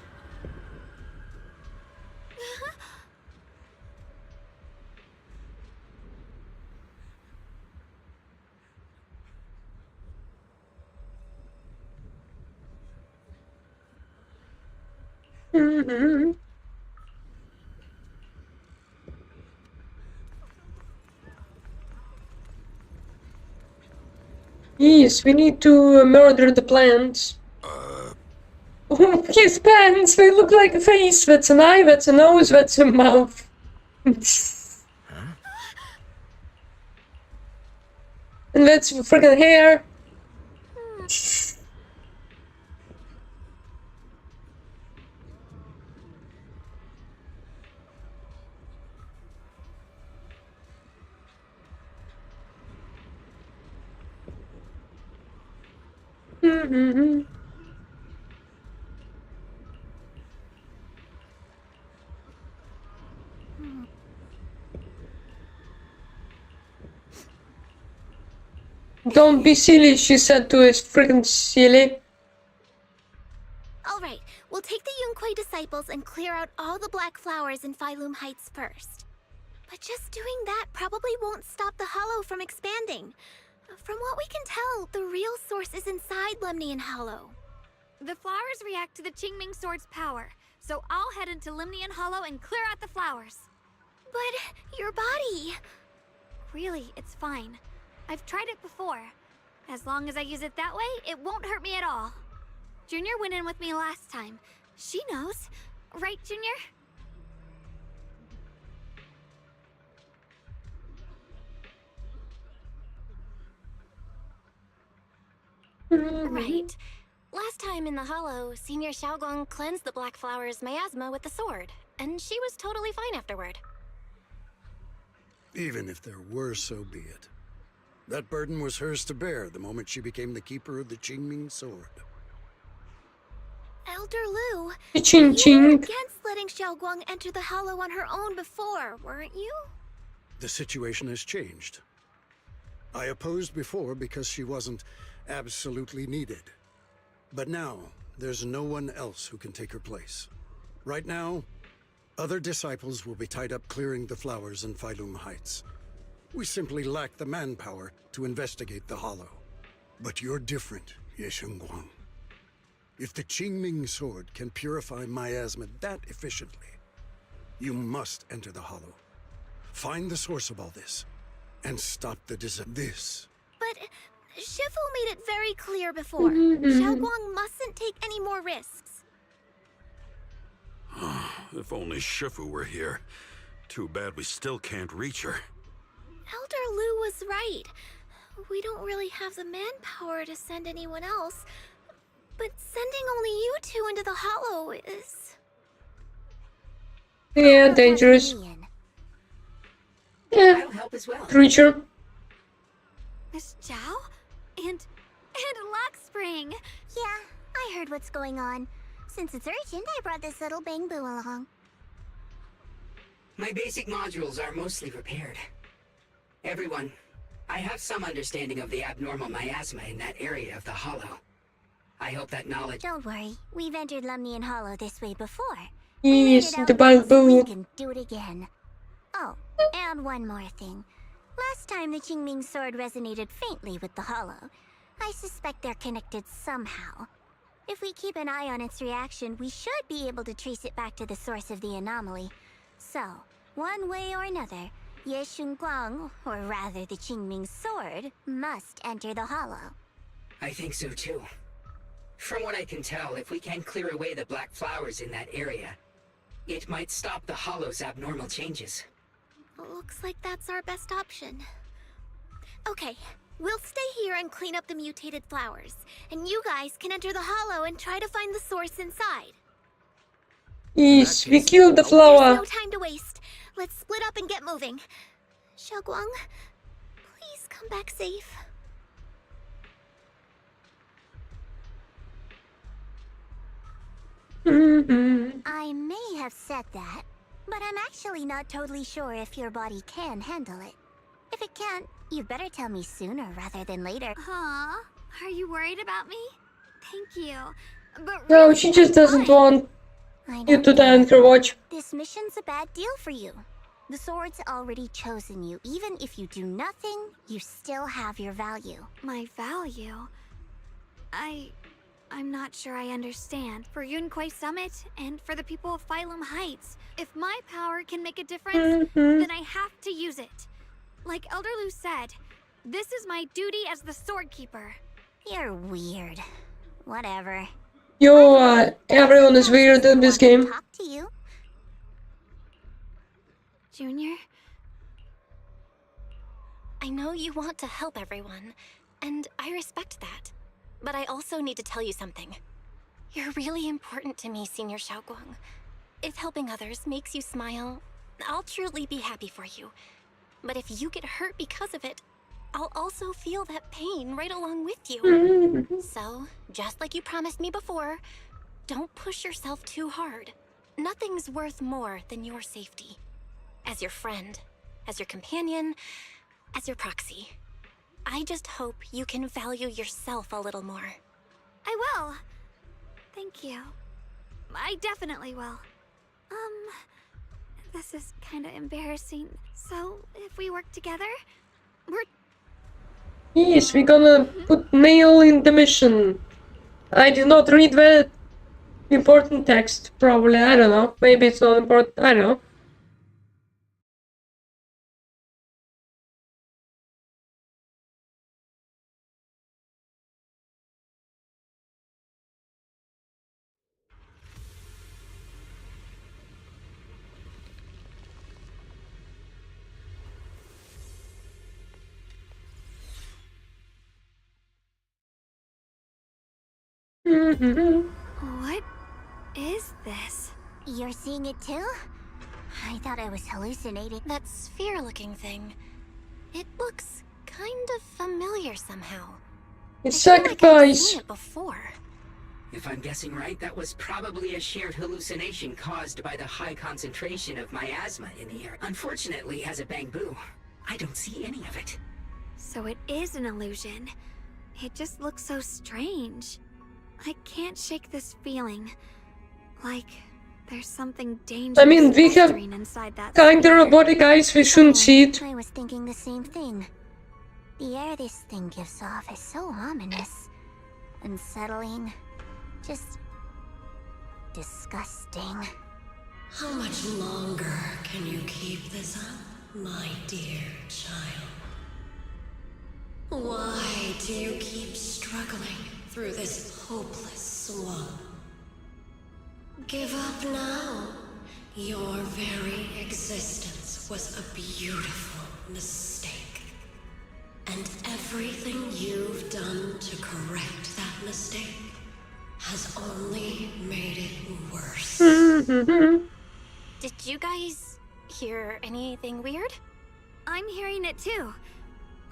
Yes, we need to murder the plants. His pants, they look like a face. That's an eye, that's a nose, that's a mouth. And that's freaking hair. Don't be silly, she said to his freaking silly. Alright, we'll take the Yunquei disciples and clear out all the black flowers in Phylum Heights first. But just doing that probably won't stop the hollow from expanding. From what we can tell, the real source is inside Lemnian Hollow. The flowers react to the Qingming Sword's power, so I'll head into Lemnian Hollow and clear out the flowers. But your body... Really, it's fine. I've tried it before. As long as I use it that way, it won't hurt me at all. Junior went in with me last time. She knows. Right, Junior? Right. Last time in the Hollow, Senior Xiaoguang cleansed the Black Flower's miasma with the sword, and she was totally fine afterward. Even if there were, so be it. That burden was hers to bear the moment she became the keeper of the Qingming Sword. Elder Lu, Ching you ching. were against letting Xiaoguang enter the Hollow on her own before, weren't you? The situation has changed. I opposed before because she wasn't absolutely needed. But now, there's no one else who can take her place. Right now, other disciples will be tied up clearing the flowers in Phylum Heights. We simply lack the manpower to investigate the Hollow. But you're different, Ye Shengguang. If the Qingming Sword can purify miasma that efficiently, you must enter the Hollow. Find the source of all this, and stop the this. But Shifu made it very clear before. Xiaoguang mustn't take any more risks. If only Shifu were here. Too bad we still can't reach her. Elder Lu was right. We don't really have the manpower to send anyone else. But sending only you two into the Hollow is... Yeah, dangerous. Yeah, I'll help as well. creature. Miss Zhao? And Lock Spring! Yeah, I heard what's going on. Since it's urgent, I brought this little Bangbu along. My basic modules are mostly repaired. Everyone, I have some understanding of the abnormal miasma in that area of the Hollow. I hope that knowledge... Don't worry, we've entered Lemnian Hollow this way before. Yes, the We bamboo. can do it again. Oh, and one more thing. Last time the Qingming sword resonated faintly with the Hollow. I suspect they're connected somehow. If we keep an eye on its reaction, we should be able to trace it back to the source of the anomaly. So, one way or another, Ye Shunguang, or rather the Qingming sword, must enter the Hollow. I think so too. From what I can tell, if we can clear away the black flowers in that area, it might stop the Hollow's abnormal changes. Looks like that's our best option. Okay, we'll stay here and clean up the mutated flowers, and you guys can enter the Hollow and try to find the source inside. Yes, we killed the flower. There's no time to waste. Let's split up and get moving. Xiaoguang, please come back safe. I may have said that, but I'm actually not totally sure if your body can handle it. If it can't, you'd better tell me sooner rather than later. Huh? Are you worried about me? Thank you. But No, she just doesn't want you to die on her watch. This mission's a bad deal for you. The sword's already chosen you. Even if you do nothing, you still have your value. My value? I'm not sure I understand. For Yunquay Summit and for the people of Phylum Heights, if my power can make a difference, then I have to use it. Like Elder Lu said, this is my duty as the Sword Keeper. You're weird. Whatever. Yo, everyone is weird in this game. Talk to you. Junior? I know you want to help everyone, and I respect that. But I also need to tell you something. You're really important to me, Senior Xiaoguang. If helping others makes you smile, I'll truly be happy for you. But if you get hurt because of it, I'll also feel that pain right along with you. So, just like you promised me before, don't push yourself too hard. Nothing's worth more than your safety. As your friend, as your companion, as your proxy. I just hope you can value yourself a little more. I will. Thank you. I definitely will. This is kinda embarrassing. So, if we work together, we're... Yes, we're gonna put nail in the mission. I did not read the important text, probably. I don't know. Maybe it's not important. I don't know. What is this? You're seeing it too? I thought I was hallucinating. That sphere-looking thing. It looks kind of familiar somehow. It's I feel like I've sacrifice. seen it before. If I'm guessing right, that was probably a shared hallucination caused by the high concentration of miasma in the air. Unfortunately, as a Bangbu, I don't see any of it. So it is an illusion. It just looks so strange. I can't shake this feeling. Like there's something dangerous I mean, we have inside that kinda sphere. robotic eyes, we shouldn't see it. I was thinking the same thing. The air this thing gives off is so ominous. Unsettling. Just... disgusting. How much longer can you keep this up, my dear child? Why do you keep struggling through this hopeless swamp? Give up now. Your very existence was a beautiful mistake. And everything you've done to correct that mistake has only made it worse. Did you guys hear anything weird? I'm hearing it too.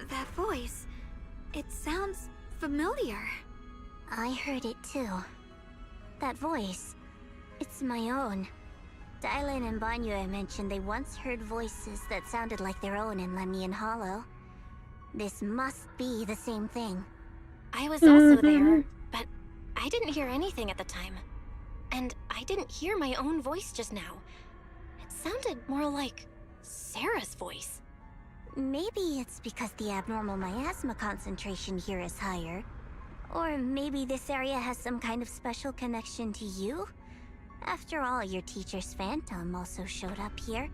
That voice. It sounds familiar. I heard it too. That voice. It's my own. Dylan and Banyue mentioned they once heard voices that sounded like their own in Lemnian Hollow. This must be the same thing. I was also there, but I didn't hear anything at the time. And I didn't hear my own voice just now. It sounded more like Sarah's voice. Maybe it's because the abnormal miasma concentration here is higher. Or maybe this area has some kind of special connection to you? After all, your teacher's phantom also showed up here.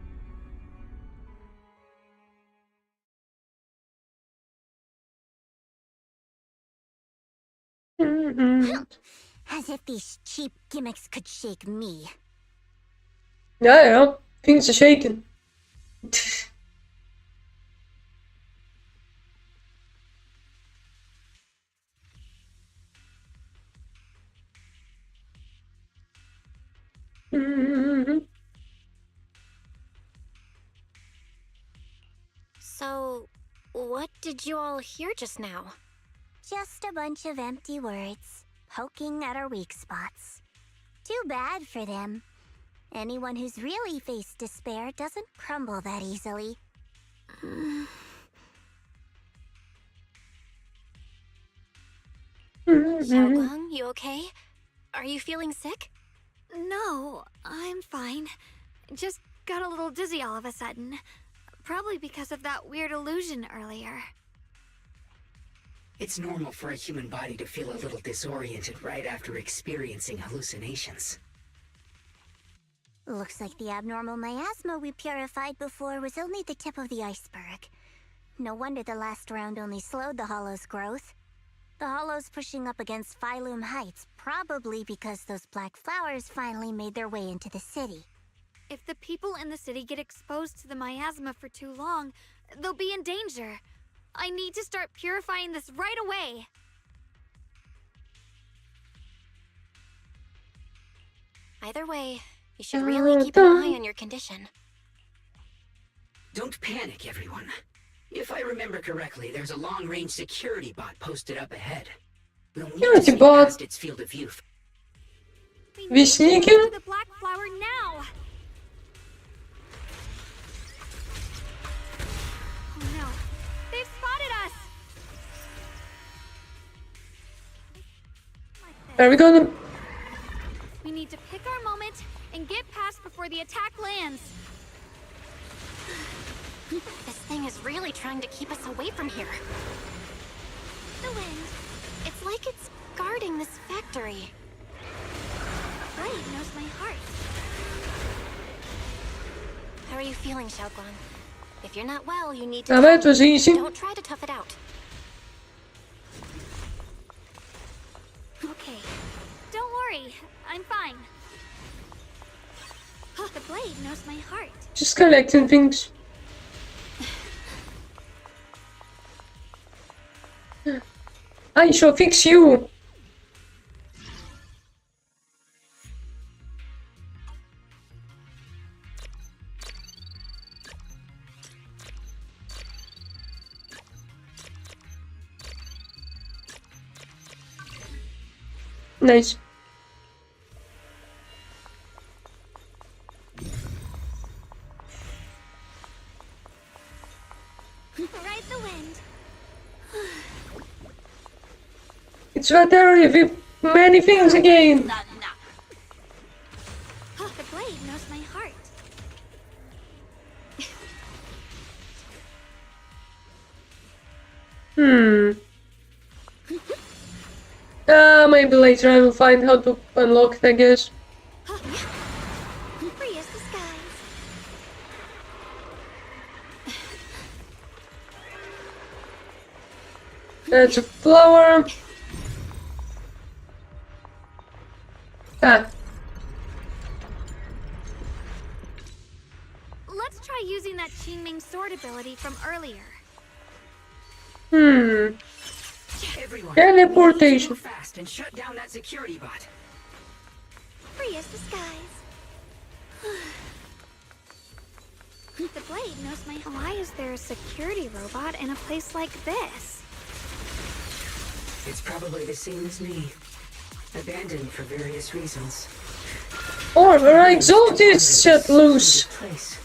As if these cheap gimmicks could shake me. Ja, ja. Vingers are shaken. So, what did you all hear just now? Just a bunch of empty words, poking at our weak spots. Too bad for them. Anyone who's really faced despair doesn't crumble that easily. Xiaoguang, you okay? Are you feeling sick? No, I'm fine. Just got a little dizzy all of a sudden. Probably because of that weird illusion earlier. It's normal for a human body to feel a little disoriented right after experiencing hallucinations. Looks like the abnormal miasma we purified before was only the tip of the iceberg. No wonder the last round only slowed the Hollow's growth. The Hollow's pushing up against Phylum Heights, probably because those black flowers finally made their way into the city. If the people in the city get exposed to the miasma for too long, they'll be in danger. I need to start purifying this right away. Either way, you should really keep an eye on your condition. Don't panic, everyone. If I remember correctly, there's a long-range security bot posted up ahead. We'll need to sneak past its field of view. We sneaking? To the black flower now. Oh no, they've spotted us. Are we gonna? We need to pick our moment and get past before the attack lands. This thing is really trying to keep us away from here. The wind. It's like it's guarding this factory. Blade knows my heart. How are you feeling, Xiaoguang? If you're not well, you need Nou, to... het was easy. Don't try to tough it out. Okay. Don't worry. I'm fine. The blade knows my heart. Just collecting things. I shall fix you. Nice. Ride the wind. It's right there with many things again. The blade knows my heart. Maybe later I will find how to unlock it, I guess. Free as the skies. That's a flower. Let's try using that Qingming sword ability from earlier. Everyone, Teleportation. move fast and shut down that security bot. Free as the skies. The blade knows my... Why is there a security robot in a place like this? It's probably the same as me. Abandoned for various reasons. Or our exalted set loose. Place.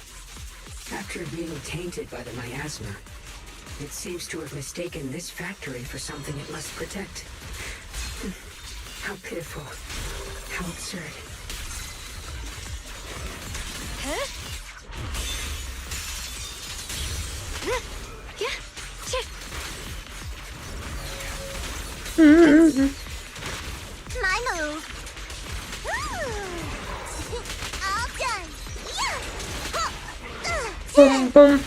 After being tainted by the miasma, it seems to have mistaken this factory for something it must protect. How pitiful. How absurd. My move. All done. Boom, boom.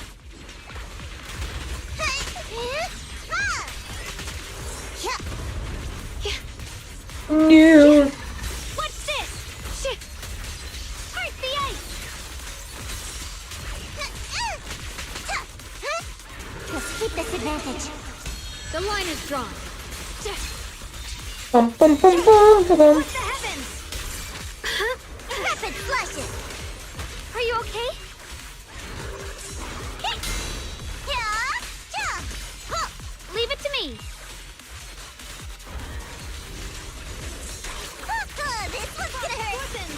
New. What's this? Shit! Hurt the ice! Let's keep this advantage. The line is drawn. Bum, bum, bum, bum, bum. What the heavens? Rapid flushes. Are you okay? Leave it to me. This one's gonna hurt.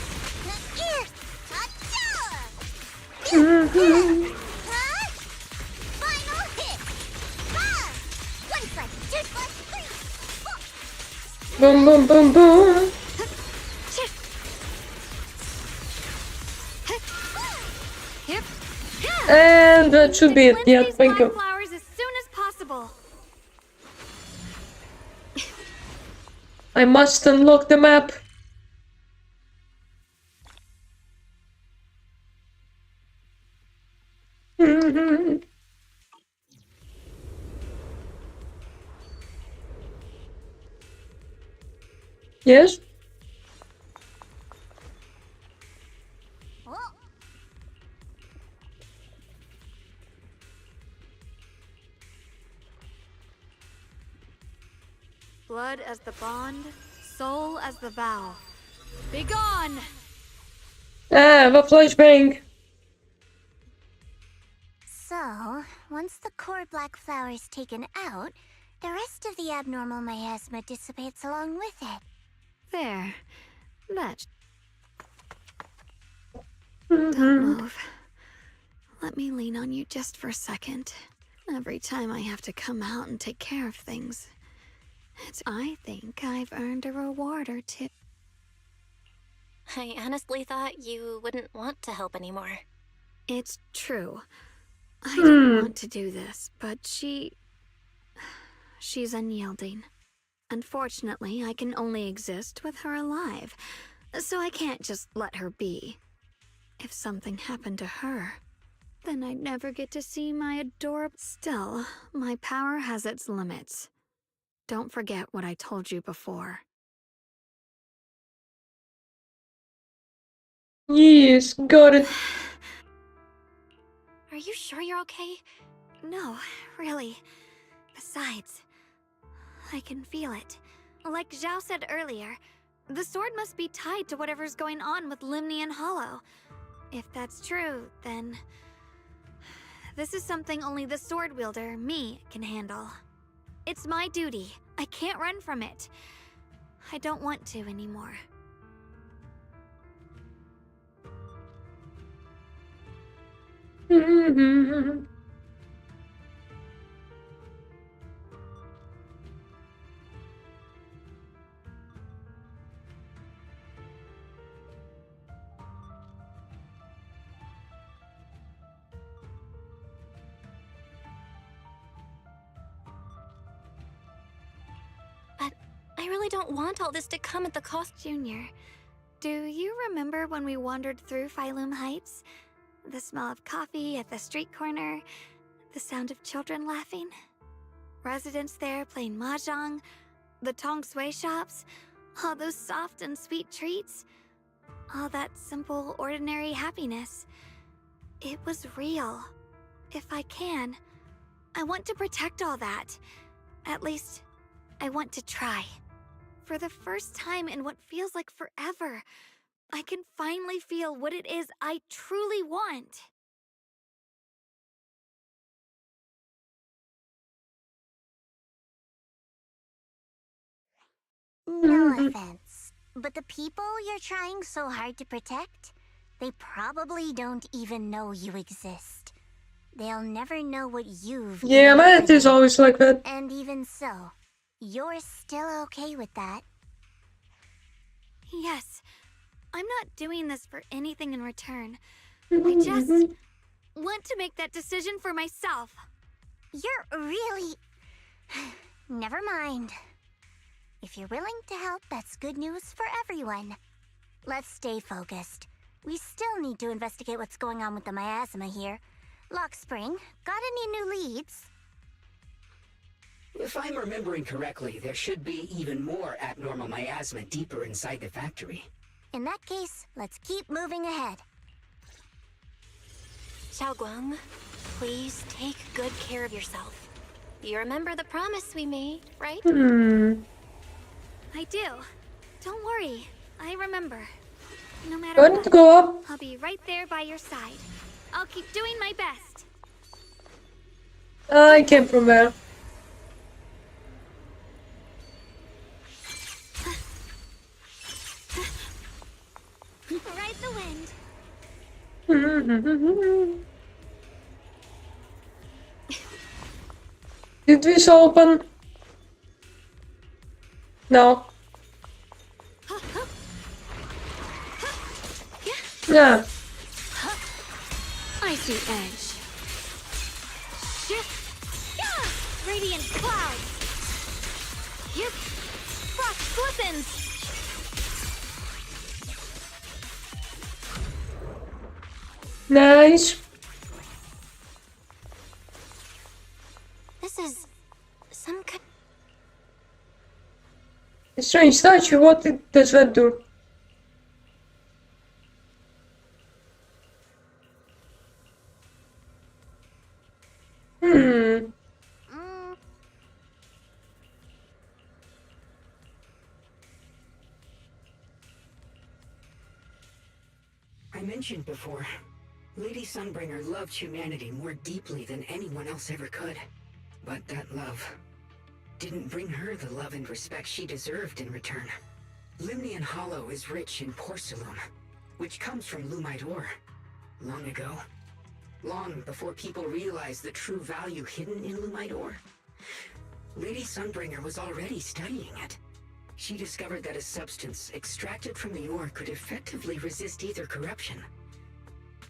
Final hit. One slice, two slice, three. Boom, boom, boom, boom. And that should be it. Yeah, thank you. Flowers as soon as possible. I must unlock the map. Yes? Blood as the bond, soul as the vow. Begone! Ah, the flashbang. So, once the core black flower is taken out, the rest of the abnormal miasma dissipates along with it. There. That. Don't move. Let me lean on you just for a second. Every time I have to come out and take care of things, I think I've earned a reward or two. I honestly thought you wouldn't want to help anymore. It's true. I didn't want to do this, but she's unyielding. Unfortunately, I can only exist with her alive, so I can't just let her be. If something happened to her, then I'd never get to see my adorable... Still, my power has its limits. Don't forget what I told you before. Yes, got it. Are you sure you're okay? No, really. Besides, I can feel it. Like Zhao said earlier, the sword must be tied to whatever's going on with Limnian Hollow. If that's true, then... this is something only the sword wielder, me, can handle. It's my duty. I can't run from it. I don't want to anymore. But I really don't want all this to come at the cost. Junior, do you remember when we wandered through Phylum Heights? The smell of coffee at the street corner, the sound of children laughing, residents there playing mahjong, the tong sui shops, all those soft and sweet treats, all that simple, ordinary happiness. It was real. If I can, I want to protect all that. At least, I want to try. For the first time in what feels like forever, I can finally feel what it is I truly want. No offense, but the people you're trying so hard to protect, they probably don't even know you exist. They'll never know what you've... Yeah, man, it is always like that. And even so, you're still okay with that? Yes. I'm not doing this for anything in return. I just want to make that decision for myself. You're really... Never mind. If If you're willing to help, that's good news for everyone. Let's stay focused. We still need to investigate what's going on with the miasma here. Lockspring, got any new leads? If I'm remembering correctly, there should be even more abnormal miasma deeper inside the factory. In that case, let's keep moving ahead. Xiaoguang, please take good care of yourself. You remember the promise we made, right? I do. Don't worry. I remember. No matter Do I need what, to go up? I'll be right there by your side. I'll keep doing my best. I came from there. Ride the wind. Did this open? No. Yeah. Icy edge. Radiant clouds. Yep. Frost glistens. Nice. This is some kind. A strange statue. What does that do? I mentioned before, Lady Sunbringer loved humanity more deeply than anyone else ever could. But that love didn't bring her the love and respect she deserved in return. Limnian Hollow is rich in porcelain, which comes from Lumite ore. Long ago, long before people realized the true value hidden in Lumite ore, Lady Sunbringer was already studying it. She discovered that a substance extracted from the ore could effectively resist ether corruption.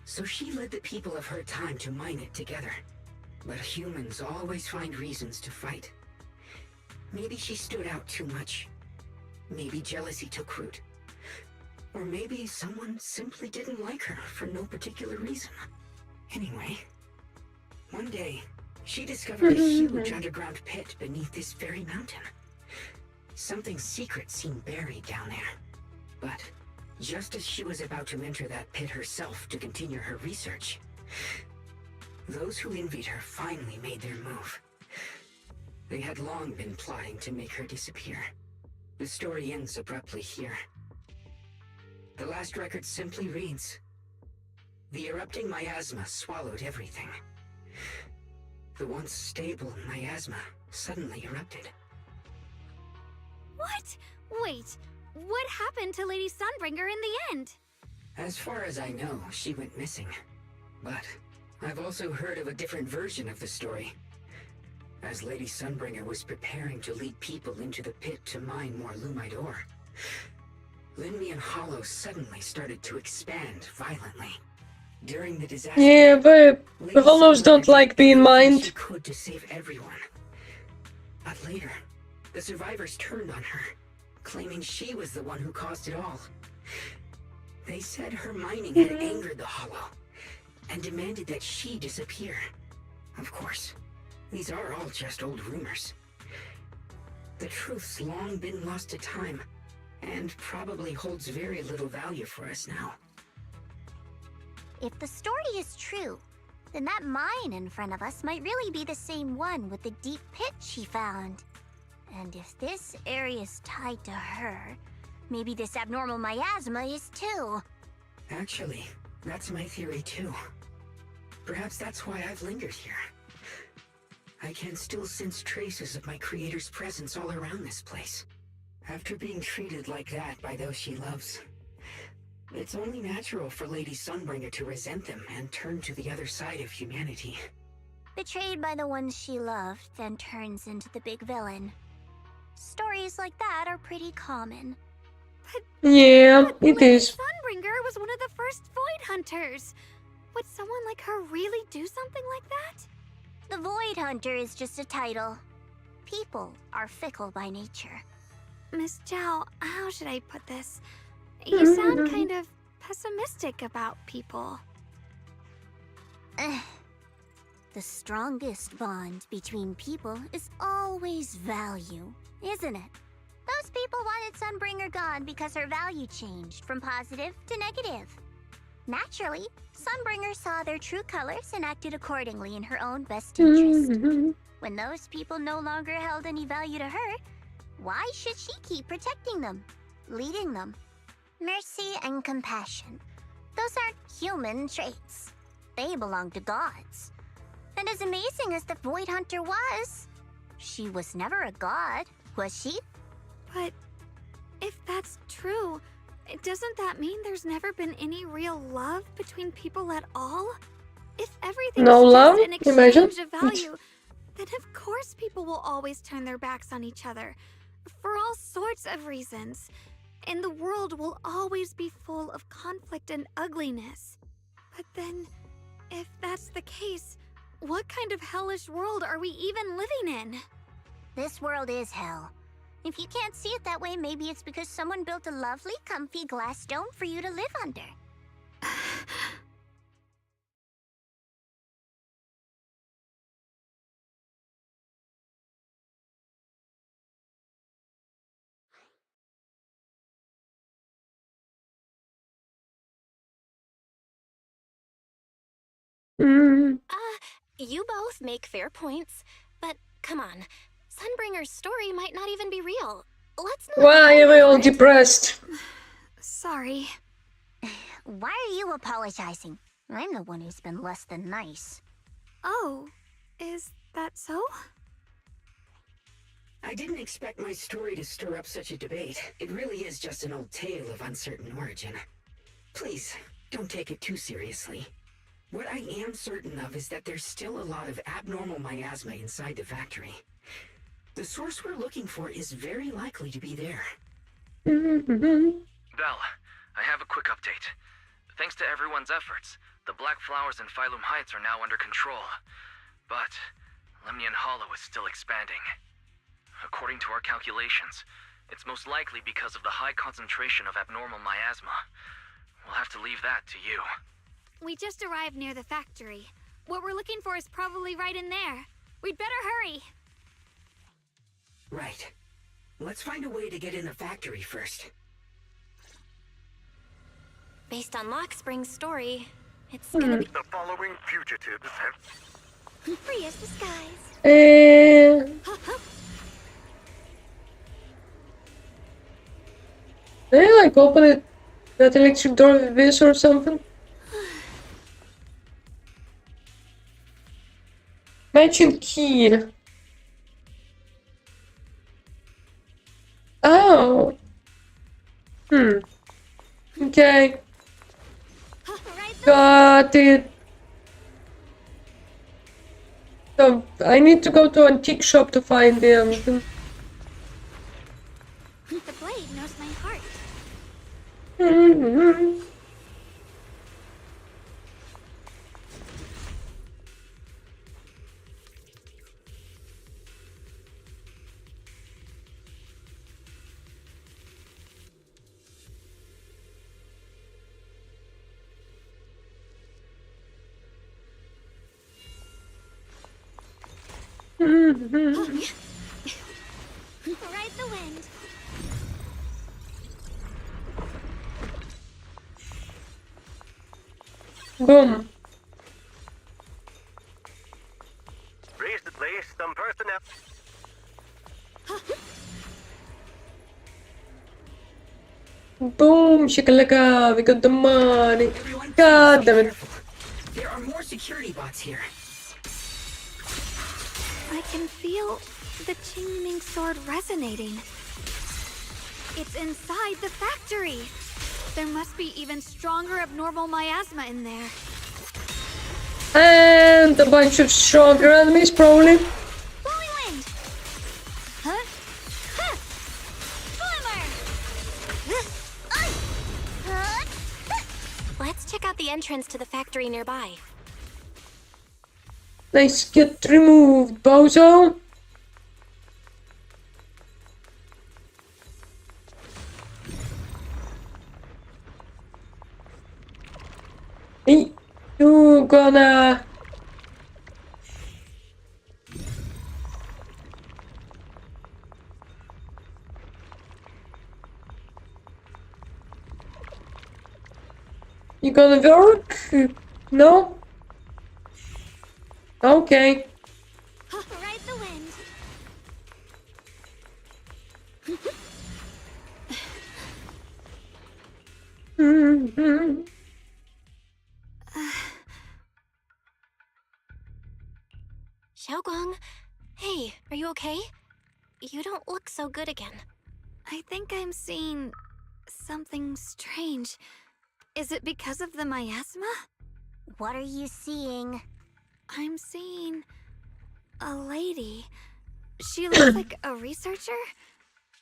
So she led the people of her time to mine it together. But humans always find reasons to fight. Maybe she stood out too much. Maybe jealousy took root. Or maybe someone simply didn't like her for no particular reason. Anyway, one day, she discovered a huge underground pit beneath this very mountain. Something secret seemed buried down there. But just as she was about to enter that pit herself to continue her research, those who envied her finally made their move. They had long been plotting to make her disappear. The story ends abruptly here. The last record simply reads, "The erupting miasma swallowed everything." The once stable miasma suddenly erupted. What? Wait, what happened to Lady Sunbringer in the end? As far as I know, she went missing. But I've also heard of a different version of the story. As Lady Sunbringer was preparing to lead people into the pit to mine more Lumite ore, Limnian Hollow suddenly started to expand violently. During the disaster, Yeah, but Lady the hollows don't Sunbringer like being did everything she mined. could to save everyone. But later, the survivors turned on her, claiming she was the one who caused it all. They said her mining had angered the Hollow, and demanded that she disappear. Of course, these are all just old rumors. The truth's long been lost to time, and probably holds very little value for us now. If the story is true, then that mine in front of us might really be the same one with the deep pit she found. And if this area is tied to her, maybe this abnormal miasma is too. Actually, that's my theory too. Perhaps that's why I've lingered here. I can still sense traces of my creator's presence all around this place. After being treated like that by those she loves, it's only natural for Lady Sunbringer to resent them and turn to the other side of humanity. Betrayed by the ones she loved, then turns into the big villain. Stories like that are pretty common. Yeah, it Lady is. Sunbringer was one of the first Void Hunters. Would someone like her really do something like that? The Void Hunter is just a title. People are fickle by nature. Miss Zhao, how should I put this? You sound kind of pessimistic about people. The strongest bond between people is always value, isn't it? Those people wanted Sunbringer gone because her value changed from positive to negative. Naturally, Sunbringer saw their true colors and acted accordingly in her own best interest. When those people no longer held any value to her, why should she keep protecting them, leading them? Mercy and compassion. Those aren't human traits. They belong to gods. And as amazing as the Void Hunter was, she was never a god, was she? But if that's true, doesn't that mean there's never been any real love between people at all? If everything's No just love? an Imagine. exchange of value, then of course people will always turn their backs on each other. For all sorts of reasons. And the world will always be full of conflict and ugliness. But then, if that's the case, what kind of hellish world are we even living in? This world is hell. If you can't see it that way, maybe it's because someone built a lovely, comfy glass dome for you to live under. You both make fair points, but come on. Sunbringer's story might not even be real. Let's not. Why am I all depressed? Sorry. Why are you apologizing? I'm the one who's been less than nice. Oh, is that so? I didn't expect my story to stir up such a debate. It really is just an old tale of uncertain origin. Please, don't take it too seriously. What I am certain of is that there's still a lot of abnormal miasma inside the factory. The source we're looking for is very likely to be there. Belle, I have a quick update. Thanks to everyone's efforts, the Black Flowers in Phylum Heights are now under control. But Lemnian Hollow is still expanding. According to our calculations, it's most likely because of the high concentration of abnormal miasma. We'll have to leave that to you. We just arrived near the factory. What we're looking for is probably right in there. We'd better hurry. Right. Let's find a way to get in the factory first. Based on Lockspring's story, it's gonna be. The following fugitives have. Free as the skies. They like open it, that electric door with this or something? Matching key. Oh. Okay. Got it. So I need to go to an antique shop to find them. The blade knows my heart. Ride the wind. Boom. Recently, some personnel. Boom, shakalaka, we got the money. God damn it. There are more security bots here. I can feel the Qingming sword resonating. It's inside the factory. There must be even stronger abnormal miasma in there. And a bunch of stronger enemies, probably. Blowing wind! Huh? Huh! Glimmer! Let's check out the entrance to the factory nearby. Nice, get removed, bozo. gonna... You gonna work? No? Okay. Ride the wind. Mm-hmm. Xiaoguang, hey, are you okay? You don't look so good again. I think I'm seeing something strange. Is it because of the miasma? What are you seeing? I'm seeing a lady. She looks like a researcher.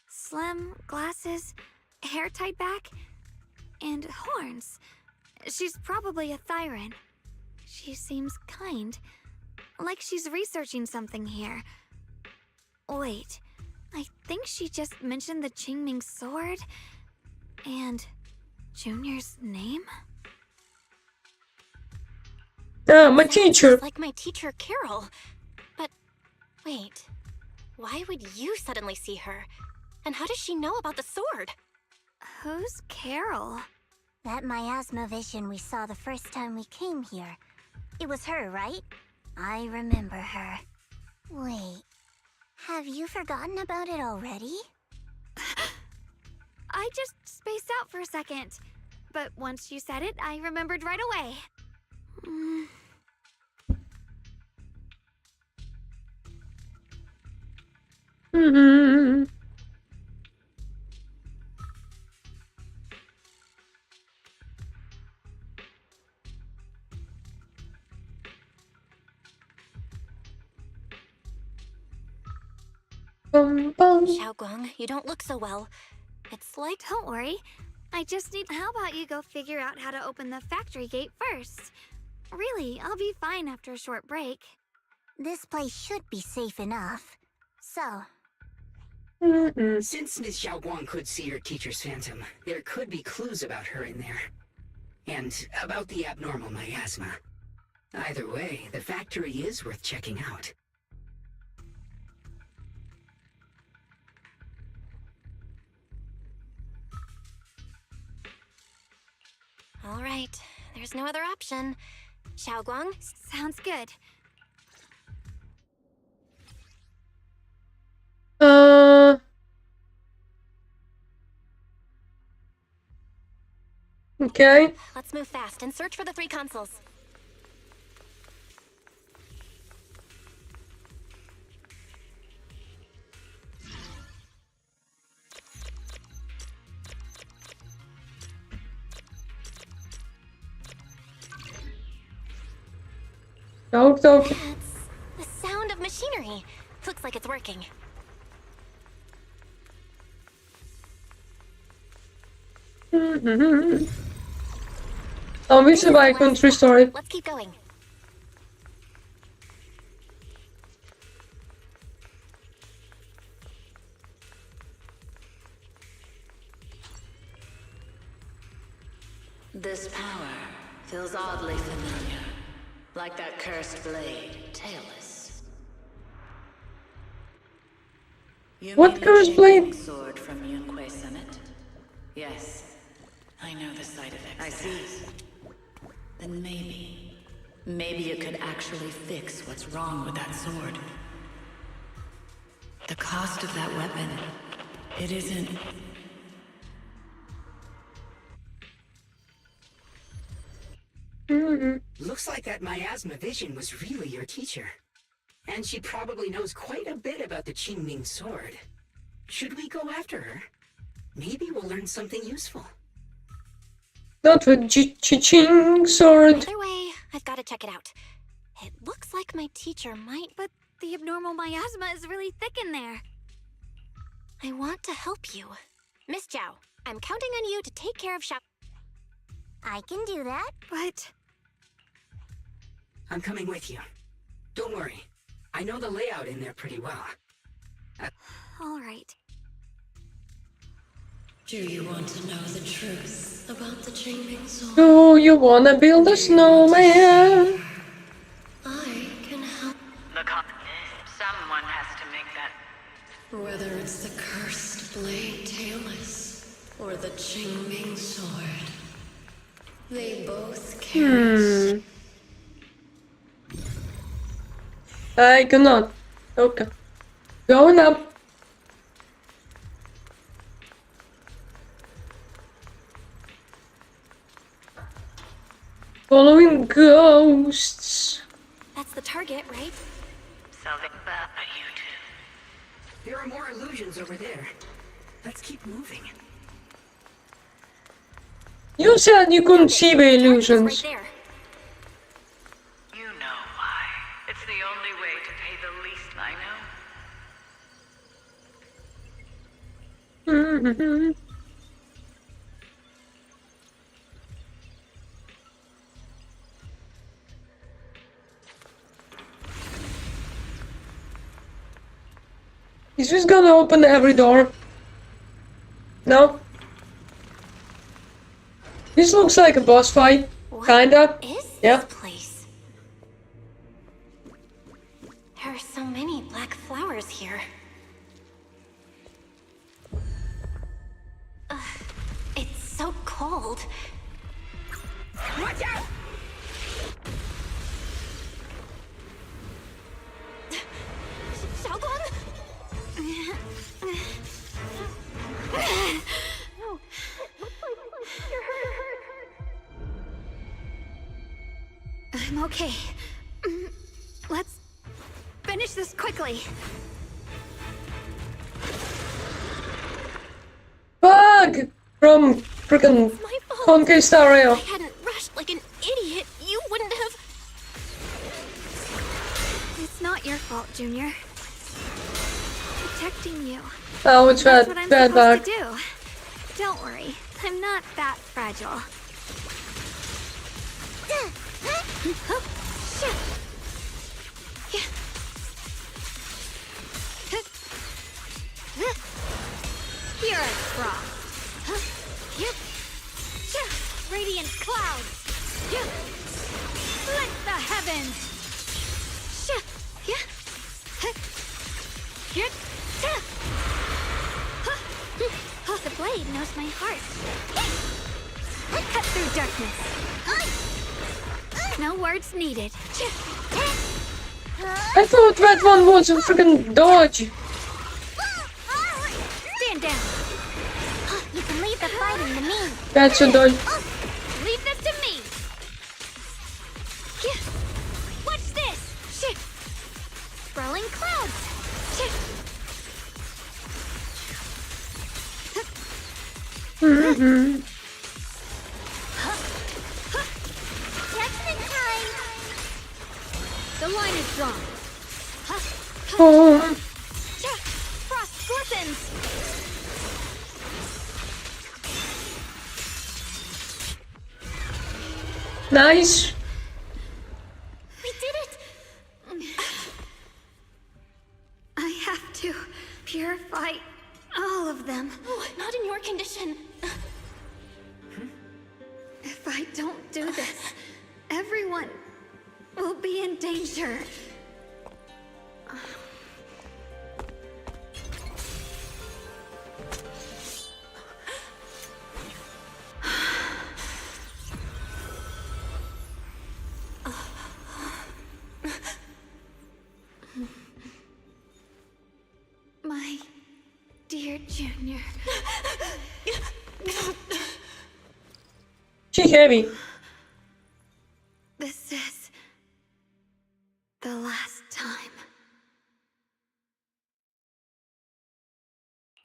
Slim, glasses, hair tied back, and horns. She's probably a Thyran. She seems kind, like she's researching something here. Wait, I think she just mentioned the Qingming sword and Junior's name? My teacher. Like my teacher, Carol. But wait, why would you suddenly see her? And how does she know about the sword? Who's Carol? That miasma vision we saw the first time we came here. It was her, right? I remember her. Wait, have you forgotten about it already? I just spaced out for a second. But once you said it, I remembered right away. Mm-hmm. Xiaoguang, you don't look so well. It's like... Don't worry. I just need... How about you go figure out how to open the factory gate first? Really, I'll be fine after a short break. This place should be safe enough. So... Since Ms. Xiaoguang could see her teacher's phantom, there could be clues about her in there. And about the abnormal miasma. Either way, the factory is worth checking out. All right, there's no other option. Xiaoguang? Sounds good. Okay. Let's move fast and search for the 3 consoles. Don't. That's the sound of machinery. Looks like it's working. Oh, we survived country story. Let's keep going. This power feels oddly familiar. Like that cursed blade, tailless. You What mean the cursed blade? Qingming sword from Yunquei Summit? Yes. I know the side effects. I see. Then maybe you could actually fix what's wrong with that sword. The cost of that weapon, it isn't... Looks like that miasma vision was really your teacher. And she probably knows quite a bit about the Qingming sword. Should we go after her? Maybe we'll learn something useful. Not with Ching sword. Either way, I've got to check it out. It looks like my teacher might... But the abnormal miasma is really thick in there. I want to help you. Miss Zhao, I'm counting on you to take care of Xiao... I can do that. But... I'm coming with you. Don't worry. I know the layout in there pretty well. All right. Do you want to know the truth about the Qingming sword? Do you wanna build a snowman? Whether it's the cursed blade tailless or the Qingming sword, they both carry. I cannot. Okay. Going up. Following ghosts. That's the target, right? Something about you two. There are more illusions over there. Let's keep moving. You said you couldn't see the illusions. Right there. You know why. It's the only way to pay the least I know. He's just gonna open every door. No? This looks like a boss fight. Kinda. Yep. Place. There are so many black flowers here. It's so cold. Watch out! Xiaoguang? I'm okay. Let's finish this quickly. Bug! From frickin' Conquistario. I hadn't rushed like an idiot. You wouldn't have. It's not your fault, Junior. Protecting you. Oh, it's That's bad, what I'm bad supposed bug. to do. Don't worry, I'm not that fragile. Oh, shit. Yeah. You're a frog. Yep. Radiant clouds. Yep. Split the heavens. Yeah. The blade knows my heart. Cut through darkness. No words needed. I thought that one was a freaking dodge. Stand down. You can leave the fighting to me. That's a dodge. Leave this to me. Watch this. Swirling clouds. Judgment time. The line is drawn. Oh. Frost glistens. Nice. We did it. I have to purify all of them. Oh, not in your condition. If I don't do this, everyone will be in danger. My dear Junior. She heavy. This is the last time.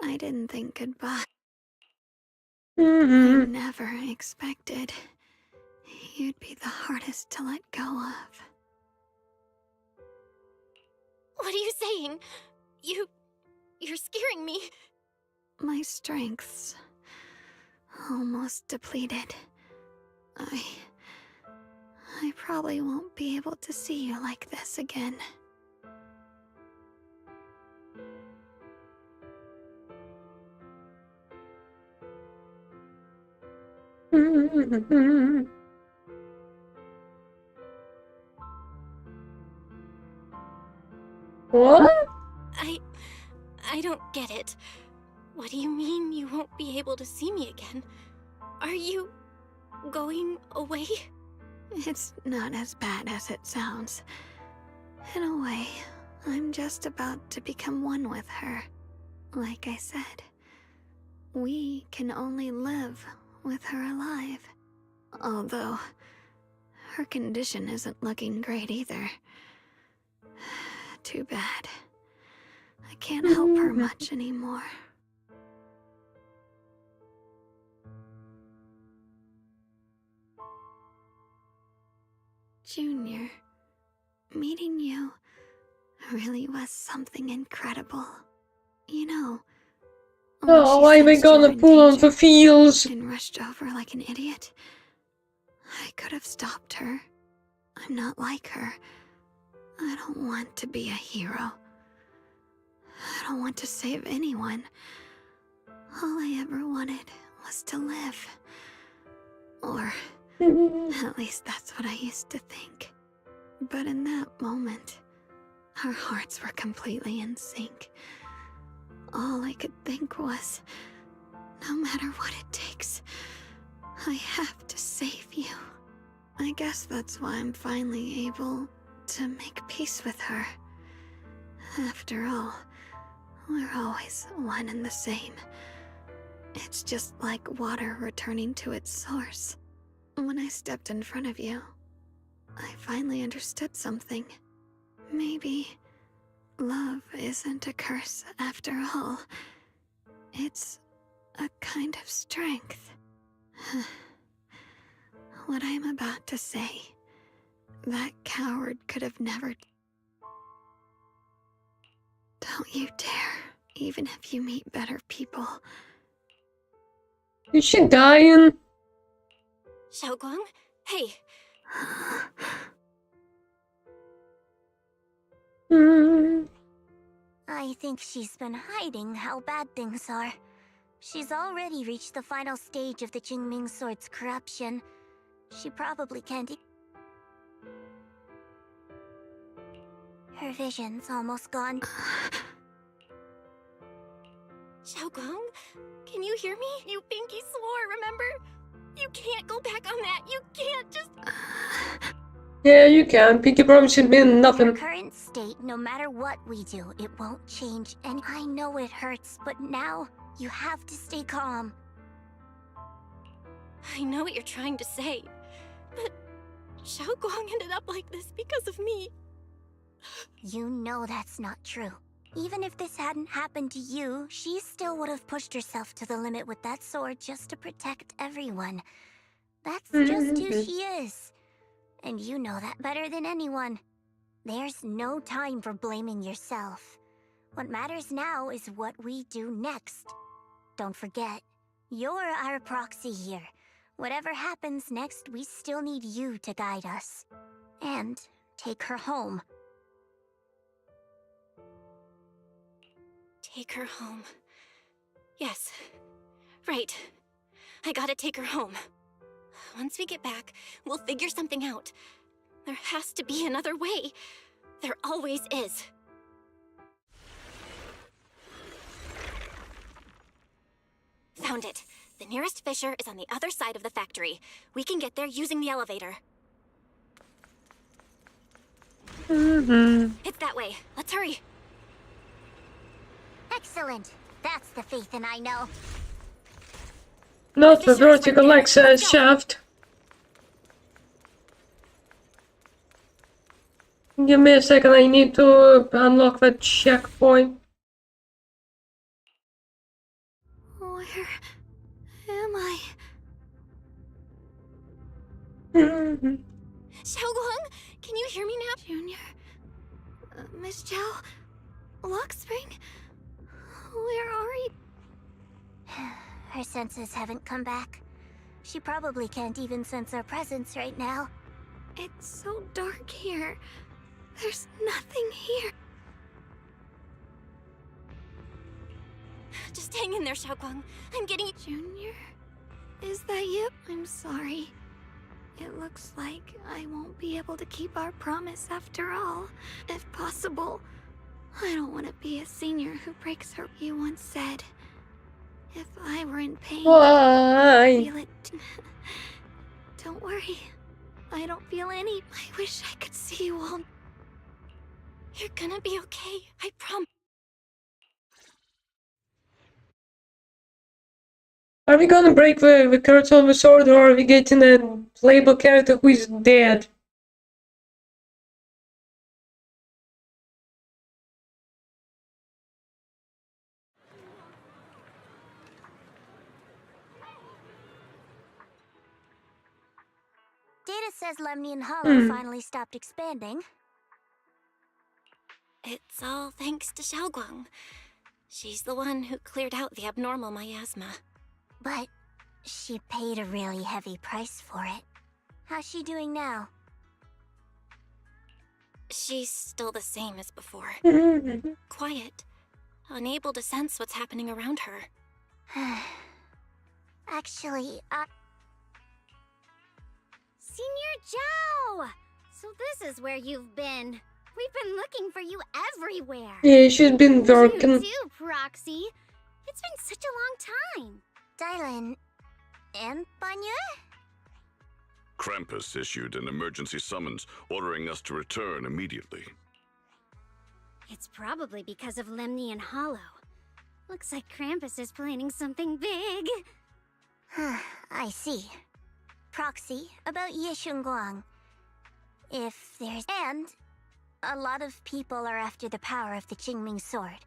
I didn't think goodbye. I never expected you'd be the hardest to let go of. What are you saying? You're scaring me. My strength's almost depleted. I probably won't be able to see you like this again. What? I don't get it. What do you mean you won't be able to see me again? Are you going away? It's not as bad as it sounds. In a way, I'm just about to become one with her. Like I said, we can only live with her alive. Although, her condition isn't looking great either. Too bad. I can't help her much anymore. Junior, meeting you really was something incredible. You know, when Oh, she why am I sensed you were gonna in pull on danger the feels? and rushed over like an idiot, I could have stopped her. I'm not like her. I don't want to be a hero. I don't want to save anyone. All I ever wanted was to live. Or, at least that's what I used to think. But in that moment, our hearts were completely in sync. All I could think was, no matter what it takes, I have to save you. I guess that's why I'm finally able to make peace with her. After all, we're always one and the same. It's just like water returning to its source. When I stepped in front of you, I finally understood something. Maybe love isn't a curse after all. It's a kind of strength. What I'm about to say, that coward could have never... Don't you dare, even if you meet better people. Is she dying? Xiaoguang? Hey. I think she's been hiding how bad things are. She's already reached the final stage of the Jingming Sword's corruption. She probably can't Her vision's almost gone. Xiaoguang? Can you hear me? You pinky swore, remember? You can't go back on that. You can't just... Yeah, you can. Pinky promise should mean nothing. Your current state, no matter what we do, it won't change. And I know it hurts, but now you have to stay calm. I know what you're trying to say, but Xiaoguang ended up like this because of me. You know that's not true. Even if this hadn't happened to you, she still would have pushed herself to the limit with that sword just to protect everyone. That's just who she is. And you know that better than anyone. There's no time for blaming yourself. What matters now is what we do next. Don't forget, you're our proxy here. Whatever happens next, we still need you to guide us. And take her home. Take her home. Yes. Right. I gotta take her home. Once we get back, we'll figure something out. There has to be another way. There always is. Found it. The nearest fissure is on the other side of the factory. We can get there using the elevator. It's that way. Let's hurry. Excellent. That's the Phaethon I know. Not the vertical access shaft. Give me a second, I need to unlock that checkpoint. Where am I? Xiaoguang, can you hear me now? Junior? Miss Zhao? Lock Spring? Where are you? Her senses haven't come back. She probably can't even sense our presence right now. It's so dark here. There's nothing here. Just hang in there, Xiaoguang. I'm getting... Junior? Is that you? I'm sorry. It looks like I won't be able to keep our promise after all. If possible, I don't want to be a senior who breaks her. You once said, if I were in pain, Why? I'd feel it. Don't worry. I don't feel any. I wish I could see you all. You're gonna be okay, I promise. Are we gonna break the curse of the sword, or are we getting a playable character who is dead? Data says Lemnian Hollow finally stopped expanding. It's all thanks to Xiaoguang. She's the one who cleared out the abnormal miasma. But she paid a really heavy price for it. How's she doing now? She's still the same as before. Quiet, unable to sense what's happening around her. Actually, Senior Zhao! So this is where you've been. We've been looking for you everywhere. Yeah, she's been working. You too, Proxy. It's been such a long time. Dylan and Banya? Krampus issued an emergency summons ordering us to return immediately. It's probably because of Lemnian Hollow. Looks like Krampus is planning something big. I see. Proxy, about Yeshunguang. If there's... And a lot of people are after the power of the Qingming sword.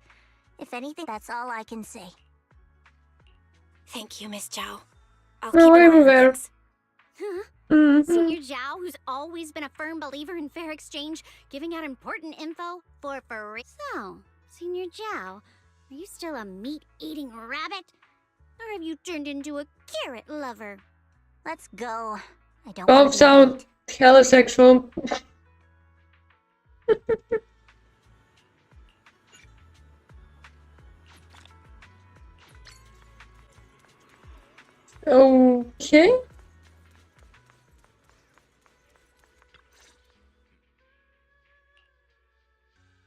If anything, that's all I can say. Thank you, Miss Zhao. I'll No, keep an eye on everywhere. things. Senior Zhao, who's always been a firm believer in fair exchange, giving out important info for free. So, Senior Zhao, are you still a meat-eating rabbit? Or have you turned into a carrot lover? Let's go. I don't Both want to sound hella sexual. Okay.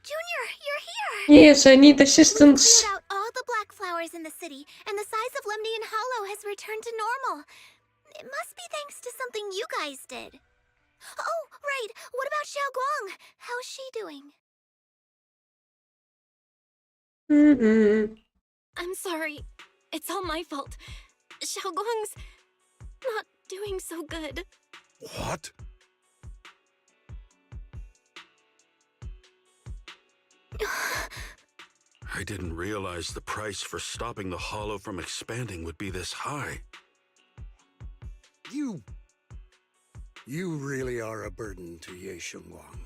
Junior, you're here! Yes, I need assistance. We've cleared out all the black flowers in the city, and the size of Lemnian Hollow has returned to normal. It must be thanks to something you guys did. Oh, right. What about Xiaoguang? How's she doing? I'm sorry. It's all my fault. Xiaoguang's not doing so good. What? I didn't realize the price for stopping the Hollow from expanding would be this high. You really are a burden to Ye Shunguang.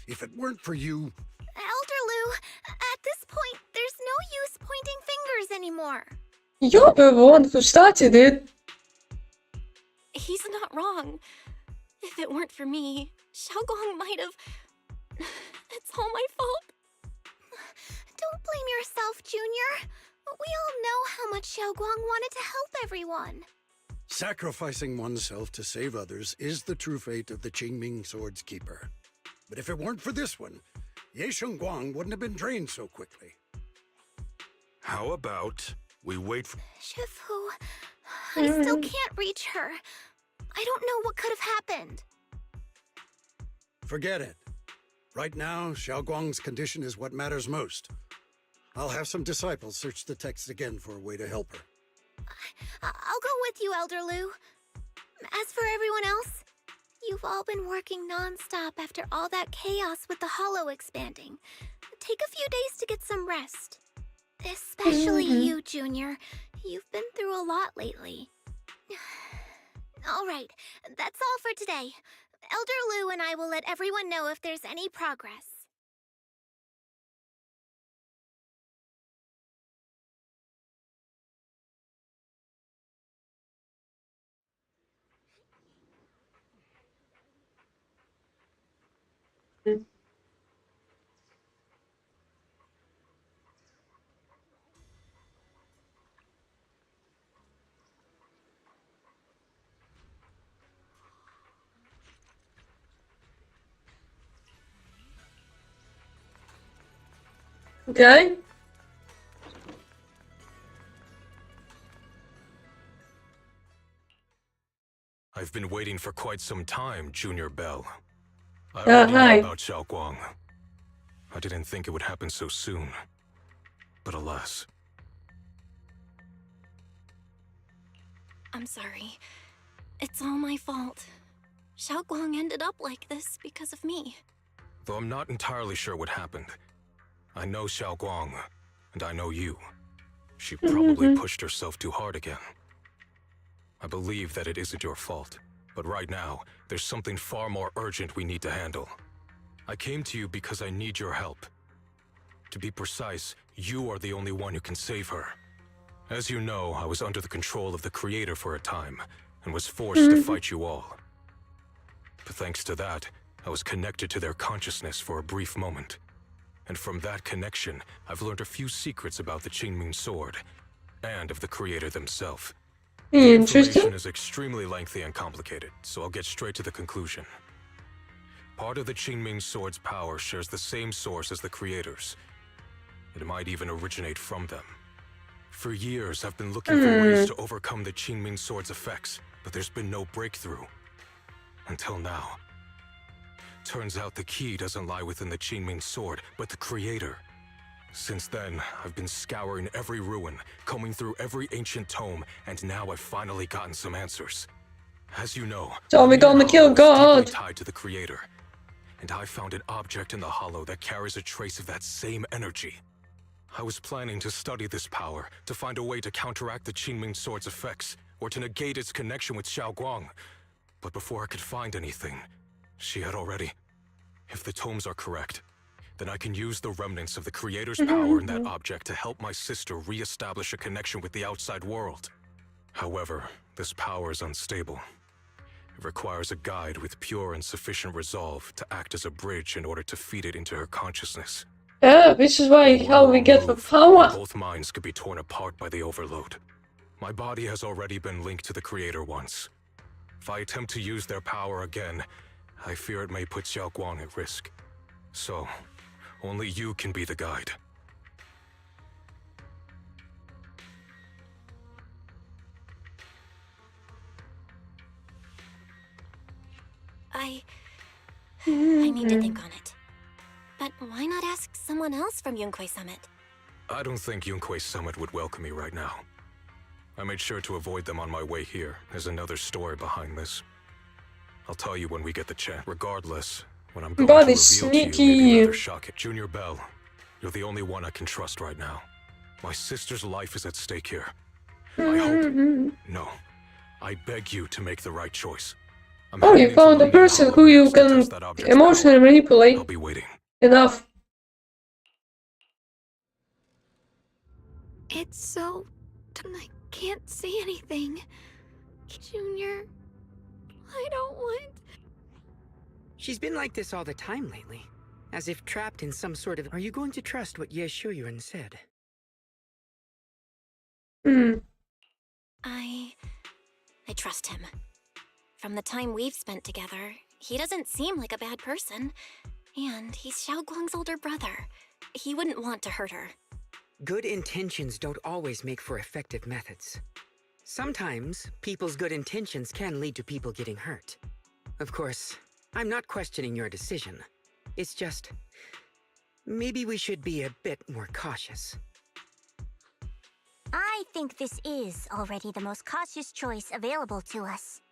If it weren't for you... Elder Lu, at this point, there's no use pointing fingers anymore. You're the one who started it. He's not wrong. If it weren't for me, Xiaoguang might have... It's all my fault. Don't blame yourself, Junior. We all know how much Xiaoguang wanted to help everyone. Sacrificing oneself to save others is the true fate of the Qingming Sword's keeper. But if it weren't for this one, Ye Shunguang wouldn't have been drained so quickly. How about we wait for... Shifu, I still can't reach her. I don't know what could have happened. Forget it. Right now, Xiaoguang's condition is what matters most. I'll have some disciples search the text again for a way to help her. I'll go with you, Elder Lu. As for everyone else, you've all been working non-stop after all that chaos with the Hollow expanding. Take a few days to get some rest. Especially you, Junior. You've been through a lot lately. All right, that's all for today. Elder Lu and I will let everyone know if there's any progress. Okay. I've been waiting for quite some time, Junior Bell. I already hi. knew about Xiaoguang. I didn't think it would happen so soon. But alas. I'm sorry. It's all my fault. Xiaoguang ended up like this because of me. Though I'm not entirely sure what happened. I know Xiaoguang, and I know you. She probably pushed herself too hard again. I believe that it isn't your fault, but right now, there's something far more urgent we need to handle. I came to you because I need your help. To be precise, you are the only one who can save her. As you know, I was under the control of the Creator for a time, and was forced to fight you all. But thanks to that, I was connected to their consciousness for a brief moment. And from that connection, I've learned a few secrets about the Qingming Sword, and of the Creator themselves. The information is extremely lengthy and complicated, so I'll get straight to the conclusion. Part of the Qingming Sword's power shares the same source as the Creator's. It might even originate from them. For years, I've been looking for ways to overcome the Qingming Sword's effects, but there's been no breakthrough. Until now. Turns out the key doesn't lie within the Qingming Sword, but the Creator. Since then, I've been scouring every ruin, combing through every ancient tome, and now I've finally gotten some answers. As you know, so we're gonna kill God. Tied to the Creator, and I found an object in the hollow that carries a trace of that same energy. I was planning to study this power, to find a way to counteract the Qingming Sword's effects, or to negate its connection with Xiaoguang. But before I could find anything, she had already. If the tomes are correct, then I can use the remnants of the Creator's power in that object to help my sister re-establish a connection with the outside world. However, this power is unstable. It requires a guide with pure and sufficient resolve to act as a bridge in order to feed it into her consciousness. Yeah, this is why how we get the power. Both minds could be torn apart by the overload. My body has already been linked to the Creator once. If I attempt to use their power again, I fear it may put Xiaoguang at risk. So, only you can be the guide. I need to think on it. But why not ask someone else from Yunquei Summit? I don't think Yunquei Summit would welcome me right now. I made sure to avoid them on my way here. There's another story behind this. I'll tell you when we get the chance. Regardless, when I'm going to reveal to you maybe another shock. Junior Bell, you're the only one I can trust right now. My sister's life is at stake here. I hope... No. I beg you to make the right choice. Oh, you found a person who you can emotionally manipulate. I'll be waiting. Enough. It's so... I can't see anything. Junior... I don't want... She's been like this all the time lately. As if trapped in some sort of... Are you going to trust what Ye Shuyuan said? I trust him. From the time we've spent together, he doesn't seem like a bad person. And he's Xiaoguang's older brother. He wouldn't want to hurt her. Good intentions don't always make for effective methods. Sometimes, people's good intentions can lead to people getting hurt. Of course, I'm not questioning your decision. It's just... maybe we should be a bit more cautious. I think this is already the most cautious choice available to us.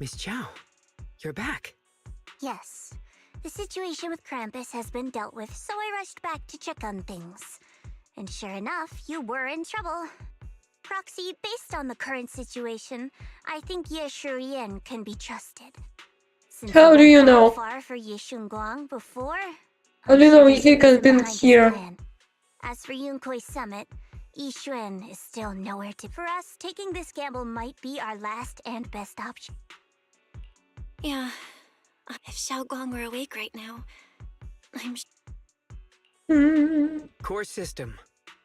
Miss Chow, you're back. Yes. The situation with Krampus has been dealt with, so I rushed back to check on things. And sure enough, you were in trouble. Proxy, based on the current situation, I think Ye Shurian can be trusted. Since how do you know? Far for Ye Shunguang before? How do you know he has been here? As for Yunquei Summit, Yixuan is still nowhere to... For us, taking this gamble might be our last and best option. Yeah. If Xiaoguang were awake right now, I'm... Core system.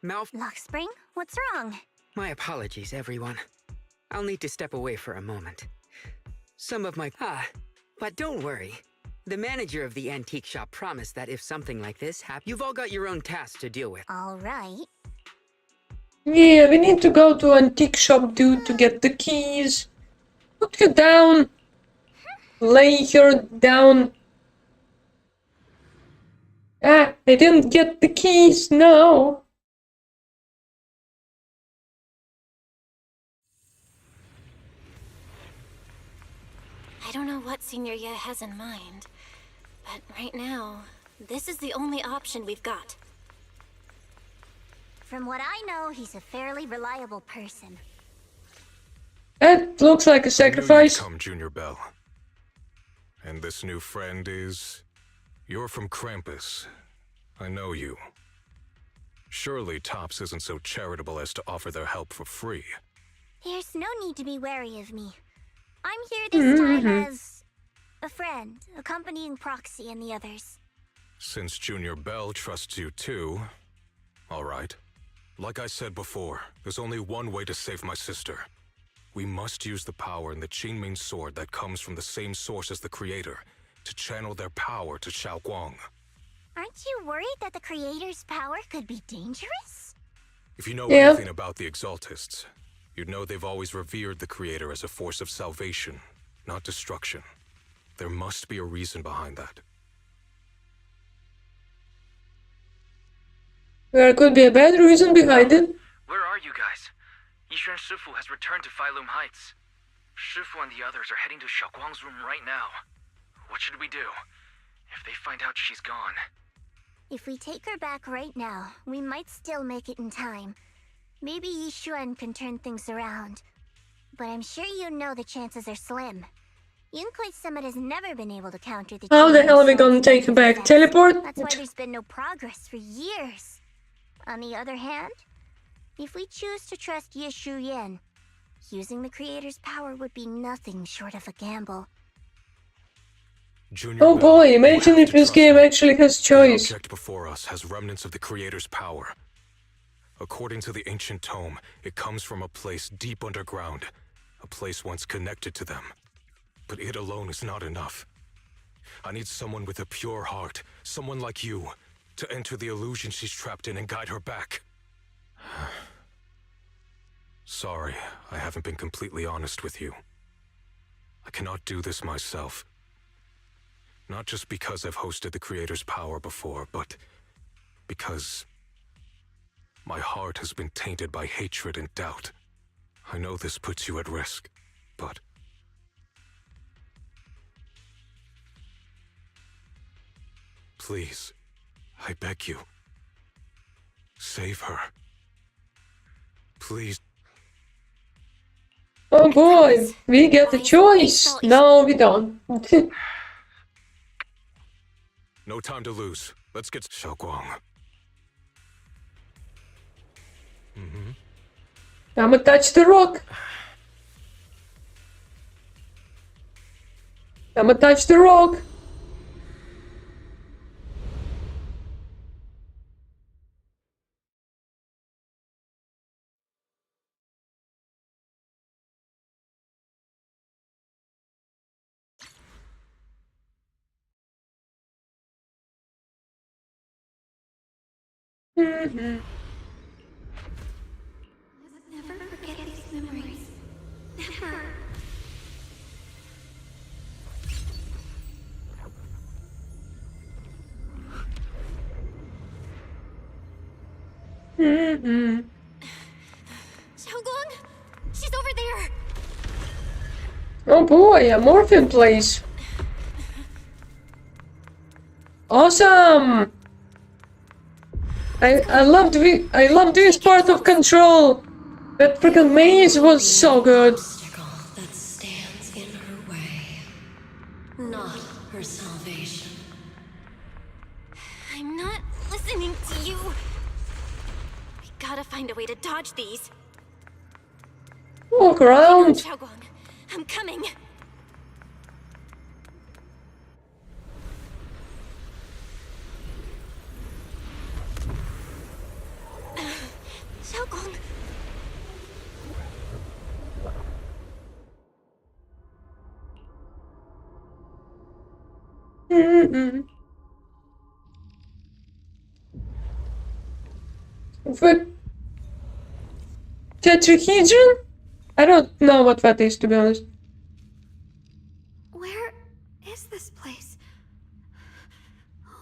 Lockspring? What's wrong? My apologies, everyone. I'll need to step away for a moment. Some of my... but don't worry. The manager of the antique shop promised that if something like this happens, you've all got your own tasks to deal with. All right. Yeah, we need to go to antique shop, dude, to get the keys. Put her down. Lay her down. Ah, I didn't get the keys, no. I don't know what Senior Ye has in mind, but right now, this is the only option we've got. From what I know, he's a fairly reliable person. That looks like a sacrifice. Come, Junior Bell. And this new friend is... You're from Krampus. I know you. Surely Tops isn't so charitable as to offer their help for free. There's no need to be wary of me. I'm here this time as a friend, accompanying Proxy and the others. Since Junior Bell trusts you too, all right. Like I said before, there's only one way to save my sister. We must use the power in the Qingming sword that comes from the same source as the Creator to channel their power to Xiaoguang. Aren't you worried that the Creator's power could be dangerous? If you know anything about the Exaltists, you'd know they've always revered the Creator as a force of salvation, not destruction. There must be a reason behind that. There could be a bad reason behind it. Where are you guys? Yishuan Shifu has returned to Failum Heights. Shifu and the others are heading to Xiaoguang's room right now. What should we do? If they find out she's gone... If we take her back right now, we might still make it in time. Maybe Yishuan can turn things around. But I'm sure you know the chances are slim. Yunquei Summit has never been able to counter the... How the hell are we gonna take her back? Teleport? That's why there's been no progress for years. On the other hand, if we choose to trust Ye Shuyan, using the Creator's power would be nothing short of a gamble. Junior Oh boy, imagine if this game actually has choice. The object before us has remnants of the Creator's power. According to the ancient tome, it comes from a place deep underground, a place once connected to them. But it alone is not enough. I need someone with a pure heart, someone like you, to enter the illusion she's trapped in and guide her back. Sorry, I haven't been completely honest with you. I cannot do this myself. Not just because I've hosted the Creator's power before, but because my heart has been tainted by hatred and doubt. I know this puts you at risk, but... Please, I beg you. Save her. Please. Oh boy, we get the choice. No, we don't. No time to lose. Let's get Xiaoguang. I'ma touch the rock. I'ma touch the rock. Never forget these memories. Never. Xiaoguang! She's over there! Oh boy, a morphine place. Awesome! I loved this part of Control. That freaking maze was so good. That stands in her way, not her salvation. I'm not listening to you. We gotta find a way to dodge these. Walk around. Xiaoguang, I'm coming. Xiaoguang. The tetrahedron? I don't know what that is, to be honest. Where is this place?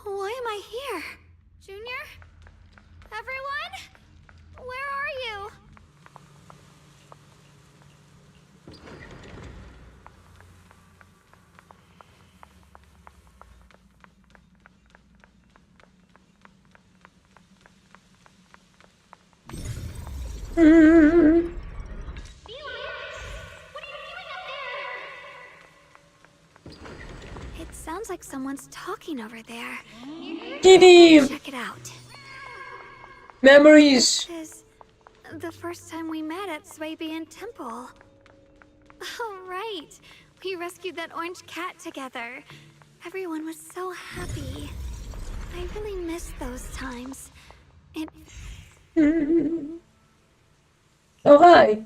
Why am I here? Junior? Everyone? Where are you? It sounds like someone's talking over there. Kitty! Check it out. Memories! This is the first time we met at Swabian Temple. Oh, right. We rescued that orange cat together. Everyone was so happy. I really miss those times. It... Oh, hi.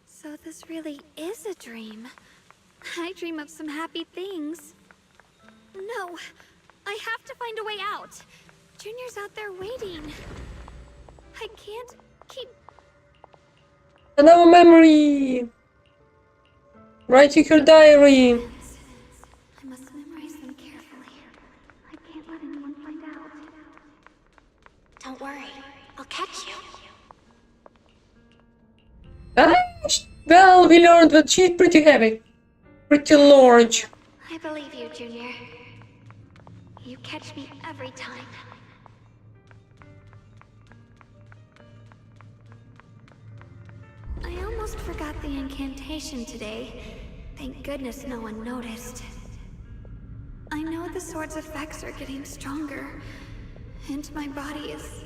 So this really is a dream. I dream of some happy things. No, I have to find a way out. Junior's out there waiting. I can't keep... Another memory! Writing her diary! I must memorize them carefully. I can't let anyone find out. Don't worry, I'll catch you. Ah, well, we learned that she's pretty heavy. Pretty large. I believe you, Junior. You catch me every time. I almost forgot the incantation today. Thank goodness no one noticed. I know the sword's effects are getting stronger, and my body is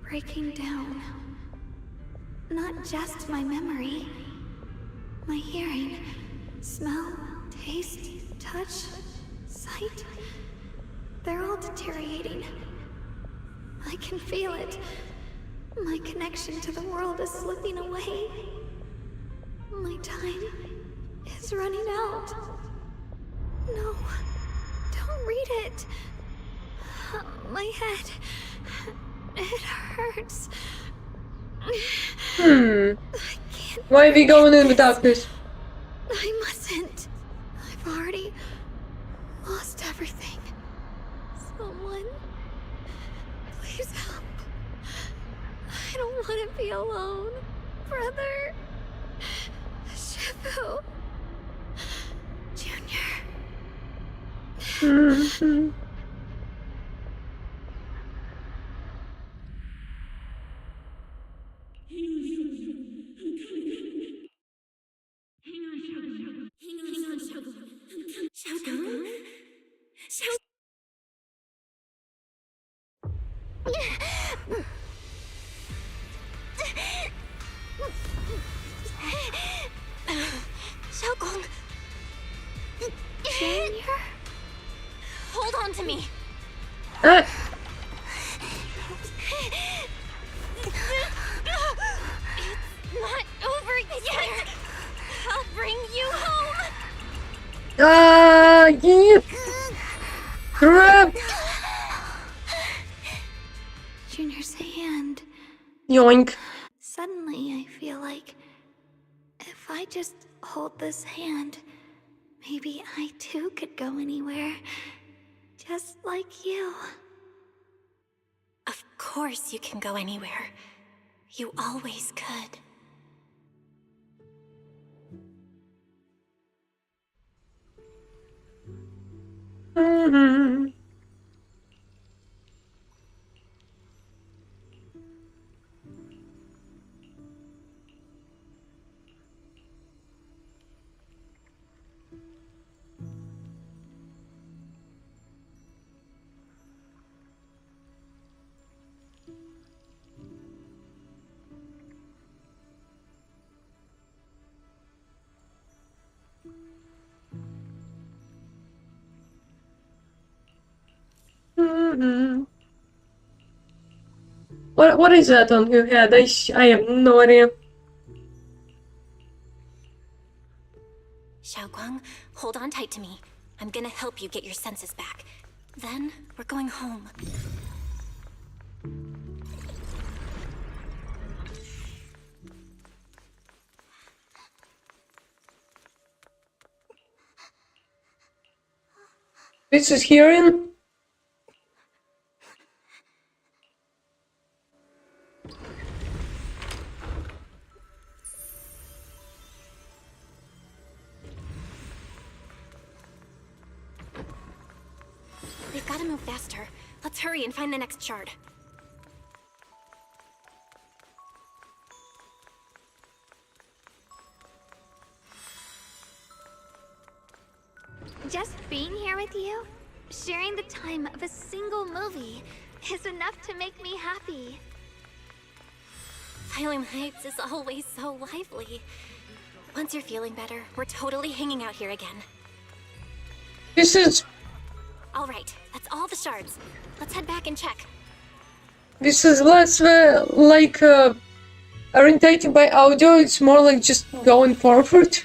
breaking down. Not just my memory, my hearing, smell, taste, touch, sight. They're all deteriorating. I can feel it. My connection to the world is slipping away. My time is running out. No, don't read it. My head, it hurts. Why are we going in the darkness? I mustn't. I've already lost everything. Someone, please help. I don't want to be alone. Brother. Shifu. Junior. Xiaogong! Junior? Hold on to me! It's not over yet! I'll bring you home! Yeah! Crap! Junior's hand. Yoink. Suddenly, I feel like if I just hold this hand, maybe I too could go anywhere. Just like you. Of course you can go anywhere. You always could. What is that on your head? I have no idea. Xiaoguang, hold on tight to me. I'm gonna help you get your senses back. Then, we're going home. This is hearing? We've gotta move faster. Let's hurry and find the next shard. Just being here with you, sharing the time of a single movie, is enough to make me happy. Phylum Heights is always so lively. Once you're feeling better, we're totally hanging out here again. This is... Alright, that's all the shards. Let's head back and check. This is less like orientated by audio, it's more like just going forward.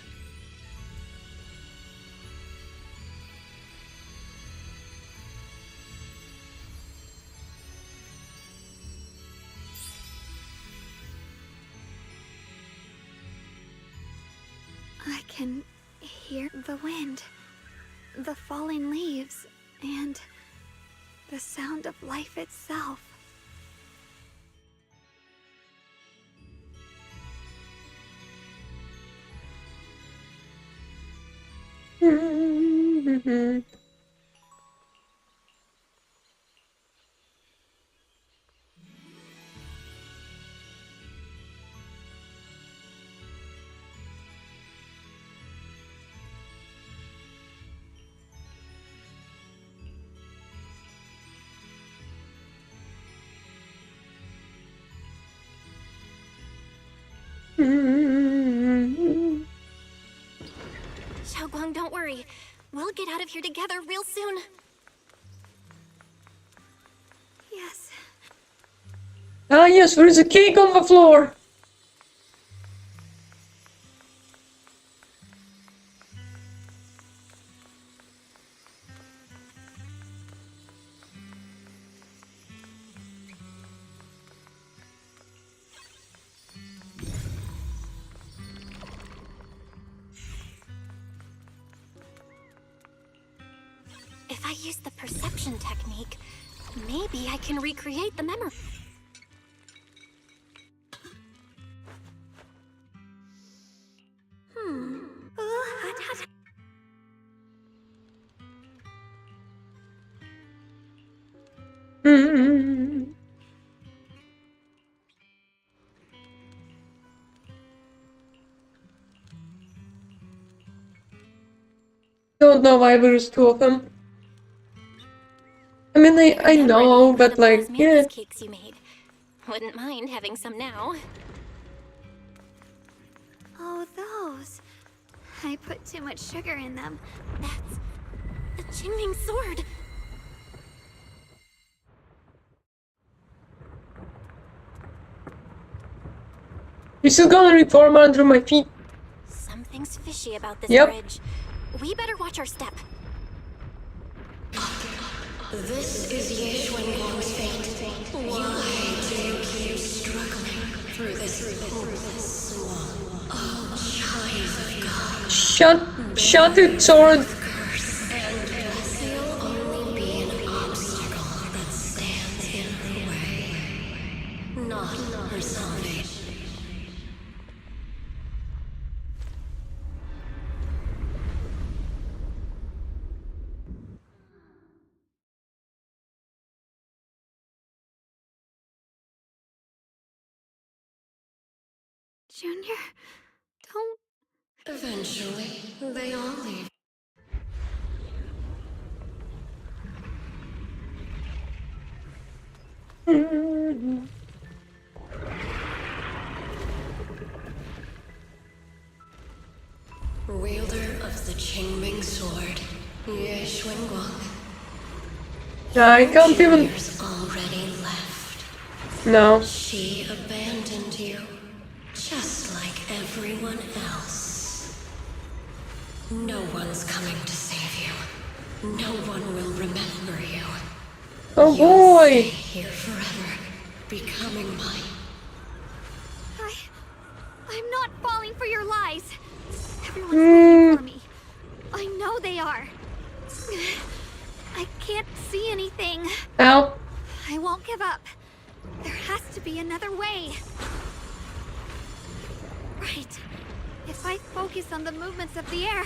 I can hear the wind, the falling leaves, and the sound of life itself. Xiaoguang, don't worry. We'll get out of here together real soon. Yes. Ah yes, there is a cake on the floor. If I use the perception technique, maybe I can recreate the memory. Don't know why there's two of them. I mean, I know, but like, yeah. Cakes you made. Wouldn't mind having some now. Oh, those. I put too much sugar in them. That's the Qingming sword. This is gonna reform under my feet. Something's fishy about this Yep. bridge. We better watch our step. This is Ye Xuanguang's fate. Why do you keep struggling through this hopeless swamp? Oh, child of God. Shut it, sword. There'll only be an obstacle that stands in her way, not her salvation. Junior, don't... Eventually, they all leave. Wielder of the Qingming sword, Ye Xuanguang. I can't even... Years already left. No. She abandoned you, just like everyone else. No one's coming to save you. No one will remember you. Oh You'll stay boy! here forever, becoming mine. I'm not falling for your lies. Everyone's waiting for me. I know they are. I can't see anything. Ow. I won't give up. There has to be another way. Right. If I focus on the movements of the air,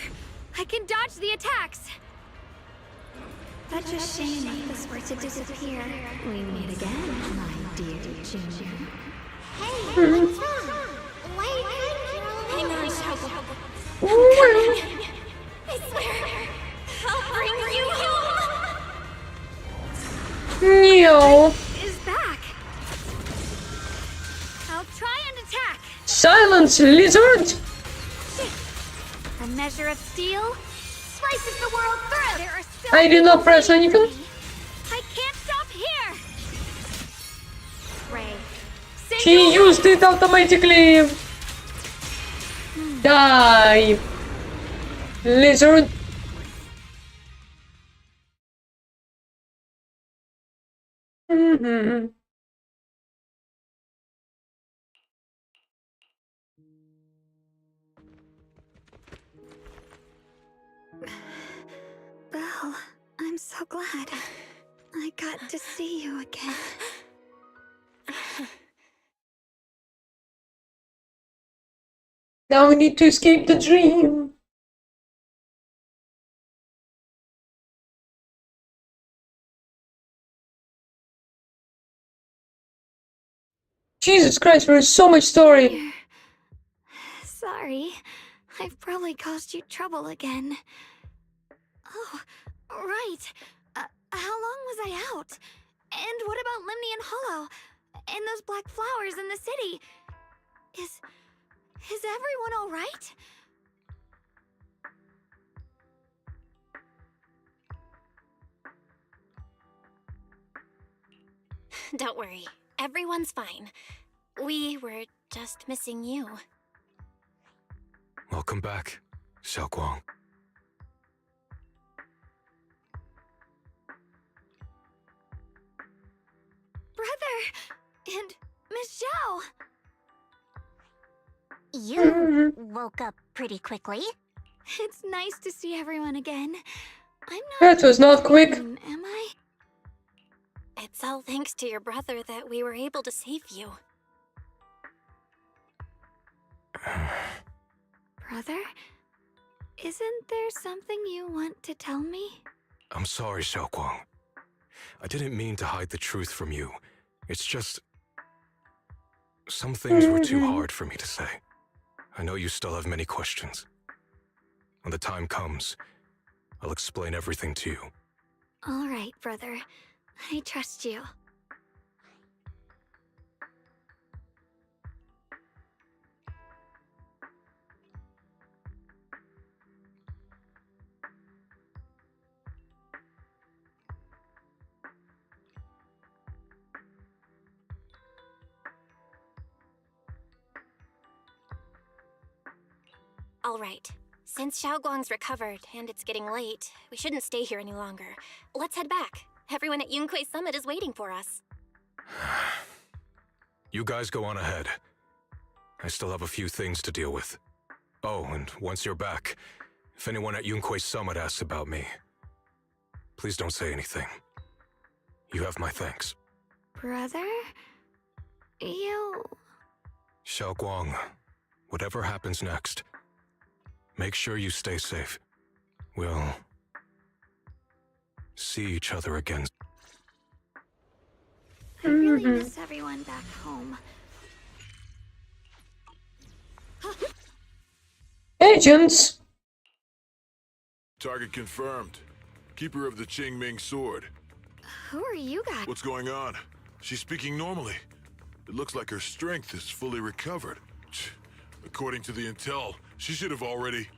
I can dodge the attacks. Such a shame if this were to disappear. We meet again, my dear Junior. Hey, what's wrong? Why are you Hang on, Shoko. I swear, I'll bring you home. Neo. Is back. I'll try and attack. Silence, lizard! A measure of steel slices the world through. There are still I did not press anything. I can't stop here. Ray. She used it automatically. Die. Lizard. Mm-hmm. Belle, I'm so glad. I got to see you again. Now we need to escape the dream. Jesus Christ, there is so much story. Sorry, I've probably caused you trouble again. Oh, right. How long was I out? And what about Limney and Hollow? And those black flowers in the city? Is everyone all right? Don't worry. Everyone's fine. We were just missing you. Welcome back, Xiaoguang. Brother! And Miss Zhao! You woke up pretty quickly. It's nice to see everyone again. I'm not... That was not quick. Am I? It's all thanks to your brother that we were able to save you. Brother? Isn't there something you want to tell me? I'm sorry, Xiaoguang. I didn't mean to hide the truth from you. It's just... some things were too hard for me to say. I know you still have many questions. When the time comes, I'll explain everything to you. All right, brother. I trust you. All right. Since Xiaoguang's recovered and it's getting late, we shouldn't stay here any longer. Let's head back. Everyone at Yunquei Summit is waiting for us. You guys go on ahead. I still have a few things to deal with. Oh, and once you're back, if anyone at Yunquei Summit asks about me, please don't say anything. You have my thanks. Brother? You... Xiaoguang, whatever happens next, make sure you stay safe. We'll see each other again. I really miss everyone back home. Agents! Target confirmed. Keeper of the Qingming sword. Who are you guys? What's going on? She's speaking normally. It looks like her strength is fully recovered. According to the intel, she should have already...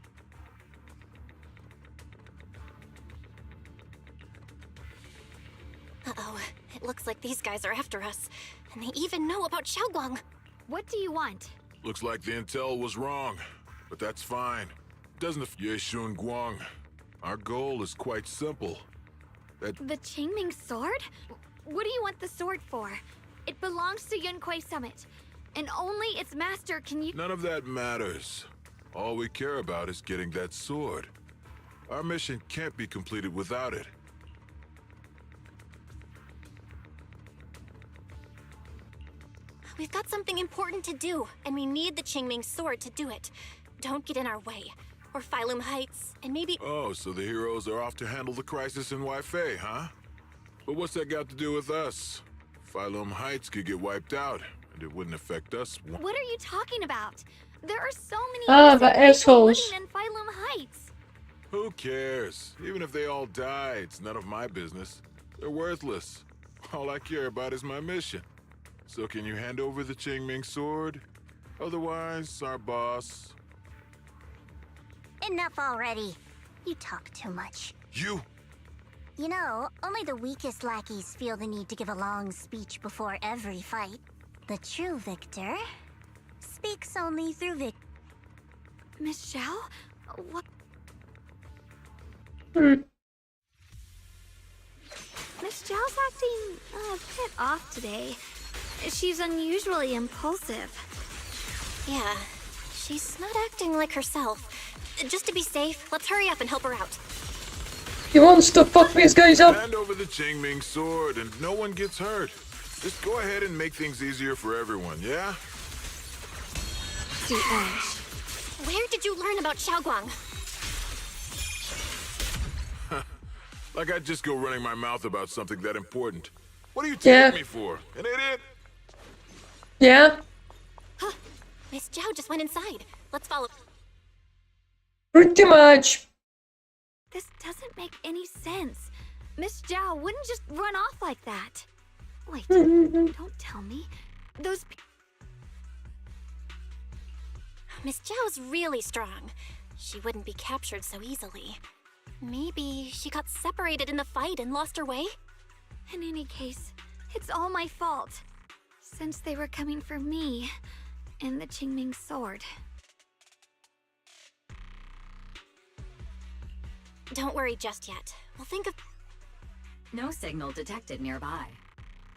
Uh-oh. It looks like these guys are after us. And they even know about Xiaoguang. What do you want? Looks like the intel was wrong, but that's fine. Doesn't Ye Shun Guang. Our goal is quite simple. The Qingming sword? What do you want the sword for? It belongs to Yunquay Summit, and only its master can use— None of that matters. All we care about is getting that sword. Our mission can't be completed without it. We've got something important to do, and we need the Qingming sword to do it. Don't get in our way. Or Phylum Heights, and maybe— Oh, so the heroes are off to handle the crisis in Waifei, huh? But what's that got to do with us? Phylum Heights could get wiped out, and it wouldn't affect us. What are you talking about? There are so many the innocent people assholes. living in Phylum Heights. Who cares? Even if they all die, it's none of my business. They're worthless. All I care about is my mission. So can you hand over the Qingming sword? Otherwise, our boss... Enough already. You talk too much. You? You know, only the weakest lackeys feel the need to give a long speech before every fight. The true victor speaks only through Miss Zhao? What? Miss Zhao's acting a bit off today. She's unusually impulsive. Yeah, she's not acting like herself. Just to be safe, let's hurry up and help her out. He wants to fuck these guys up. Hand over the Qingming sword and no one gets hurt. Just go ahead and make things easier for everyone, yeah? Where did you learn about Xiaoguang? Like I'd just go running my mouth about something that important. What are you taking me for? An idiot? Yeah? Huh. Miss Zhao just went inside. Let's follow. Pretty much. This doesn't make any sense. Miss Zhao wouldn't just run off like that. Wait, don't tell me. Those Miss Zhao's really strong. She wouldn't be captured so easily. Maybe she got separated in the fight and lost her way? In any case, it's all my fault. Since they were coming for me and the Qingming sword. Don't worry just yet. We'll think of— No signal detected nearby.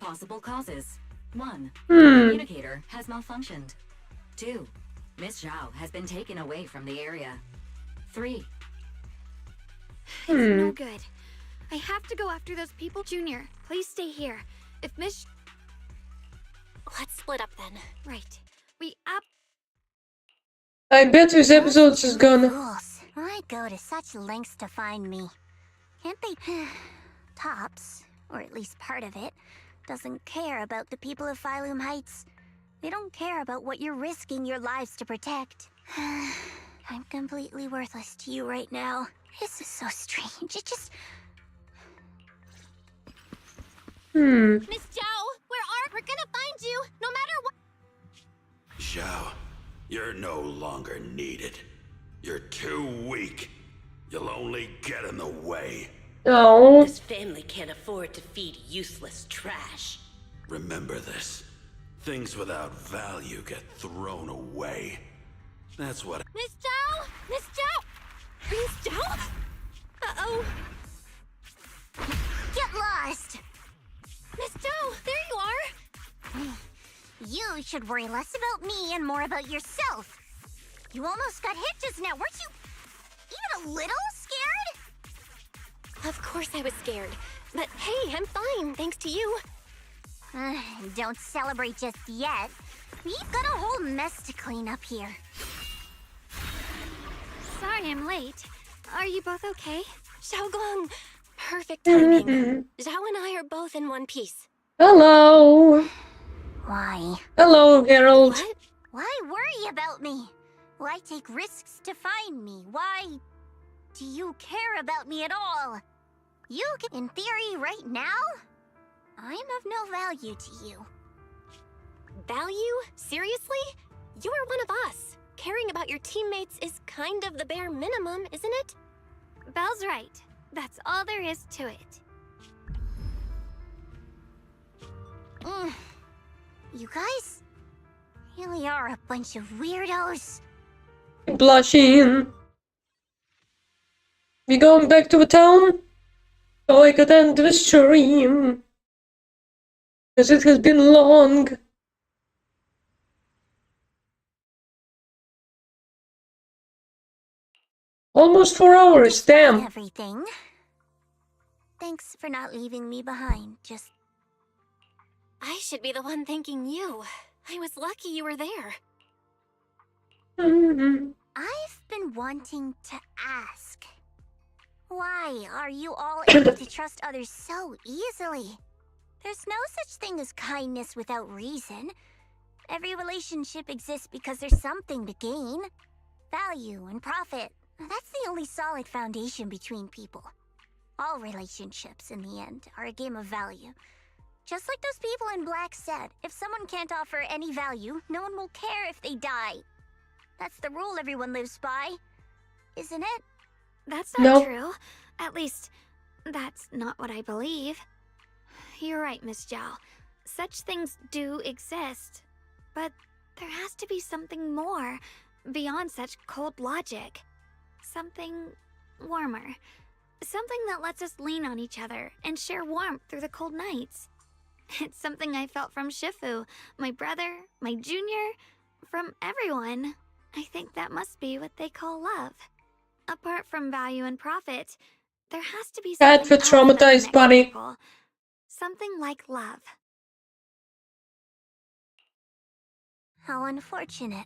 Possible causes. 1. Hmm. Communicator has malfunctioned. 2. Miss Zhao has been taken away from the area. 3. It's no good. I have to go after those people. Junior, please stay here. If Miss... Let's split up then. Right. I bet this episode is gonna... Fools. Why go to such lengths to find me? Can't they... Tops, or at least part of it, doesn't care about the people of Phylum Heights. They don't care about what you're risking your lives to protect. I'm completely worthless to you right now. This is so strange. It just... Miss Zhao, we're gonna find you, no matter what. Zhao, you're no longer needed. You're too weak. You'll only get in the way. Oh. This family can't afford to feed useless trash. Remember this. Things without value get thrown away. That's what— Miss Zhao! Miss Zhao! Miss Zhao? Uh-oh. Get lost! Miss Zhao, there you are! You should worry less about me and more about yourself. You almost got hit just now, weren't you even a little scared? Of course I was scared. But hey, I'm fine, thanks to you. Don't celebrate just yet. We've got a whole mess to clean up here. Sorry I'm late. Are you both okay? Xiaoguang! Perfect timing. Zhao and I are both in one piece. Hello. Why? Hello, Harold. What? Why worry about me? Why take risks to find me? Why do you care about me at all? You can, in theory, right now, I'm of no value to you. Value? Seriously? You are one of us. Caring about your teammates is kind of the bare minimum, isn't it? Belle's right. That's all there is to it. You guys really are a bunch of weirdos. Blushing. We going back to the town? So I could end the stream. Because it has been long. Almost 4 hours, damn. Everything. Thanks for not leaving me behind. Just... I should be the one thanking you. I was lucky you were there. I've been wanting to ask. Why are you all able to trust others so easily? There's no such thing as kindness without reason. Every relationship exists because there's something to gain. Value and profit. That's the only solid foundation between people. All relationships, in the end, are a game of value. Just like those people in black said, if someone can't offer any value, no one will care if they die. That's the rule everyone lives by, isn't it? That's not true. At least, that's not what I believe. You're right, Miss Zhao. Such things do exist. But there has to be something more, beyond such cold logic. Something warmer. Something that lets us lean on each other and share warmth through the cold nights. It's something I felt from Shifu, my brother, my junior, from everyone. I think that must be what they call love. Apart from value and profit, there has to be Bad something for else that traumatized connects buddy. people. Something like love. How unfortunate.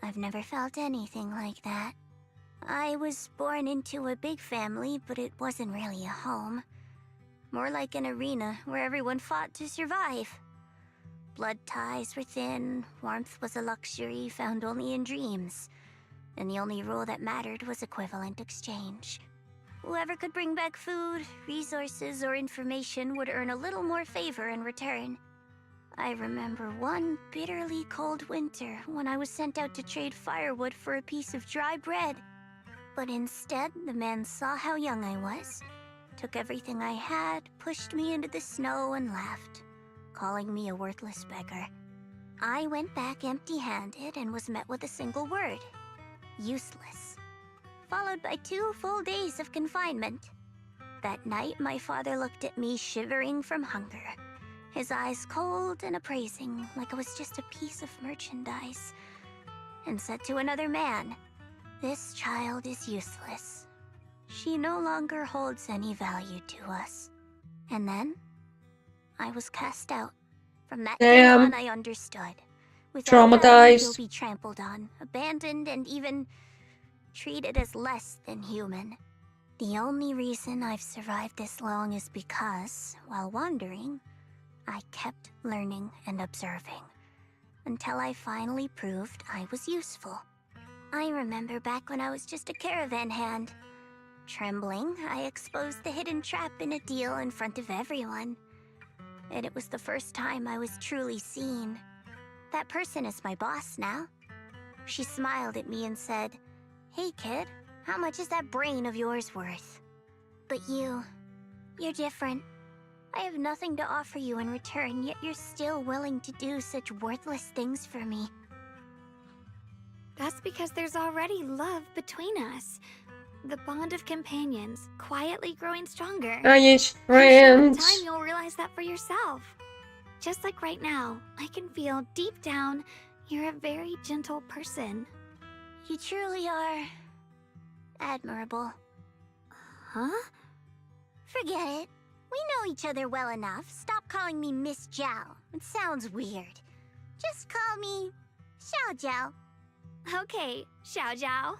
I've never felt anything like that. I was born into a big family, but it wasn't really a home. More like an arena where everyone fought to survive. Blood ties were thin, warmth was a luxury found only in dreams, and the only rule that mattered was equivalent exchange. Whoever could bring back food, resources, or information would earn a little more favor in return. I remember one bitterly cold winter when I was sent out to trade firewood for a piece of dry bread. But instead, the man saw how young I was, took everything I had, pushed me into the snow, and left, calling me a worthless beggar. I went back empty-handed and was met with a single word: useless. Followed by 2 full days of confinement. That night, my father looked at me shivering from hunger, his eyes cold and appraising, like I was just a piece of merchandise, and said to another man, "This child is useless. She no longer holds any value to us." And then, I was cast out. From that day on, I understood. Without value, Traumatized. you'll be trampled on, abandoned, and even treated as less than human. The only reason I've survived this long is because, while wandering, I kept learning and observing, until I finally proved I was useful. I remember back when I was just a caravan hand. Trembling, I exposed the hidden trap in a deal in front of everyone. And it was the first time I was truly seen. That person is my boss now. She smiled at me and said, "Hey kid, how much is that brain of yours worth?" But you're different. I have nothing to offer you in return, yet you're still willing to do such worthless things for me. That's because there's already love between us. The bond of companions, quietly growing stronger. Nice I'm sure with friends. time you'll realize that for yourself. Just like right now, I can feel deep down you're a very gentle person. You truly are admirable. Huh? Forget it. We know each other well enough. Stop calling me Miss Zhao. It sounds weird. Just call me Xiao Zhao. Okay, Xiao Zhao.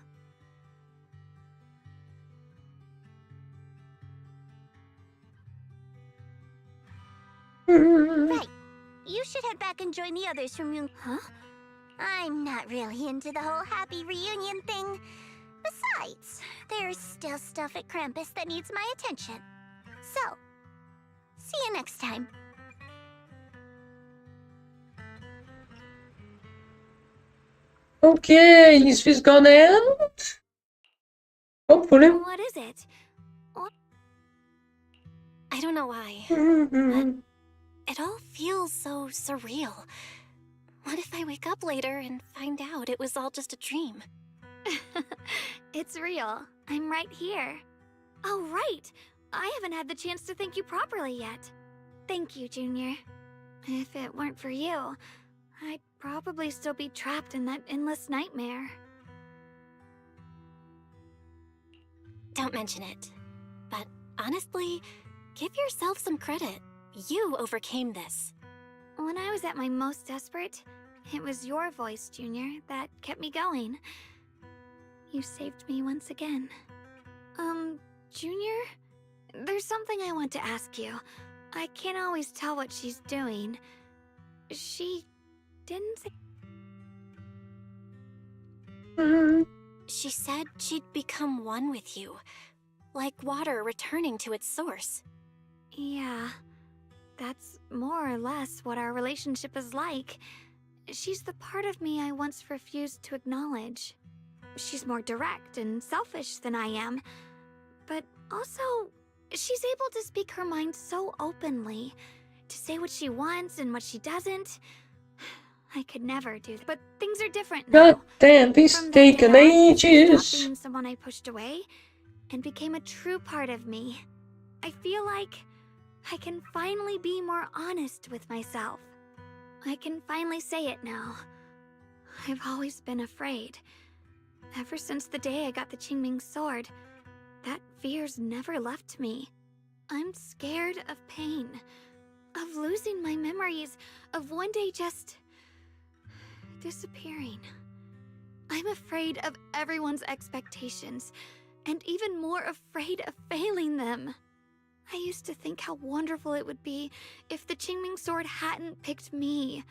Right. You should head back and join the others from Yung... Huh? I'm not really into the whole happy reunion thing. Besides, there's still stuff at Krampus that needs my attention. So, see you next time. Okay, is this gonna end? Hopefully. What is it? I don't know why, Mm-hmm. but It all feels so surreal. What if I wake up later and find out it was all just a dream? It's real. I'm right here. Oh, right. I haven't had the chance to thank you properly yet. Thank you, Junior. If it weren't for you, I'd probably still be trapped in that endless nightmare. Don't mention it. But honestly, give yourself some credit. You overcame this. When I was at my most desperate, it was your voice, Junior, that kept me going. You saved me once again. Junior? There's something I want to ask you. I can't always tell what she's doing. She didn't say... She said she'd become one with you, like water returning to its source. Yeah, that's more or less what our relationship is like. She's the part of me I once refused to acknowledge. She's more direct and selfish than I am, but also, she's able to speak her mind so openly, to say what she wants and what she doesn't. I could never do that, but things are different now. God damn, this From that taken day on, she ages. stopped being someone I pushed away and became a true part of me. I feel like I can finally be more honest with myself. I can finally say it now. I've always been afraid. Ever since the day I got the Qingming sword, that fear's never left me. I'm scared of pain, of losing my memories, of one day just disappearing. I'm afraid of everyone's expectations, and even more afraid of failing them. I used to think how wonderful it would be if the Qingming sword hadn't picked me.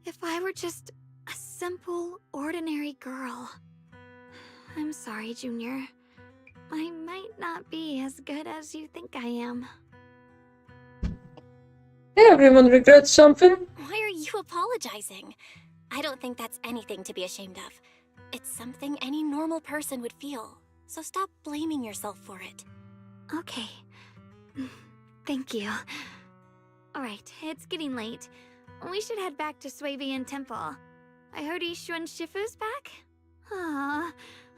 If I were just a simple, ordinary girl. I'm sorry, Junior. I might not be as good as you think I am. Everyone regrets something. Why are you apologizing? I don't think that's anything to be ashamed of. It's something any normal person would feel, so stop blaming yourself for it. Okay. Thank you. Alright, it's getting late. We should head back to Swabian Temple. I heard Ishu and Shifu's back? Aw,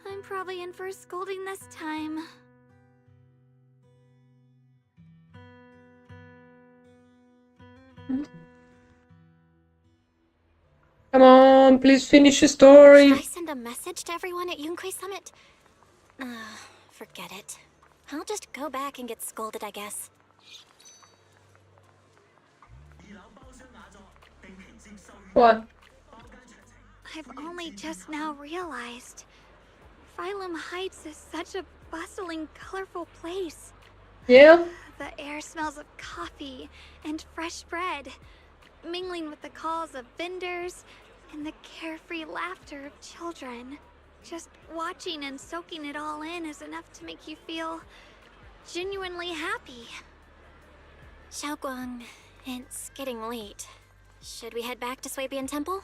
I'm probably in for a scolding this time. Come on, please finish the story. Should I send a message to everyone at Yunquay Summit? Forget it. I'll just go back and get scolded, I guess. What? I've only just now realized. Phylum Heights is such a bustling, colorful place. Yeah? The air smells of coffee and fresh bread, mingling with the calls of vendors and the carefree laughter of children. Just watching and soaking it all in is enough to make you feel genuinely happy. Xiaoguang, it's getting late. Should we head back to Swabian Temple?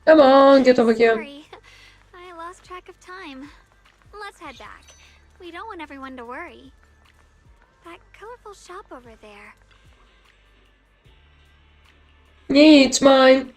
Come on, get over here. Sorry, I lost track of time. Let's head back. We don't want everyone to worry. That colorful shop over there. Yeah, it's mine.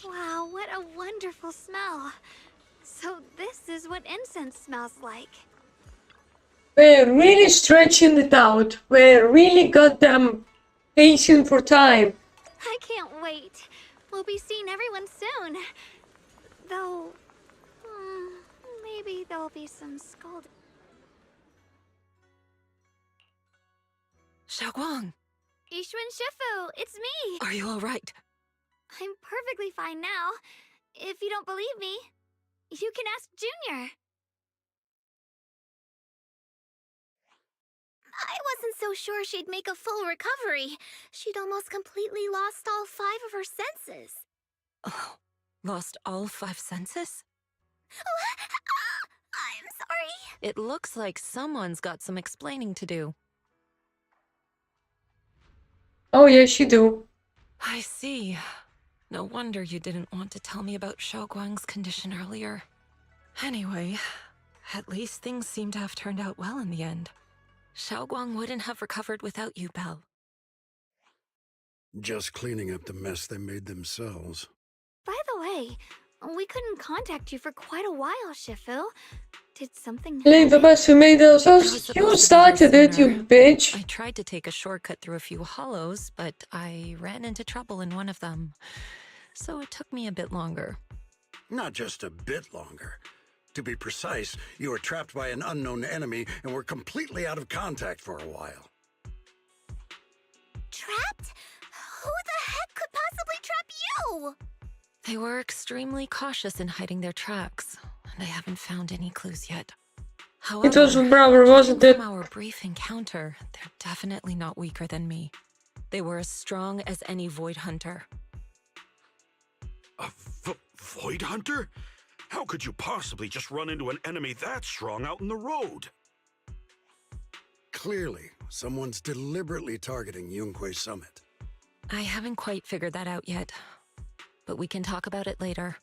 Wow, what a wonderful smell. So this is what incense smells like. We're really stretching it out. We're really goddamn patient for time. I can't wait. We'll be seeing everyone soon. Though, maybe there'll be some scolding. Xiaoguang, Ishu and Shifu, it's me! are you alright? I'm perfectly fine now. If you don't believe me, you can ask Junior. I wasn't so sure she'd make a full recovery. She'd almost completely lost all 5 of her senses. Oh, lost all 5 senses? I'm Sorry. It looks like someone's got some explaining to do. Oh yeah, she do. I see. No wonder you didn't want to tell me about Xiaoguang's condition earlier. Anyway, at least things seem to have turned out well in the end. Xiaoguang wouldn't have recovered without you, Belle. Just cleaning up the mess they made themselves. By the way, we couldn't contact you for quite a while, Shifu. Did something Leave the happen? mess we made ourselves. You started it, you bitch. I tried to take a shortcut through a few hollows, but I ran into trouble in one of them. So it took me a bit longer. Not just a bit longer. To be precise, you were trapped by an unknown enemy and were completely out of contact for a while. Trapped? Who the heck could possibly trap you? They were extremely cautious in hiding their tracks, and I haven't found any clues yet. However, It was brother, wasn't it? from our brief encounter, they're definitely not weaker than me. They were as strong as any Void Hunter. A Void Hunter? How could you possibly just run into an enemy that strong out in the road? Clearly, someone's deliberately targeting Yunquay Summit. I haven't quite figured that out yet, but we can talk about it later.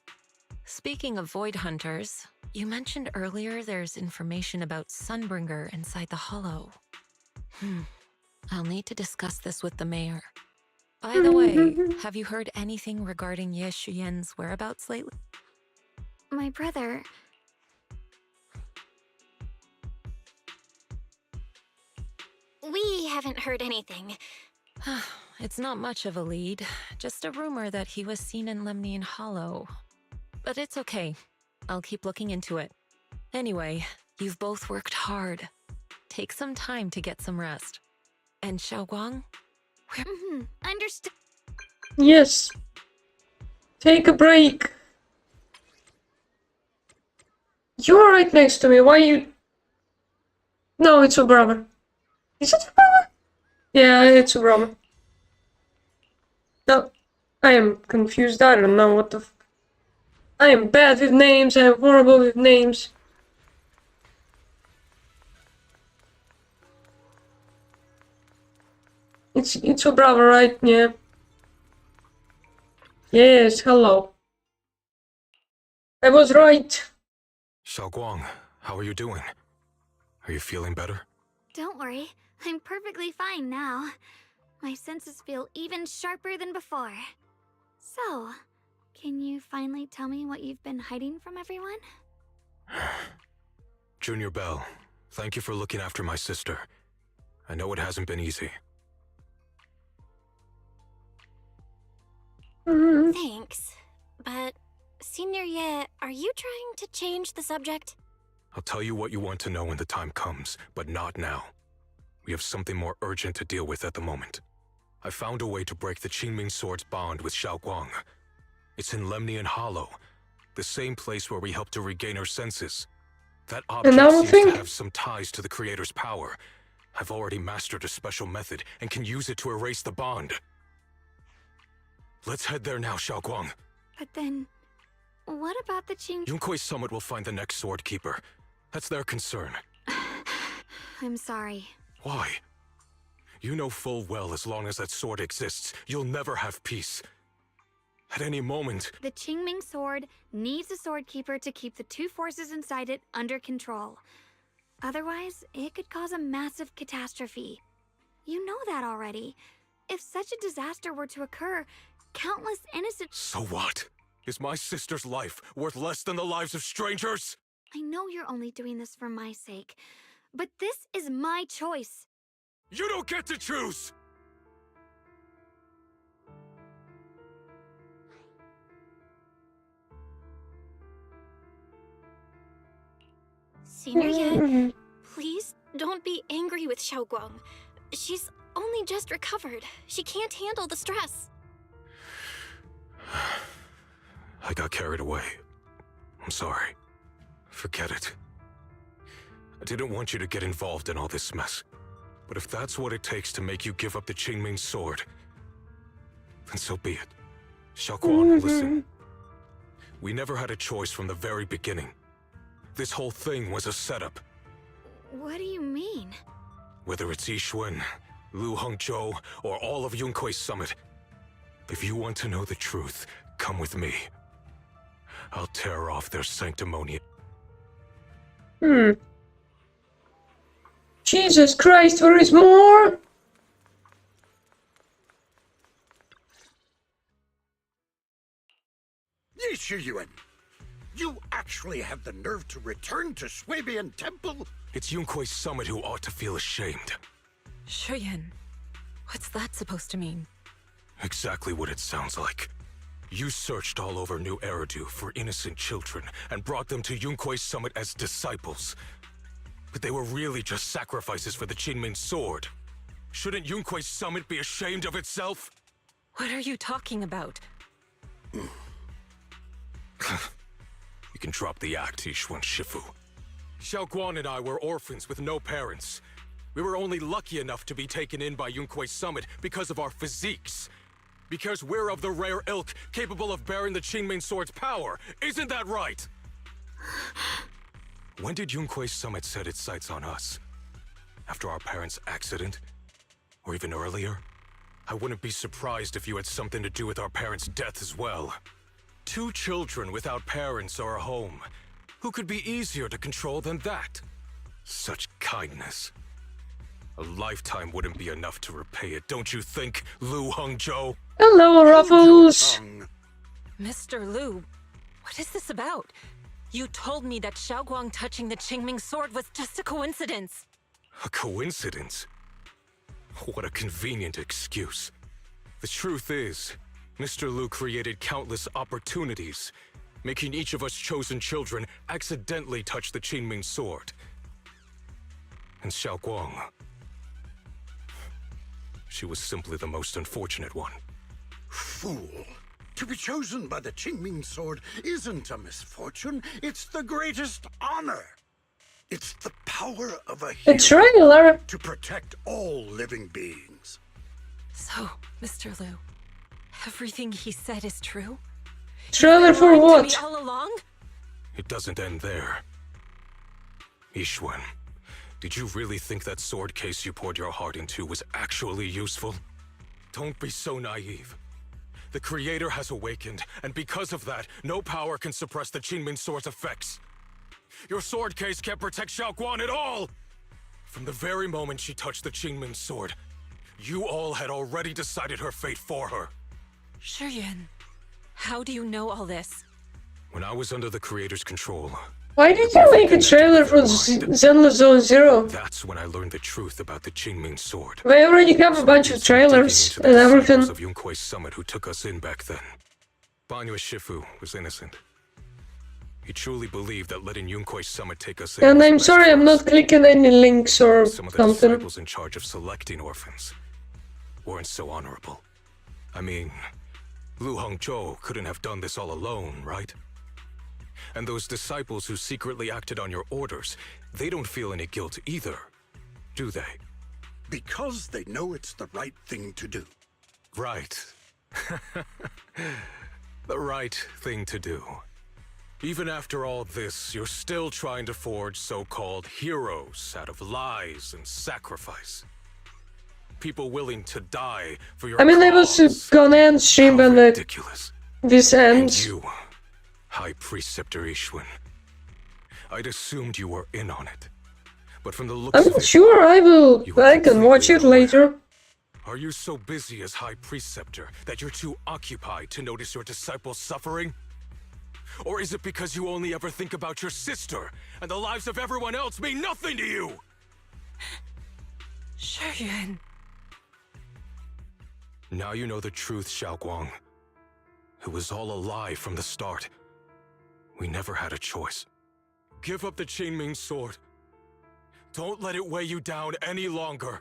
Speaking of Void Hunters, you mentioned earlier there's information about Sunbringer inside the Hollow. I'll need to discuss this with the mayor. By the way, have you heard anything regarding Ye Shuyen's whereabouts lately? My brother... We haven't heard anything. It's not much of a lead, just a rumor that he was seen in Lemnian Hollow. But it's okay. I'll keep looking into it. Anyway, you've both worked hard. Take some time to get some rest. And Xiaoguang? Understood. Yes. Take a break. You're right next to me. Why you... No, it's your brother. Is it your brother? Yeah, it's your brother. No, I am confused. I don't know what the... I am bad with names. I am horrible with names. It's your brother, right? Yeah. Yes, hello. I was right. Xiaoguang, how are you doing? Are you feeling better? Don't worry, I'm perfectly fine now. My senses feel even sharper than before. So, can you finally tell me what you've been hiding from everyone? Junior Bell, thank you for looking after my sister. I know it hasn't been easy. Thanks. But, Senior Ye, are you trying to change the subject? I'll tell you what you want to know when the time comes, but not now. We have something more urgent to deal with at the moment. I found a way to break the Qingming Sword's bond with Xiaoguang. It's in Lemnian Hollow, the same place where we helped to regain her senses. That object seems to have some ties to the Creator's power. I've already mastered a special method and can use it to erase the bond. Let's head there now, Xiaoguang. But then, what about the Yunquay Summit will find the next Sword Keeper. That's their concern. I'm sorry. Why? You know full well as long as that sword exists, you'll never have peace. At any moment... The Qingming Sword needs a Sword Keeper to keep the two forces inside it under control. Otherwise, it could cause a massive catastrophe. You know that already. If such a disaster were to occur, countless innocent... So what? Is my sister's life worth less than the lives of strangers? I know you're only doing this for my sake, but this is my choice. You don't get to choose! Senior Ye, please don't be angry with Xiaoguang. She's only just recovered. She can't handle the stress. I got carried away. I'm sorry. Forget it. I didn't want you to get involved in all this mess. But if that's what it takes to make you give up the Qingming Sword, then so be it. Xiaoguang, listen. We never had a choice from the very beginning. This whole thing was a setup. What do you mean? Whether it's Yixuan, Lu Hongzhou, or all of Yunkuei Summit, if you want to know the truth, come with me. I'll tear off their sanctimonious. Jesus Christ, there is more? Yixuan, you actually have the nerve to return to Swabian Temple? It's Yunkuei Summit who ought to feel ashamed. Shuyan, what's that supposed to mean? Exactly what it sounds like. You searched all over New Eridu for innocent children and brought them to Yunkuei Summit as disciples. But they were really just sacrifices for the Qingming sword. Shouldn't Yunkuei Summit be ashamed of itself? What are you talking about? You can drop the act, Yixuan Shifu. Xiaoguang and I were orphans with no parents. We were only lucky enough to be taken in by Yunkuei Summit because of our physiques. Because we're of the rare ilk capable of bearing the Qingming sword's power. Isn't that right? When did Yunkuei Summit set its sights on us? After our parents' accident? Or even earlier? I wouldn't be surprised if you had something to do with our parents' death as well. 2 children without parents or a home. Who could be easier to control than that? Such kindness. A lifetime wouldn't be enough to repay it, don't you think, Lu Hongzhou? Hello, Ruffles! Mr. Lu, what is this about? You told me that Xiaoguang touching the Qingming sword was just a coincidence. A coincidence? What a convenient excuse. The truth is, Mr. Lu created countless opportunities, making each of us chosen children accidentally touch the Qingming sword. And Xiaoguang, she was simply the most unfortunate one. Fool! To be chosen by the Qingming sword isn't a misfortune, it's the greatest honor. It's the power of a hero trailer to protect all living beings. So, Mr. Lu, everything he said is true? Trailer for Lied to what? me all along? It doesn't end there. Yixuan, did you really think that sword case you poured your heart into was actually useful? Don't be so naive. The Creator has awakened, and because of that, no power can suppress the Qingming sword's effects. Your sword case can't protect Xiaoguang at all! From the very moment she touched the Qingming sword, you all had already decided her fate for her. Shuyan, how do you know all this? When I was under the Creator's control, Why did you make a trailer for Zenless Zone Zero? that's when I learned the truth about the Qingming sword. We already have a bunch of trailers and everything. Of Yunkuei Summit who took us in back then. Banyu Shifu was innocent. He truly believed that letting Yunkuei Summit take us in And was I'm best sorry, for I'm us. not clicking any links or Some of the something. disciples in charge of selecting orphans weren't so honorable. I mean, Lu Hongzhou couldn't have done this all alone, right? And those disciples who secretly acted on your orders, they don't feel any guilt either, do they? Because they know it's the right thing to do. Right. The right thing to do. Even after all this, you're still trying to forge so-called heroes out of lies and sacrifice. People willing to die for your I mean, I cause. was gonna end stream when this ends. And you, High Preceptor Yixuan. I'd assumed you were in on it. But from the looks I'm of not it, sure, I can watch it later. are you so busy as High Preceptor that you're too occupied to notice your disciples suffering? Or is it because you only ever think about your sister, and the lives of everyone else mean nothing to you? Shuyan. Now you know the truth, Xiaoguang. It was all a lie from the start. We never had a choice. Give up the Qingming sword. Don't let it weigh you down any longer.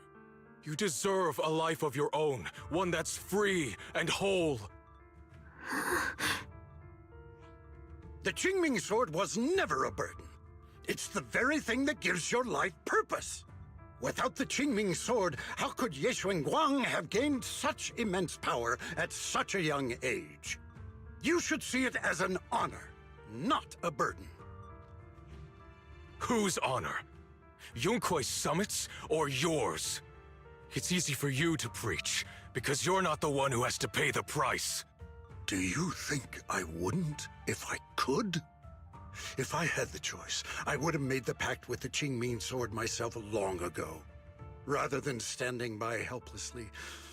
You deserve a life of your own, one that's free and whole. The Qingming sword was never a burden. It's the very thing that gives your life purpose. Without the Qingming sword, how could Yixuan Guang have gained such immense power at such a young age? You should see it as an honor, not a burden. Whose honor? Yunquei Summit's or yours? It's easy for you to preach, because you're not the one who has to pay the price. Do you think I wouldn't if I could? If I had the choice, I would have made the pact with the Qingming sword myself long ago, rather than standing by helplessly,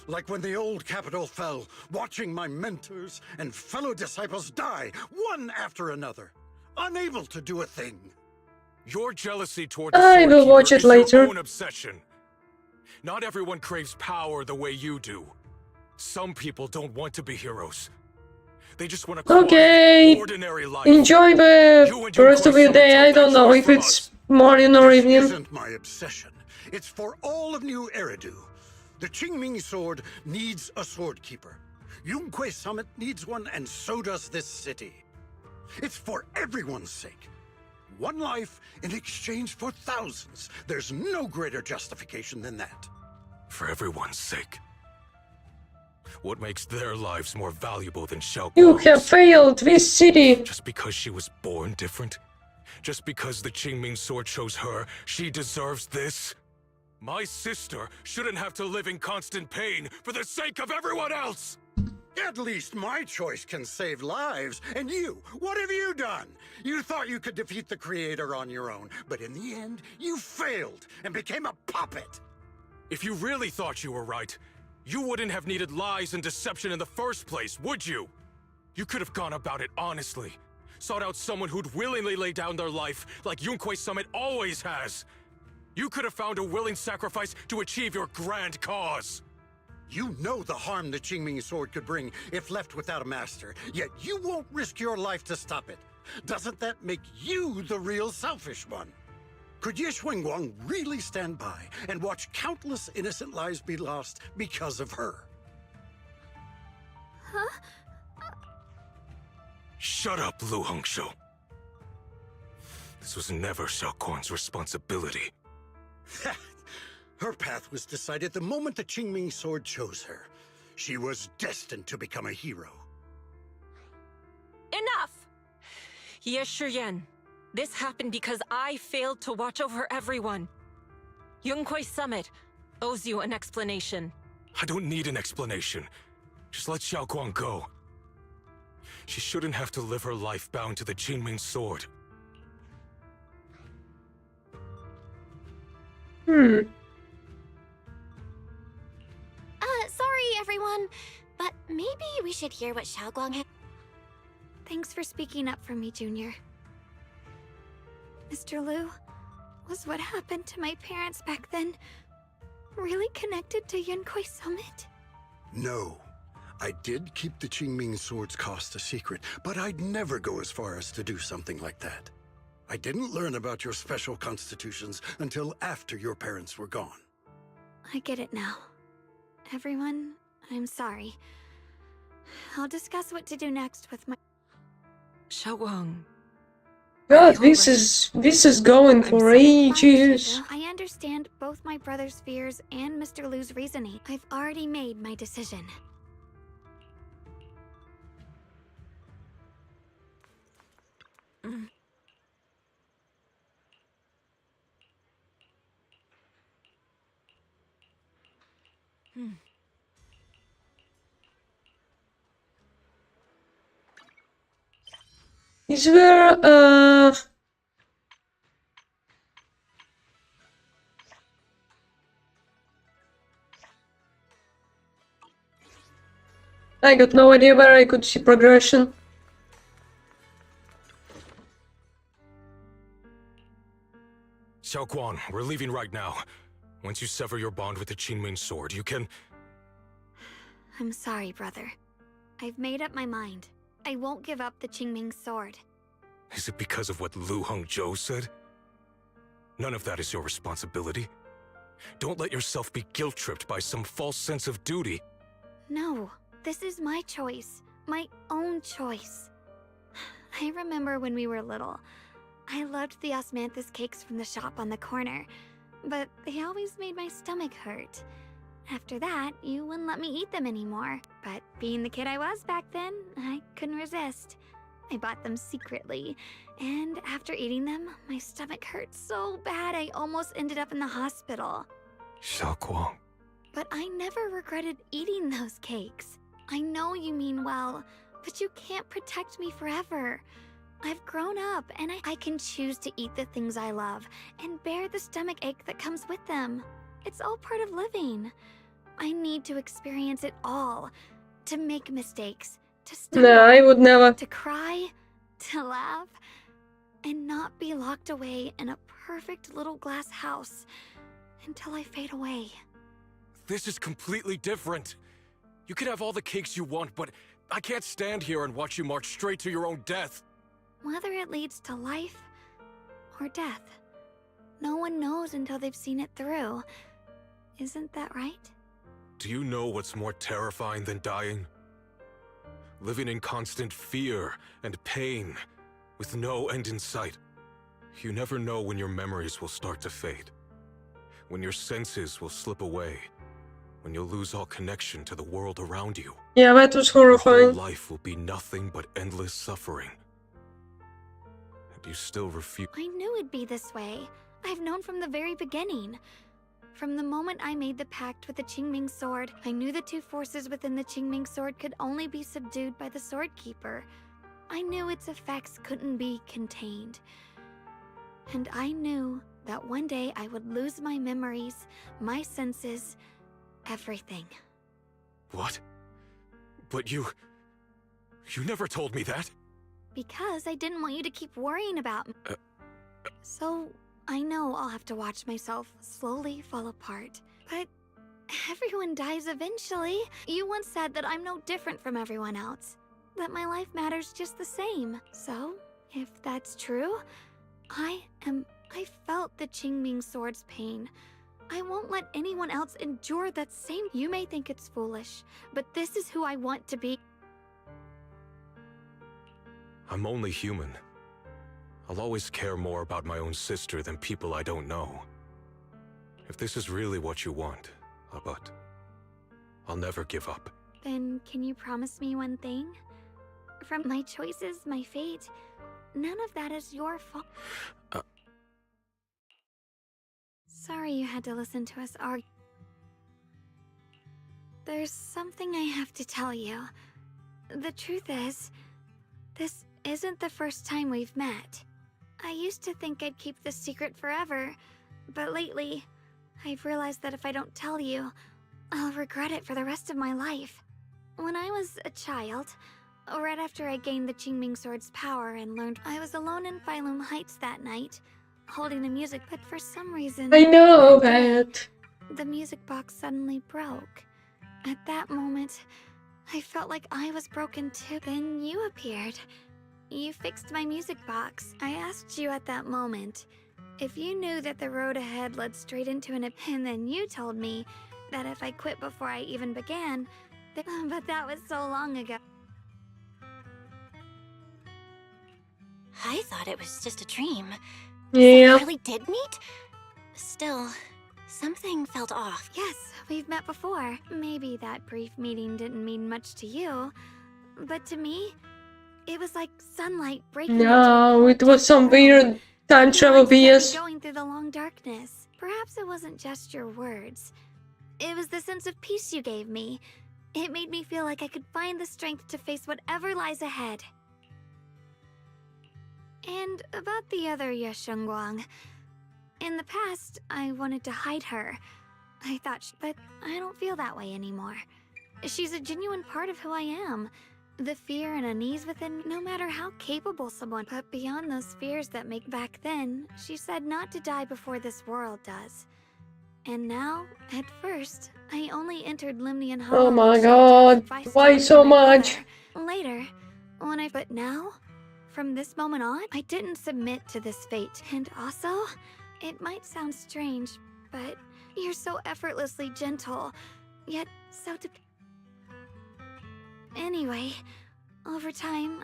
like when the old capital fell, watching my mentors and fellow disciples die, one after another, unable to do a thing. Your jealousy toward the I will watch Swordkeeper it is later. your own obsession. Not everyone craves power the way you do. Some people don't want to be heroes. They just want to Okay. ordinary life. Enjoy the rest of your day. I don't know if it's morning or This evening. isn't my obsession. It's for all of New Eridu. The Qingming sword needs a sword keeper. Yunquei Summit needs one, and so does this city. It's for everyone's sake. One life in exchange for thousands. There's no greater justification than that. For everyone's sake. What makes their lives more valuable than Xiao You Guang's? have failed this city. Just because she was born different? Just because the Qingming sword chose her, she deserves this? My sister shouldn't have to live in constant pain for the sake of everyone else! At least my choice can save lives. And you, what have you done? You thought you could defeat the Creator on your own, but in the end, you failed and became a puppet. If you really thought you were right, you wouldn't have needed lies and deception in the first place, would you? You could have gone about it honestly. Sought out someone who'd willingly lay down their life like Yunquei Summit always has. You could have found a willing sacrifice to achieve your grand cause. You know the harm the Qingming sword could bring if left without a master, yet you won't risk your life to stop it. Doesn't that make you the real selfish one? Could Ye Guang really stand by and watch countless innocent lives be lost because of her? Huh? Shut up, Lu Hongshou. This was never Xiao Guang's responsibility. Her path was decided the moment the Qingming sword chose her. She was destined to become a hero. Enough! Ye Shiyan, this happened because I failed to watch over everyone. Yunquei Summit owes you an explanation. I don't need an explanation. Just let Xiao Guang go. She shouldn't have to live her life bound to the Qingming sword. Sorry, everyone, but maybe we should hear what Xiao Guang had. Thanks for speaking up for me, Junior. Mr. Liu, was what happened to my parents back then really connected to Yunquei Summit? No. I did keep the Qingming sword's cost a secret, but I'd never go as far as to do something like that. I didn't learn about your special constitutions until after your parents were gone. I get it now. Everyone, I'm sorry. I'll discuss what to do next with my... Xiao Guang. God, this is going for ages. I understand both my brother's fears and Mr. Liu's reasoning. I've already made my decision. Is there I got no idea where I could see progression. Xiao Guang, we're leaving right now. Once you sever your bond with the Qingming sword, you can... I'm sorry, brother. I've made up my mind. I won't give up the Qingming sword. Is it because of what Lu Hongzhou said? None of that is your responsibility. Don't let yourself be guilt-tripped by some false sense of duty. No, this is my choice. My own choice. I remember when we were little. I loved the osmanthus cakes from the shop on the corner, but they always made my stomach hurt. After that, you wouldn't let me eat them anymore. But being the kid I was back then, I couldn't resist. I bought them secretly, and after eating them, my stomach hurt so bad I almost ended up in the hospital. Xiaoguang. But I never regretted eating those cakes. I know you mean well, but you can't protect me forever. I've grown up, and I can choose to eat the things I love and bear the stomach ache that comes with them. It's all part of living. I need to experience it all, to make mistakes, to stumble, No, I would never. to cry, to laugh, and not be locked away in a perfect little glass house until I fade away. This is completely different. You can have all the cakes you want, but I can't stand here and watch you march straight to your own death. Whether it leads to life or death, no one knows until they've seen it through. Isn't that right? Do you know what's more terrifying than dying? Living in constant fear and pain, with no end in sight. You never know when your memories will start to fade, when your senses will slip away, when you'll lose all connection to the world around you. Yeah, that was Your horrifying. whole life will be nothing but endless suffering. And you still refuse. I knew it'd be this way. I've known from the very beginning. From the moment I made the pact with the Qingming sword, I knew the two forces within the Qingming sword could only be subdued by the sword keeper. I knew its effects couldn't be contained. And I knew that one day I would lose my memories, my senses, everything. What? But you never told me that. Because I didn't want you to keep worrying about me. So, I know I'll have to watch myself slowly fall apart. But everyone dies eventually. You once said that I'm no different from everyone else. That my life matters just the same. So, if that's true, I felt the Qingming sword's pain. I won't let anyone else endure that same. You may think it's foolish, but this is who I want to be. I'm only human. I'll always care more about my own sister than people I don't know. If this is really what you want, but I'll never give up. Then can you promise me one thing? From my choices, my fate, none of that is your fault. Sorry you had to listen to us argue. There's something I have to tell you. The truth is, this isn't the first time we've met. I used to think I'd keep this secret forever, but lately, I've realized that if I don't tell you, I'll regret it for the rest of my life. When I was a child, right after I gained the Qingming sword's power and learned, I was alone in Phylum Heights that night, holding a music, but for some reason, I know that. the music box suddenly broke. At that moment, I felt like I was broken too. Then you appeared. You fixed my music box. I asked you at that moment if you knew that the road ahead led straight into an abyss, and then you told me that if I quit before I even began, but that was so long ago. I thought it was just a dream. Yeah. We really did meet? Still, something felt off. Yes, we've met before. Maybe that brief meeting didn't mean much to you, but to me, it was like sunlight breaking No, it was some weird time travel BS. going through the long darkness. Perhaps it wasn't just your words. It was the sense of peace you gave me. It made me feel like I could find the strength to face whatever lies ahead. And about the other Yeshengguang, in the past, I wanted to hide her. I thought, but I don't feel that way anymore. She's a genuine part of who I am. The fear and unease within me, no matter how capable someone, but beyond those fears that make back then, she said not to die before this world does. And now, at first, I only entered Limnian Hollow. Oh my god, why so much? Later, but now, from this moment on, I didn't submit to this fate. And also, it might sound strange, but you're so effortlessly gentle, yet so Anyway, over time,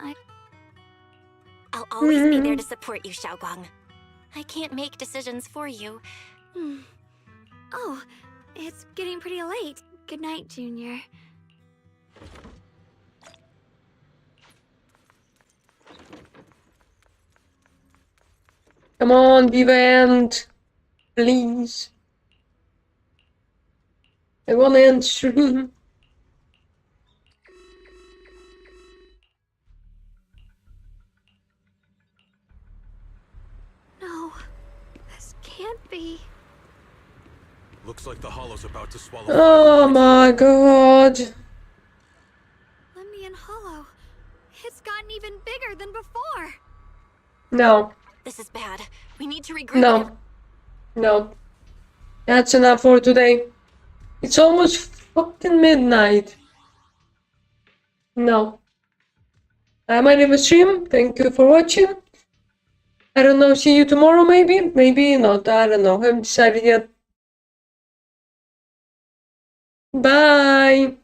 I'll always be there to support you, Xiaoguang. I can't make decisions for you. Oh, it's getting pretty late. Good night, Junior. Come on, be the end. Please. I want to end stream. No, this can't be. Looks like the hollow's about to swallow. Oh my god. Lemnian Hollow. It's gotten even bigger than before. No. This is bad. We need to regroup. No. No. That's enough for today. It's almost fucking midnight. No. I might have a stream. Thank you for watching. I don't know, see you tomorrow maybe? Maybe not, I don't know. I haven't decided yet. Bye!